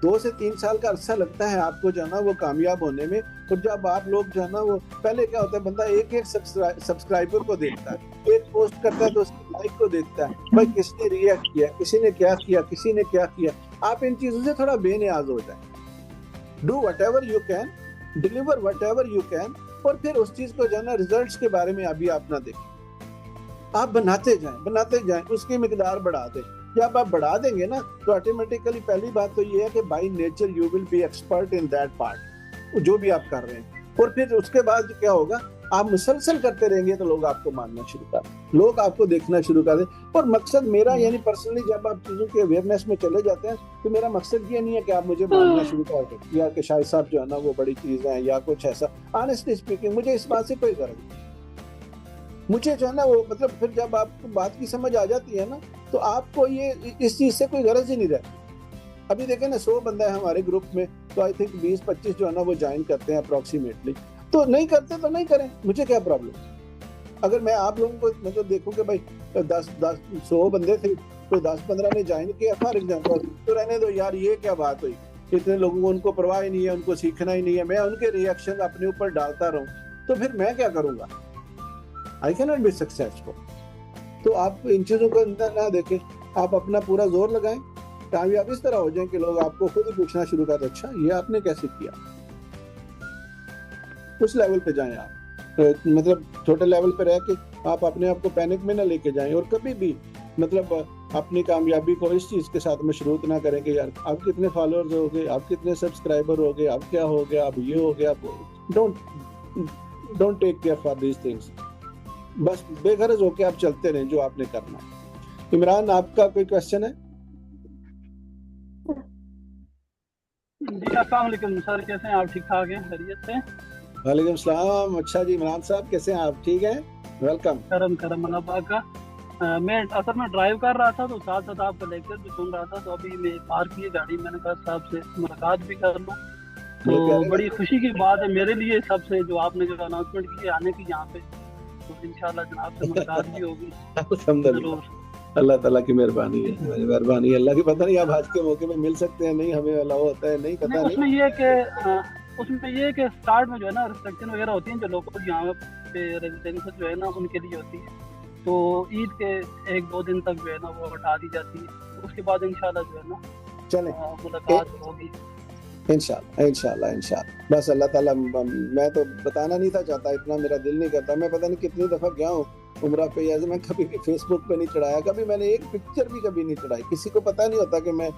2 से 3 साल का अरसा लगता है आपको जो है ना वो कामयाब होने में। और जब आप लोग जो है ना वो पहले क्या होता है, बंदा एक सब्सक्राइबर को देखता है, एक पोस्ट करता है तो उसकी लाइक को देखता है, भाई किसने रिएक्ट किया, किसी ने क्या किया, किसी ने क्या किया। आप इन चीजों से थोड़ा बेनियाज हो जाए, do whatever you can, deliver whatever you can, और फिर उस चीज को जो है ना रिजल्ट्स के बारे में अभी आप ना देखें, आप बनाते जाएं, उसकी मिकदार बढ़ा दें। जब आप बढ़ा देंगे ना तो ऑटोमेटिकली पहली बात तो ये है कि by nature you will be expert in that part, जो भी आप कर रहे हैं। और फिर उसके बाद क्या होगा, आप मुसलसल करते रहेंगे तो लोग आपको मानना शुरू कर दें, लोग आपको देखना शुरू कर दें। और मकसद मेरा यानी पर्सनली जब आप चीज़ों के अवेयरनेस में चले जाते हैं तो मेरा मकसद ये नहीं है कि आप मुझे मानना शुरू कर दें या कि शायद साहब जो है ना वो बड़ी चीज़ है या कुछ ऐसा। ऑनेस्टली स्पीकिंग मुझे इस बात से कोई गर्ज नहीं, मुझे जो है ना वो मतलब फिर जब आपको बात की समझ आ जाती है ना तो आपको ये इस चीज़ से कोई गरज ही नहीं रहती। अभी देखें ना 100 बंदा है हमारे ग्रुप में, तो आई थिंक 20-25 जो है ना वो ज्वाइन करते हैं अप्रॉक्सीमेटली, तो नहीं करते तो नहीं करें, मुझे क्या प्रॉब्लम। अगर मैं आप लोगों को मतलब देखूं कि भाई 100 बंदे थे तो 10-15 ने ज्वाइन किया फॉर एग्जाम्पल, तो रहने दो यार, ये क्या बात हुई, इतने लोगों को उनको परवाह ही नहीं है, उनको सीखना ही नहीं है, मैं उनके रिएक्शन अपने ऊपर डालता रहूं तो फिर मैं क्या करूंगा, I can not be successful. तो आप इन चीज़ों को ना देखें, आप अपना पूरा जोर लगाएं, कामयाब इस तरह हो जाए कि लोग आपको खुद ही पूछना शुरू कर, अच्छा ये आपने कैसे किया। उस लेवल पे जाएं आप, तो मतलब छोटे लेवल पे रह के आप अपने आप को पैनिक में ना लेके जाएं, और कभी भी मतलब अपनी कामयाबी को इस चीज़ के साथ मशरूत ना करें कि यार आप कितने फॉलोअर्स हो गए, आप कितने सब्सक्राइबर हो गए, आप क्या हो गया, आप ये हो गया। Don't take care for these things. बस बेगरज होके आप चलते रहें जो आपने करना है। इमरान, आपका कोई क्वेश्चन है? जी अस्सलाम वालेकुम सर, कैसे हैं आप? ठीक ठाक हैं, खैरियत से? वालेकुम सलाम। अच्छा जी, इमरान साहब कैसे हैं आप? ठीक हैं, वेलकम। करम करम अल्लाह पाक का। मैं असल में ड्राइव कर रहा था तो साथ साथ आपका लेक्चर भी सुन रहा था, तो अभी मैं पार्क की गाड़ी, मैंने कहा साहब से मुलाकात भी कर लूँ। तो बड़ी खुशी की बात है मेरे लिए सबसे, जो आपने जो अनाउंसमेंट की आने की यहाँ पे, तो इंशाल्लाह जनाब से मुलाकात भी होगी जरूर। अल्लाह ताला की मेहरबानी है, मेहरबानी है अल्लाह की। पता नहीं आप आज के मौके पे मिल सकते हैं, नहीं हमें अलाउ होता है, नहीं पता नहीं। उसमें ये कि स्टार्ट में जो है ना रिस्ट्रिक्शन वगैरह होती हैं, जो लोकल यहाँ पे रेजिडेंशियल जो है ना उनके लिए होती है, तो ईद के 1-2 दिन तक जो है ना वो हटा दी जाती है। उसके बाद इंशाल्लाह जो है ना चले मुलाकात होगी इंशाल्लाह। बस अल्लाह ताला, मैं तो बताना नहीं था चाहता, इतना मेरा दिल नहीं करता। मैं पता नहीं कितनी दफ़ा गया हूँ उम्रा पे, या मैं कभी भी फेसबुक पे नहीं चढ़ाया, कभी मैंने एक पिक्चर भी कभी नहीं चढ़ाई। किसी को पता नहीं होता कि मैं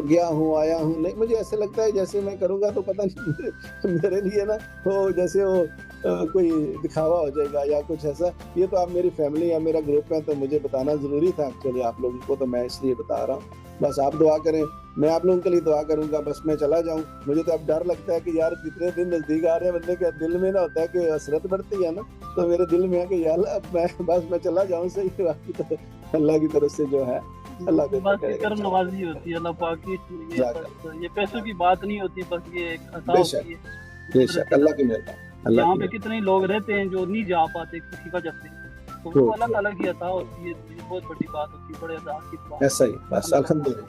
गया हूँ, आया हूँ, नहीं। मुझे ऐसे लगता है जैसे मैं करूँगा तो पता नहीं मेरे लिए ना वो जैसे वो कोई दिखावा हो जाएगा या कुछ ऐसा। ये तो आप मेरी फैमिली या मेरा ग्रुप है, तो मुझे बताना ज़रूरी था एक्चुअली आप लोगों को, तो मैं इसलिए बता रहा हूँ। बस आप दुआ करें, मैं आप लोगों के लिए दुआ करूंगा, बस मैं चला जाऊं। मुझे तो अब डर लगता है कि यार कितने दिन नजदीक आ रहे हैं, बंदे के दिल में ना होता है कि हसरत बढ़ती है ना, तो मेरे दिल में है कि यार अब मैं चला जाऊं। सही बाकी तो अल्लाह की तरफ से जो है, अल्लाह की करम नवाजी होती है अल्लाह पाक की। ये पैसों की बात नहीं होती, बस ये एक अता होती है। बेशक अल्लाह की मेहरबानी। यहाँ पे कितने लोग रहते हैं जो नहीं जा पाते किसी वजह से, तो वो अलग अलग ही अता होती है, बहुत बड़ी बात होती है, बड़े अल्लाह की बात। ऐसा ही बस अल्हम्दुलिल्लाह,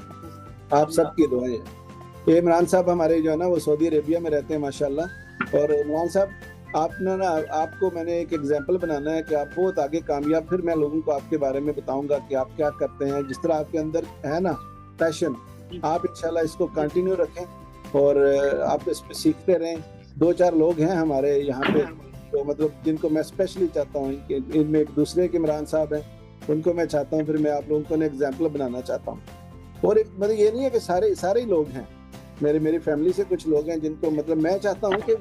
आप सबकी दुआएं हैं। इमरान साहब हमारे जो है ना वो सऊदी अरेबिया में रहते हैं माशाल्लाह। और इमरान साहब आपने ना, आपको मैंने एक एग्जांपल बनाना है कि आप बहुत आगे कामयाब, फिर मैं लोगों को आपके बारे में बताऊंगा कि आप क्या करते हैं। जिस तरह आपके अंदर है ना पैशन, आप इंशाल्लाह इसको कंटिन्यू रखें और आप इस पे सीखते रहें। 2-4 लोग हैं हमारे यहाँ पे तो मतलब जिनको मैं स्पेशली चाहता हूँ, इनमें एक दूसरे के इमरान साहब हैं, उनको मैं चाहता हूँ, फिर मैं आप लोगों को एग्जाम्पल बनाना चाहता हूँ। और एक मतलब ये नहीं है कि सारे ही लोग हैं, मेरी फैमिली से कुछ लोग हैं जिनको मतलब मैं चाहता हूँ कि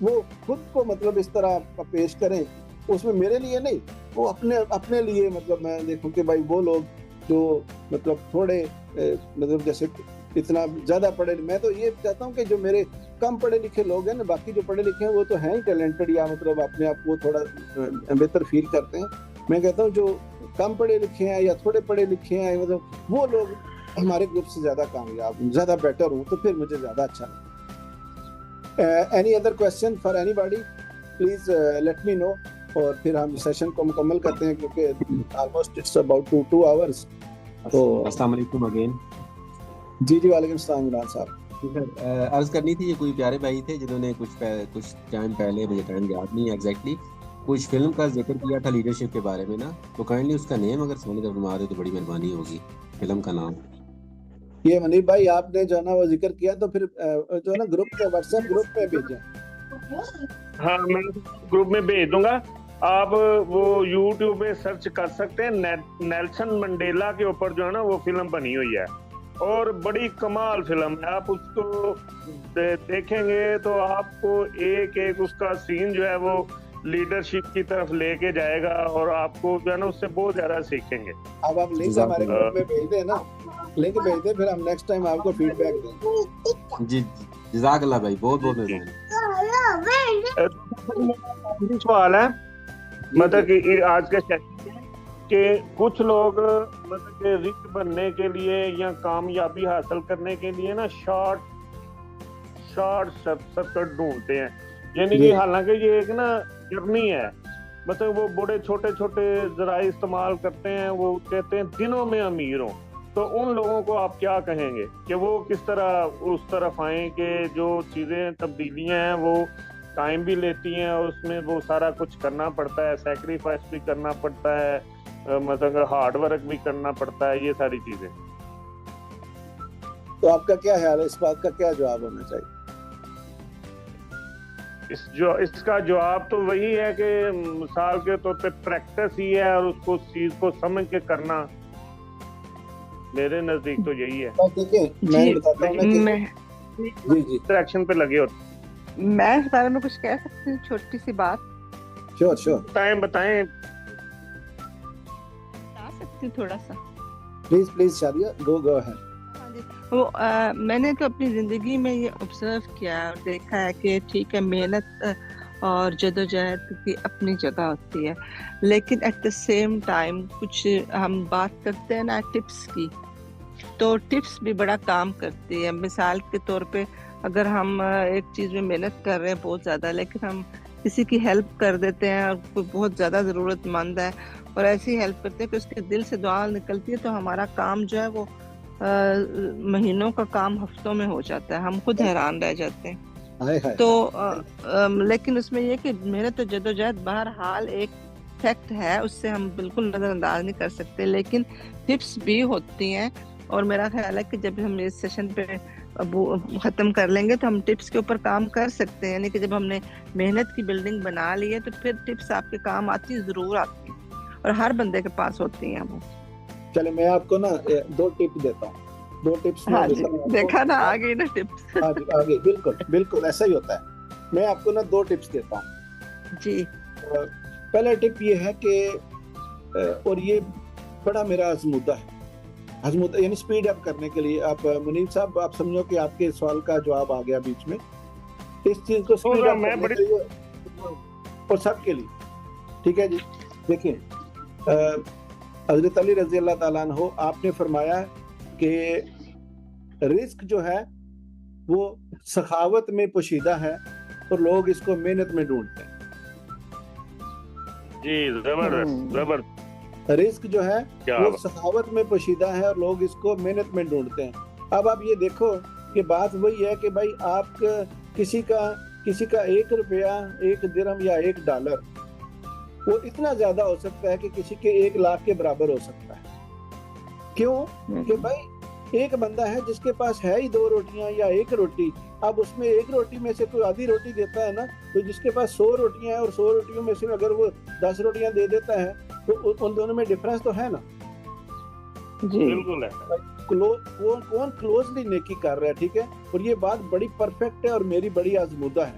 वो खुद को मतलब इस तरह पेश करें, उसमें मेरे लिए नहीं, वो अपने लिए मतलब मैं देखूं कि भाई वो लोग जो मतलब थोड़े मतलब जैसे इतना ज़्यादा पढ़े, मैं तो ये चाहता हूँ कि जो मेरे कम पढ़े लिखे लोग हैं ना, बाकी जो पढ़े लिखे हैं वो तो हैं ही टैलेंटेड, या मतलब अपने आप को थोड़ा बेहतर फील करते हैं। मैं कहता हूँ जो कम पढ़े लिखे हैं या थोड़े पढ़े लिखे हैं, मतलब वो लोग हमारे ग्रुप से ज़्यादा कामयाब, ज़्यादा बेटर हूँ, तो फिर मुझे ज़्यादा अच्छा लगता है। Any other question for anybody please let me know, और फिर हम सेशन को मुकम्मल करते हैं क्योंकि ऑलमोस्ट इट्स अबाउट 2 आवर्स। तो अस्सलाम वालेकुम अगेन। जी वालेकुम सलाम इमरान साहब। अर्ज करनी थी, ये कोई प्यारे भाई थे जिन्होंने कुछ टाइम पहले, मुझे टाइम याद नहीं एग्जैक्टली, कुछ फिल्म का जिक्र किया था लीडरशिप के बारे में ना, तो काइंडली उसका नेम अगर समझ कर बता दे तो बड़ी मेहरबानी होगी। फिल्म का नाम ये मनीब भाई आपने जो है ना वो जिक्र किया, तो फिर जो है ना ग्रुप पे, व्हाट्सएप ग्रुप में भेजें। हाँ मैं ग्रुप में भेज दूंगा। आप वो यूट्यूब पे सर्च कर सकते हैं, नेल्सन मंडेला के ऊपर जो है ना वो फिल्म बनी हुई है और बड़ी कमाल फिल्म है। आप उसको देखेंगे तो आपको एक उसका सीन जो है वो लीडरशिप की तरफ लेके जाएगा और आपको जो है ना उससे बहुत ज्यादा सीखेंगे। अब आप लिंक हमारे ग्रुप में भेज दें ना, लिंक भेज दें, फिर हम नेक्स्ट टाइम आपको फीडबैक देंगे। जी जज़ाकल्लाह भाई, बहुत मेहरबानी। सवाल है मतलब कि आज के कि कुछ लोग मतलब कि रिच बनने के लिए या कामयाबी हासिल करने के लिए ना शॉर्ट सर्किट ढूंढते हैं, यानी कि हालांकि ये एक ना जर्नी है, मतलब वो बड़े छोटे जराए इस्तेमाल करते हैं, वो कहते हैं दिनों में अमीर हो। तो उन लोगों को आप क्या कहेंगे कि वो किस तरह उस तरफ आए कि जो चीज़ें तब्दीलियां हैं वो टाइम भी लेती हैं और उसमें वो सारा कुछ करना पड़ता है, सैक्रिफाइस भी करना पड़ता है, मतलब हार्ड वर्क भी करना पड़ता है, ये सारी चीजें। तो आपका क्या ख्याल है, इस बात का क्या जवाब होना चाहिए? इसका जवाब तो वही है कि मिसाल के तौर पे प्रैक्टिस ही है और उसको चीज को समझ के करना, मेरे नजदीक तो यही है। मैं बताता हूं जी एक्शन पे लगे होते। मैं इस बारे में कुछ कह सकती हूँ, छोटी सी बात। श्योर बताएं बता सकती हूँ थोड़ा सा। प्लीज शादिया गो है। हाँ जी, वो मैंने तो अपनी ज़िंदगी में ये ऑब्जर्व किया और देखा है कि ठीक है, मेहनत और जदोजहद की अपनी जगह होती है, लेकिन एट द सेम टाइम कुछ हम बात करते हैं ना टिप्स की, तो टिप्स भी बड़ा काम करती है। मिसाल के तौर पे अगर हम एक चीज़ में मेहनत कर रहे हैं बहुत ज़्यादा, लेकिन हम किसी की हेल्प कर देते हैं और कोई बहुत ज़्यादा ज़रूरतमंद है और ऐसी हेल्प करते हैं कि उसके दिल से दुआ निकलती है, तो हमारा काम जो है वो महीनों का काम हफ्तों में हो जाता है, हम खुद हैरान रह जाते हैं। तो लेकिन उसमें ये कि मेहनत और जदोजहद बहरहाल एक फैक्ट है, उससे हम बिल्कुल नज़रअंदाज नहीं कर सकते, लेकिन टिप्स भी होती हैं। और मेरा ख्याल है कि जब हम इस सेशन पे ख़त्म कर लेंगे तो हम टिप्स के ऊपर काम कर सकते हैं, यानी कि जब हमने मेहनत की बिल्डिंग बना ली है तो फिर टिप्स आपके काम आती ज़रूर आती हैं और हर बंदे के पास होती हैं वो। चले मैं आपको ना 2 टिप देता हूँ, 2 टिप्स। हाँ जी, देखा ना आ गई ना टिप्स। हाँ जी, आ गई, बिल्कुल बिल्कुल ऐसा ही होता है। मैं आपको ना 2 टिप्स देता हूँ जी। पहला टिप ये है कि और ये बड़ा मेरा आजमूदा है, यानी स्पीड अप करने के लिए। आप मुनीब साहब आप समझो कि आपके सवाल का जवाब आ गया बीच में, इस चीज को स्पीड अप करने के लिए और सबके लिए, ठीक है जी। देखिए हजरत अली रजी अल्लाह ताला अन्हु आपने फरमाया कि रिस्क जो है वो सखावत में पोशीदा है और लोग इसको मेहनत में ढूंढते हैं। जी जबरदस्त। रिस्क जो है वो सखावत में पोशीदा है और लोग इसको मेहनत में ढूंढते हैं। अब आप ये देखो कि बात वही है कि भाई आप किसी का 1 रुपया, 1 दिरहम या 1 डॉलर वो इतना ज्यादा हो सकता है कि किसी के 1 लाख के बराबर हो सकता है। क्यों? कि भाई एक बंदा है जिसके पास है ही 2 रोटियां या 1 रोटी, अब उसमें 1 रोटी में से कोई आधी रोटी देता है ना, तो जिसके पास 100 रोटियां हैं और 100 रोटियों में से अगर वो 10 रोटियां दे देता है तो उन दोनों में डिफरेंस तो है ना जी। बिल्कुल है। कौन क्लोजली नेकी कर रहा है, ठीक है। और ये बात बड़ी परफेक्ट है और मेरी बड़ी आजमूदा है।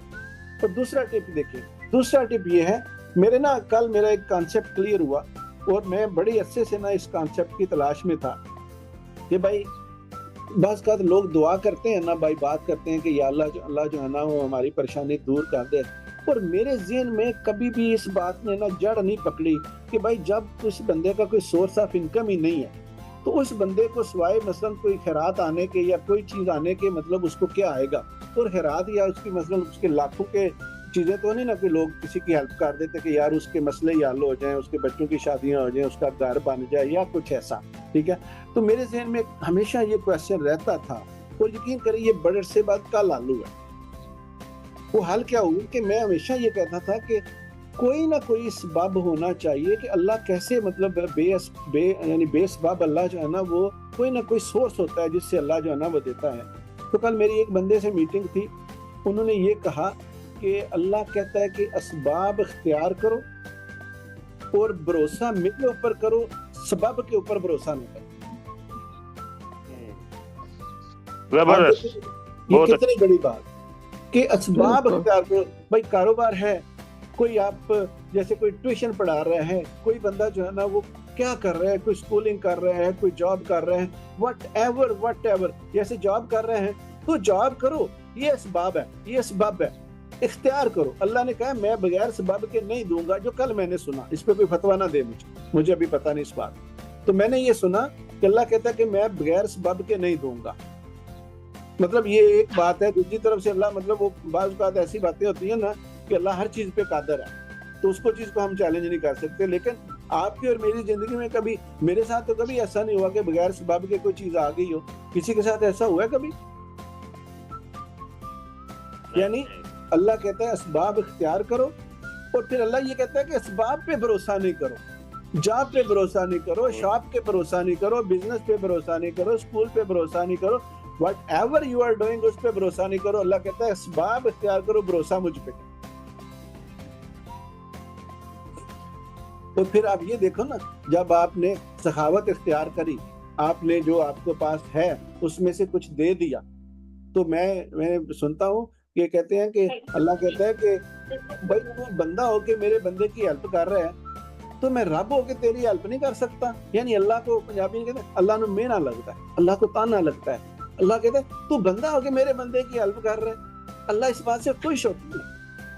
और दूसरा टिप देखिए, दूसरा टिप ये है, मेरे ना कल मेरा एक कॉन्सेप्ट क्लियर हुआ और मैं बड़ी अच्छे से ना इस कॉन्सेप्ट की तलाश में था कि भाई बस का लोग दुआ करते हैं ना भाई, बात करते हैं कि या अल्लाह जो है ना वो हमारी परेशानी दूर कर दे, और मेरे ज़हन में कभी भी इस बात ने ना जड़ नहीं पकड़ी कि भाई जब उस बंदे का कोई सोर्स ऑफ इनकम ही नहीं है तो उस बंदे को सिवाय मसलन कोई खैरात आने के या कोई चीज़ आने के मतलब उसको क्या आएगा। और खैरात या उसकी मसलन उसके लाखों के चीज़ें तो नहीं ना कि लोग किसी की हेल्प कर देते कि यार उसके मसले ही हल हो जाएं, उसके बच्चों की शादियां हो जाएं, उसका घर बन जाए या कुछ ऐसा, ठीक है। तो मेरे जहन में हमेशा ये क्वेश्चन रहता था और यकीन करिए ये बड़े से बाद कल हल हुआ। वो हल क्या हुआ कि मैं हमेशा ये कहता था कि कोई ना कोई सबब होना चाहिए कि अल्लाह कैसे मतलब यानी बेसबब अल्लाह जो है ना वो कोई ना कोई सोर्स होता है जिससे अल्लाह जो है ना वो देता है। तो कल मेरी एक बंदे से मीटिंग थी, उन्होंने ये कहा कि अल्लाह कहता है कि असबाब इख्तियार करो और भरोसा मेरे ऊपर करो, सबब के ऊपर भरोसा न करो। ये कितनी बड़ी बात कि असबाब इख्तियार करो। भाई कारोबार है, कोई आप जैसे कोई ट्यूशन पढ़ा रहे हैं, कोई बंदा जो है ना वो क्या कर रहा है, कोई स्कूलिंग कर रहा है, कोई जॉब कर रहे हैं, वट एवर जैसे जॉब कर रहे हैं तो जॉब करो, ये असबाब है, ये सबब है, इख्तियार करो। अल्लाह ने कहा मैं बगैर सबब के नहीं दूंगा। जो कल मैंने सुना, इस पे कोई फतवा ना दे मुझे अभी पता नहीं इस बात, तो मैंने ये सुना कि अल्लाह कहता है कि मैं बगैर सबब के नहीं दूंगा। मतलब ये एक बात है। दूसरी तरफ से अल्लाह मतलब वो बाज़ बात ऐसी बातें होती है ना कि अल्लाह हर चीज पे कादर है, तो उसको चीज को हम चैलेंज नहीं कर सकते। लेकिन आपकी और मेरी जिंदगी में कभी, मेरे साथ तो कभी ऐसा नहीं हुआ कि बगैर सबब के कोई चीज आ गई हो। किसी के साथ ऐसा हुआ है कभी? यानी अल्लाह कहता है असबाब इख्तियार करो और फिर अल्लाह ये कहता है कि असबाब पे भरोसा नहीं करो, जॉब पे भरोसा नहीं करो, शॉप पे भरोसा नहीं करो, बिजनेस पे भरोसा नहीं करो, स्कूल पे भरोसा नहीं करो, whatever you are doing उस पे भरोसा नहीं करो। अल्लाह कहता है असबाब इख्तियार करो, भरोसा मुझ पे। तो फिर आप ये देखो ना, जब आपने सखावत इख्तियार करी, आपने जो आपके पास है उसमें से कुछ दे दिया, तो मैं सुनता हूँ ये कहते हैं कि अल्लाह कहता है कि भाई तू बंदा हो के मेरे बंदे की हेल्प कर रहा है, تو میں رب ہو کے تیری ہیلپ نہیں کر سکتا. یعنی اللہ کو پنجابی میں کہتے ہیں اللہ نو مینا لگتا ہے, اللہ کو تانا لگتا ہے. اللہ کہتا ہے تو بندہ ہو کے میرے بندے کی ہیلپ کر رہے. اللہ اس بات سے خوش ہوتا ہے.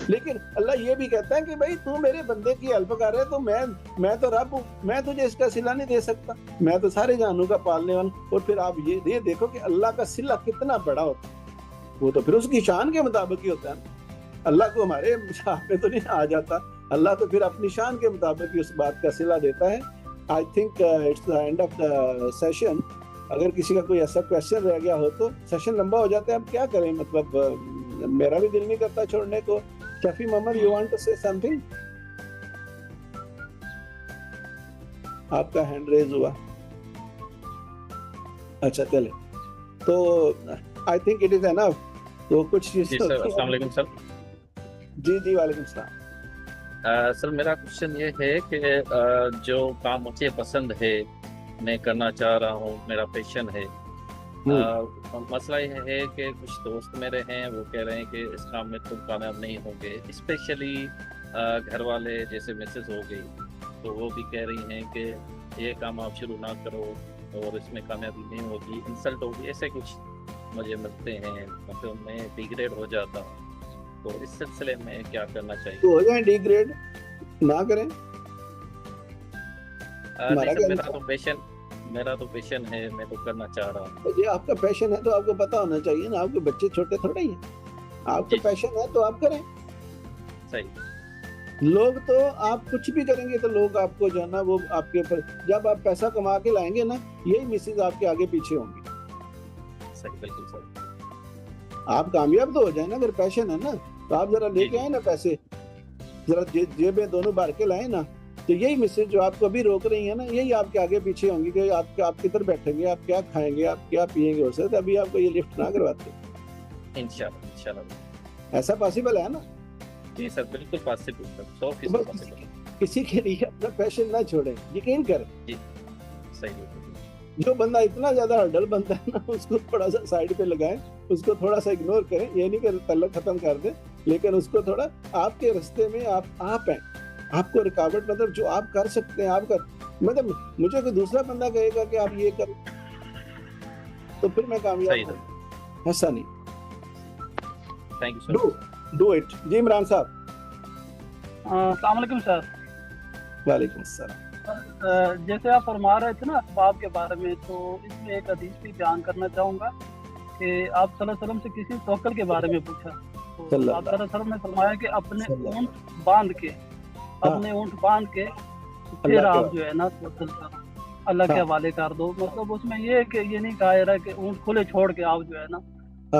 لیکن اللہ یہ بھی کہتا ہے کہ بھائی تو میرے بندے کی ہیلپ کر رہے تو میں تو رب ہوں, میں تجھے اس کا صلہ نہیں دے سکتا, میں تو سارے جانوں کا پالنے والا. اور پھر آپ یہ دیکھو کہ اللہ کا صلہ کتنا بڑا ہوتا ہے, وہ تو پھر اس کی شان کے مطابق ہی ہوتا ہے. اللہ کو ہمارے شان میں تو نہیں آ جاتا, اللہ تو پھر اپنی شان کے مطابق ہی اس بات کا صلہ دیتا ہے. I think it's the end of the session. اگر کسی کا کوئی ایسا کویشچن رہ گیا ہو تو سیشن لمبا ہو جاتا ہے, اب کیا کریں, مطلب میرا بھی دل نہیں کرتا چھوڑنے کو. شفی محمد, یو وانٹ ٹو سے سم تھنگ؟ آپ کا ہینڈ ریز ہوا. اچھا چلے تو آئی تھنک اٹ از انف. تو کچھ چیز. جی سر, السلام علیکم سر. جی وعلیکم السلام. سر میرا کوشچن یہ ہے کہ جو کام مجھے پسند ہے, میں کرنا چاہ رہا ہوں, میرا پیشن ہے, مسئلہ یہ ہے کہ کچھ دوست میرے ہیں وہ کہہ رہے ہیں کہ اس کام میں تم کامیاب نہیں ہوں گے. اسپیشلی گھر والے جیسے مسز ہو گئی تو وہ بھی کہہ رہی ہیں کہ یہ کام آپ شروع نہ کرو اور اس میں کامیابی نہیں ہوگی, انسلٹ ہوگی. ایسے کچھ مجھے ملتے ہیں, مطلب میں ڈی گریڈ ہو جاتا ہوں. تو اس سلسلے میں کیا کرنا چاہیے؟ تو ہو جائیں ڈی گریڈ, نہ کریں. میرا تو پیشن ہے, میں تو کرنا چاہ رہا ہوں. یہ آپ کا پیشن ہے تو آپ کو پتا ہونا چاہیے نا, آپ کے بچے چھوٹے تھوڑے ہی ہیں. آپ کا پیشن ہے تو آپ کریں. صحیح. لوگ تو آپ کچھ بھی کریں گے تو لوگ آپ کو جو ہے نا وہ آپ کے اوپر, جب آپ پیسہ کما کے لائیں گے نا, یہی مسز آپ کے آگے پیچھے ہوں گی. صحیح, بالکل صحیح. آپ کامیاب تو ہو جائیں نا, اگر پیشن ہے نا تو آپ ذرا لے کے آئے نا پیسے, ذرا جیبیں دونوں بھر کے لائیں نا, تو یہی مسج جو آپ کو ابھی روک رہی ہے نا, یہی آپ کے آگے پیچھے ہوں گی کہ آپ کدھر بیٹھیں گے, آپ کیا کھائیں گے, آپ کیا پیئیں گے. ہو سکتا ہے ابھی آپ کو یہ لفٹ نہ کرواتے. انشاءاللہ ایسا پاسبل ہے نا؟ جی سر, بالکل پاسبل سر, 100% پاسبل. کسی کے لیے اپنا پیشن نہ چھوڑیں, یقین کریں. جی صحیح. جو بندہ اتنا زیادہ ہرڈل بنتا ہے نا, اس کو تھوڑا سا سائڈ پہ لگائیں, اس کو تھوڑا سا اگنور کریں. یہ نہیں کہ تعلق ختم کر دیں, لیکن اس کو تھوڑا آپ کے رستے میں آپ ہیں, آپ کو رکاوٹ, مطلب جو آپ کر سکتے ہیں آپ کر. مطلب مجھے کوئی دوسرا بندہ کہے گا کہ آپ یہ کریں تو پھر میں کامیاب ہوں, ایسا نہیں. Do it. جی عمران صاحب. السلام علیکم سر. وعلیکم السلام. جیسے آپ فرما رہے تھے نا اسباب کے بارے میں, تو اس میں ایک حدیث بھی بیان کرنا چاہوں گا کہ آپ صلی اللہ علیہ وسلم سے کسی توکل کے بارے میں پوچھا, تو آپ صلی اللہ علیہ وسلم نے فرمایا کہ اپنے اونٹ باندھ کے پھر آپ جو ہے نا توکل کرو, اللہ کے حوالے کر دو. مطلب اس میں یہ ہے کہ یہ نہیں کہا جا رہا کہ اونٹ کھلے چھوڑ کے آپ جو ہے نا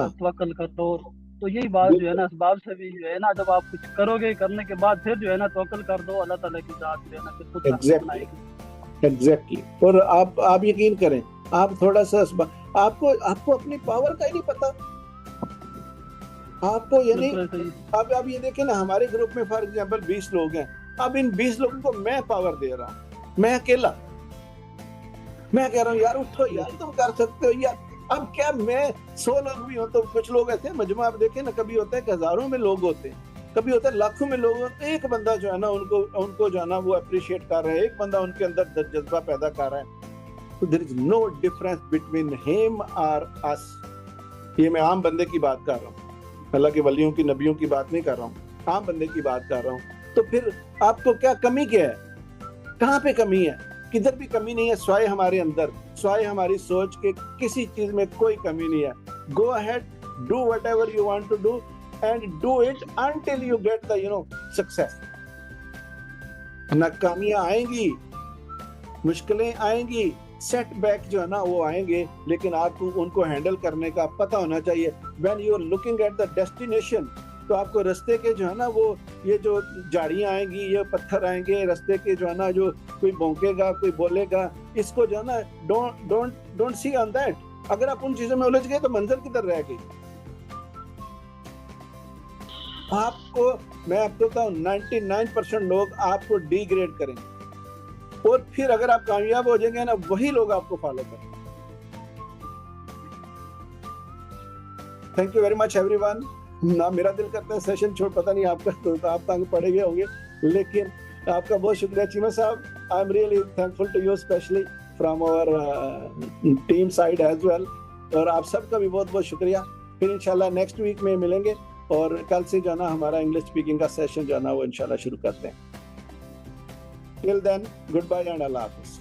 توکل کرو. تو یہی بات جو ہے نا اسباب سے بھی جو ہے نا, جب آپ کچھ کرو گے, کرنے کے بعد پھر جو ہے نا توکل کر دو, اللہ تعالیٰ کی ذات جو ہے نا پھر خود بنائے گی. ایگزیکٹلی. اور آپ یقین کریں, آپ تھوڑا سا آپ کو اپنی پاور کا ہی نہیں پتا. آپ کو یعنی آپ یہ دیکھیں نا, ہمارے گروپ میں فار ایگزامپل 20 لوگ ہیں. اب ان 20 لوگوں کو میں پاور دے رہا ہوں, میں اکیلا, میں کہہ رہا ہوں یار اٹھو یار, تم کر سکتے ہو یار. اب کیا میں 100 لوگ بھی ہوں تو کچھ لوگ ایسے مجموعہ آپ دیکھیں نا, کبھی ہوتا ہے کہ ہزاروں میں لوگ ہوتے ہیں, کبھی ہوتا ہے لاکھوں میں لوگ ہوتے ہیں. ایک بندہ جو ہے نا ان کو جو ہے نا وہ اپریشیٹ کر رہا ہے, ایک بندہ ان کے اندر جذبہ پیدا کر رہا ہے. تو there is no difference between him or us. یہ میں عام بندے کی بات کر رہا ہوں, اللہ کے ولیوں کی نبیوں کی بات نہیں کر رہا ہوں, عام بندے کی بات کر رہا ہوں. تو پھر آپ کو کیا کمی کیا ہے, کہاں پہ کمی ہے؟ کدھر بھی کمی نہیں ہے, سوائے ہمارے اندر, سوائے ہماری سوچ کے کسی چیز میں کوئی کمی نہیں ہے. Go ahead, do whatever you want to do and do it until you get the success. ناکامیاں آئیں گی, مشکلیں آئیں گی, سیٹ بیک جو ہے نا وہ آئیں گے, لیکن آپ کو ان کو ہینڈل کرنے کا پتہ ہونا چاہیے. When you are looking at the destination, تو آپ کو رستے کے جو ہے نا وہ یہ جو جھاڑیاں آئیں گی, یہ پتھر آئیں گے رستے کے جو ہے نا, جو کوئی بھونکے گا, کوئی بولے گا, اس کو جو ہے نا ڈونٹ سی آن دیٹ. اگر آپ ان چیزوں میں الجھ گئے تو منزل کدھر رہ گئی. آپ کو میں آپ کو کہتا ہوں 99% لوگ آپ کو ڈی گریڈ کریں گے, اور پھر اگر آپ کامیاب ہو جائیں گے نا, وہی لوگ آپ کو فالو کریں گے. Thank you very much every one. نہ میرا دل کرتا ہے سیشن چھوڑ, پتہ نہیں آپ کا, تو آپ تنگ پڑے گئے ہوں گے, لیکن आपका बहुत शुक्रिया चीमा साहब. I am really thankful to you specially from our team side as well. और आप सबका भी बहुत बहुत शुक्रिया. फिर इंशाल्लाह नेक्स्ट वीक में मिलेंगे और कल से जो है ना हमारा इंग्लिश स्पीकिंग का सेशन जो है ना वो इंशाल्लाह शुरू करते हैं. Till then goodbye and अल्लाह हाफिज़.